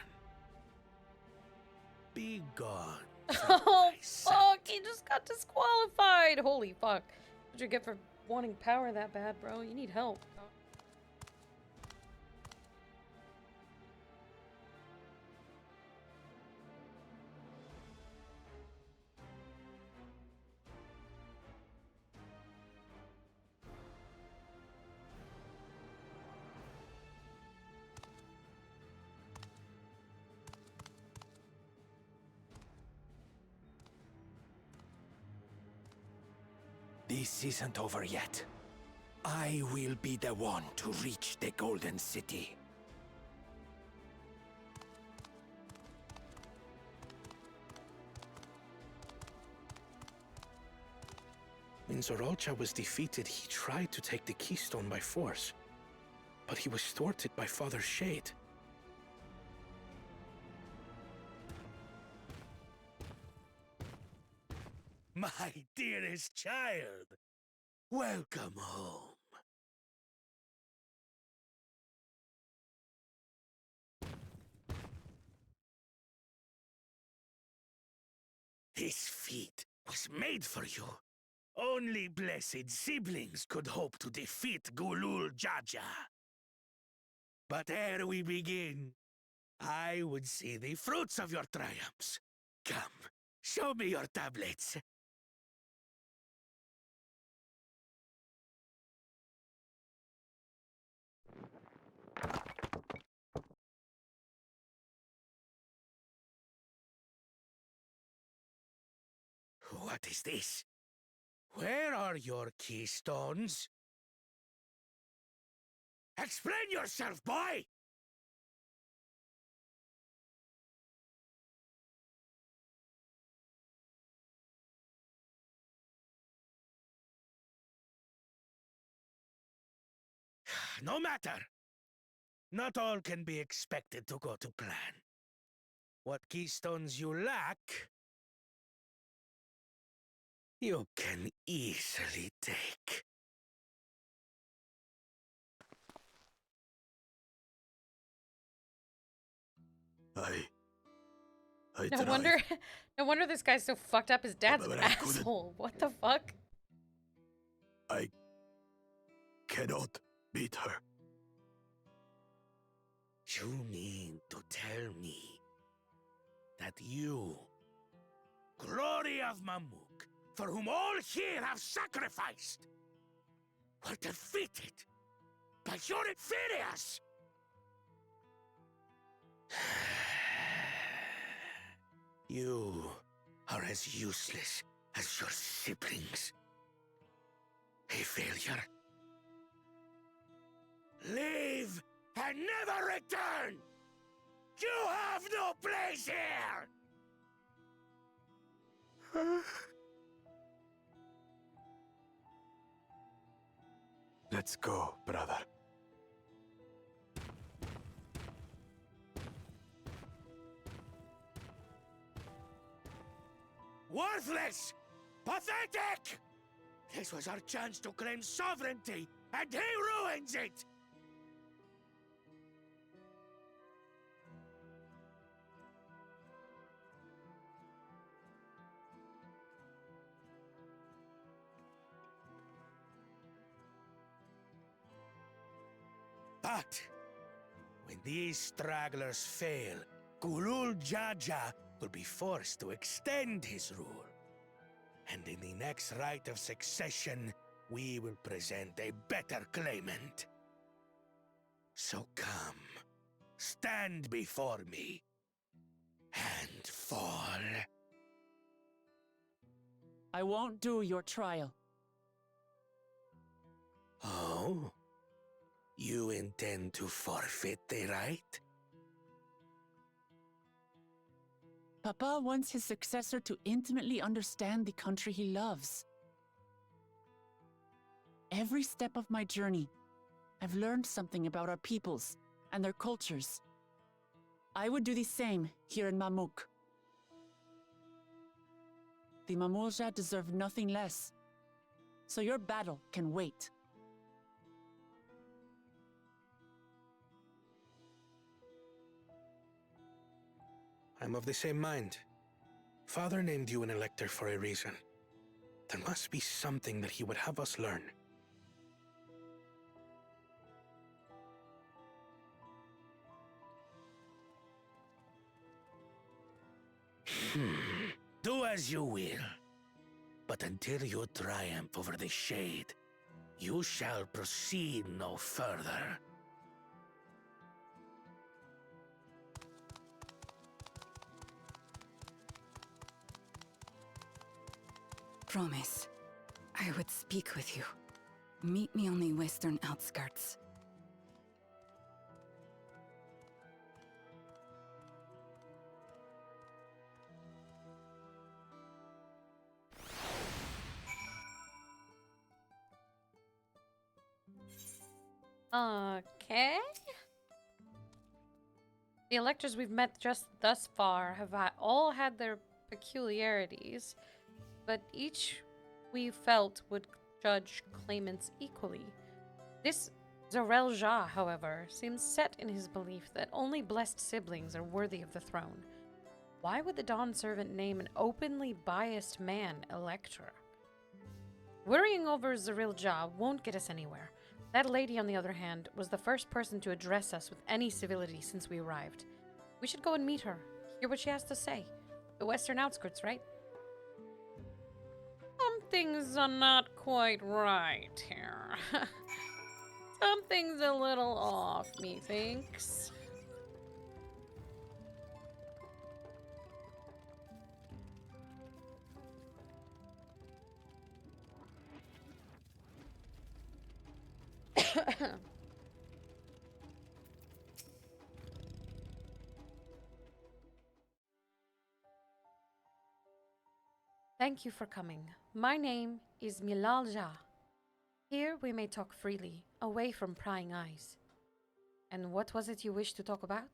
Be gone. Oh, fuck. He just got disqualified. Holy fuck. What'd you get for wanting power that bad, bro? You need help. This isn't over yet. I will be the one to reach the Golden City. When Zorolcha was defeated, he tried to take the keystone by force, but he was thwarted by Father Shade. My dearest child, welcome home. This feat was made for you. Only blessed siblings could hope to defeat Gulul Jaja. But ere we begin, I would see the fruits of your triumphs. Come, show me your tablets. What is this? Where are your keystones? Explain yourself, boy! no matter. Not all can be expected to go to plan. What keystones you lack, you can easily take. I No tried. wonder, no wonder this guy's so fucked up. His dad's an But I couldn't. asshole. What the fuck? I cannot beat her. You mean to tell me that you, glory of Mamuk, for whom all here have sacrificed, were defeated by your inferiors? You are as useless as your siblings. A failure. Leave and never return! You have no place here! Let's go, brother. Worthless! Pathetic! This was our chance to claim sovereignty, and he ruins it! But when these stragglers fail, Gulul Jaja will be forced to extend his rule. And in the next rite of succession, we will present a better claimant. So come, stand before me, and fall. I won't do your trial. Oh? You intend to forfeit the right? Papa wants his successor to intimately understand the country he loves. Every step of my journey, I've learned something about our peoples and their cultures. I would do the same here in Mamuk. The Mamulja deserve nothing less, so your battle can wait. I'm of the same mind. Father named you an elector for a reason. There must be something that he would have us learn. Do as you will. But until you triumph over the Shade, you shall proceed no further. Promise. I would speak with you. Meet me on the western outskirts. Okay. The electors we've met just thus far have all had their peculiarities, but each we felt would judge claimants equally. This Zarel Jah, however, seems set in his belief that only blessed siblings are worthy of the throne. Why would the Dawn Servant name an openly biased man Elector? Worrying over Zarel Jah won't get us anywhere. That lady, on the other hand, was the first person to address us with any civility since we arrived. We should go and meet her, hear what she has to say. The western outskirts, right? Some things are not quite right here. Something's a little off, methinks. Thank you for coming. My name is Milal Jah. Here we may talk freely, away from prying eyes. And what was it you wished to talk about?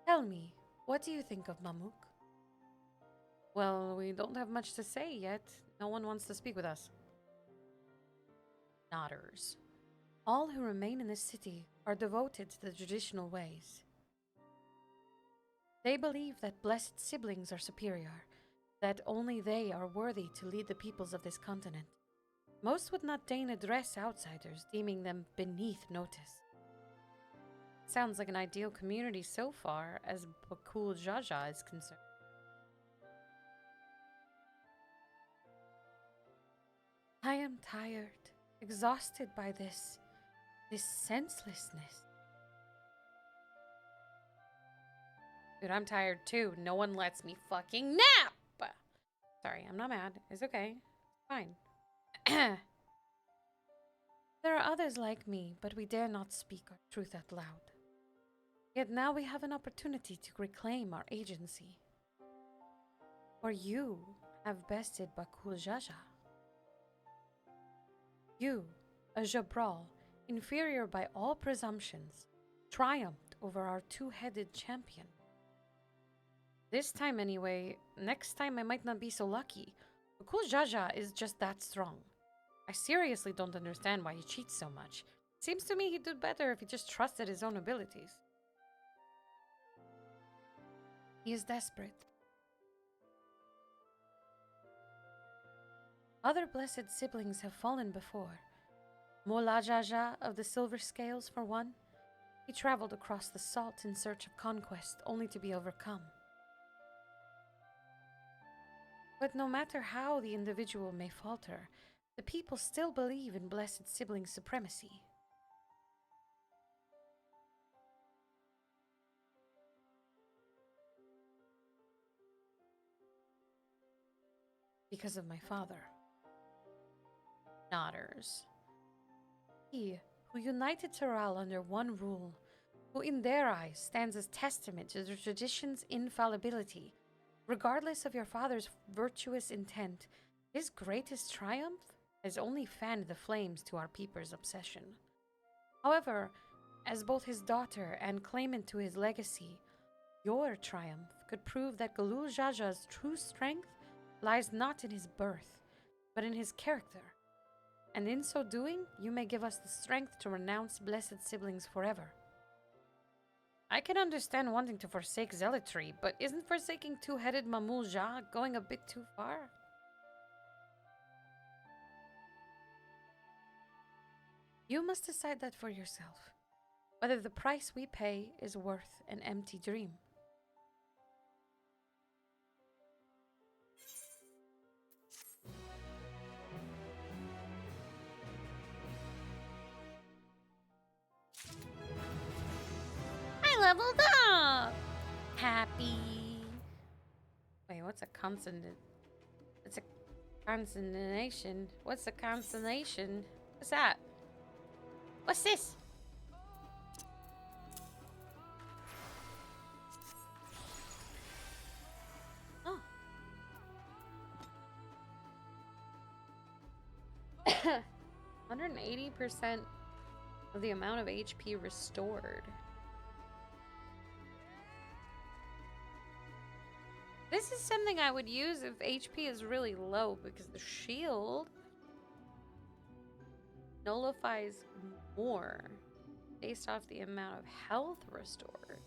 Tell me, what do you think of Mamuk? Well, we don't have much to say yet. No one wants to speak with us. Nodders. All who remain in this city are devoted to the traditional ways. They believe that blessed siblings are superior, that only they are worthy to lead the peoples of this continent. Most would not deign address outsiders, deeming them beneath notice. Sounds like an ideal community so far, as Bakul Jaja is concerned. I am tired, exhausted by this senselessness. Dude, I'm tired too. No one lets me fucking nap! Sorry, I'm not mad. It's okay. Fine. There are others like me, but we dare not speak our truth out loud. Yet now we have an opportunity to reclaim our agency. For you have bested Bakul Jaja. You, a Jabral, inferior by all presumptions, triumphed over our two-headed champion. This time anyway, next time I might not be so lucky. Bakul Jaja is just that strong. I seriously don't understand why he cheats so much. Seems to me he'd do better if he just trusted his own abilities. He is desperate. Other blessed siblings have fallen before. Mola Jaja of the Silver Scales, for one. He traveled across the salt in search of conquest, only to be overcome. But no matter how the individual may falter, the people still believe in blessed sibling supremacy. Because of my father. Nodders. He, who united Taral under one rule, who in their eyes stands as testament to the tradition's infallibility, regardless of your father's virtuous intent, his greatest triumph has only fanned the flames to our people's obsession. However, as both his daughter and claimant to his legacy, your triumph could prove that Galul Jaja's true strength lies not in his birth, but in his character. And in so doing, you may give us the strength to renounce blessed siblings forever. I can understand wanting to forsake zealotry, but isn't forsaking two-headed Mamul Jah going a bit too far? You must decide that for yourself, whether the price we pay is worth an empty dream. I leveled up! Happy. Wait, what's a consonant? It's a consonation. What's a consonation? What's that? What's this? Oh. 180% of the amount of HP restored. This is something I would use if HP is really low, because the shield nullifies more based off the amount of health restored.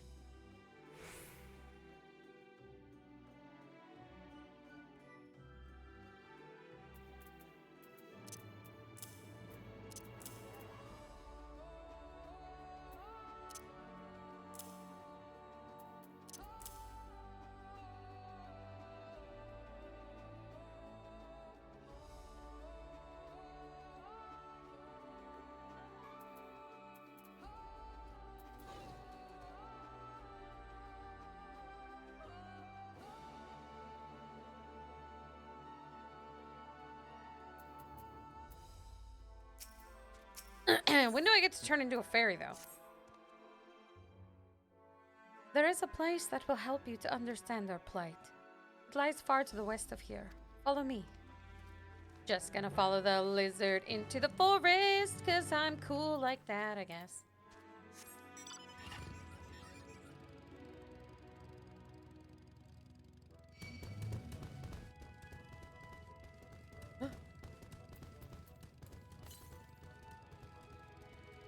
When do I get to turn into a fairy, though? There is a place that will help you to understand our plight. It lies far to the west of here. Follow me. Just gonna follow the lizard into the forest, cause I'm cool like that, I guess.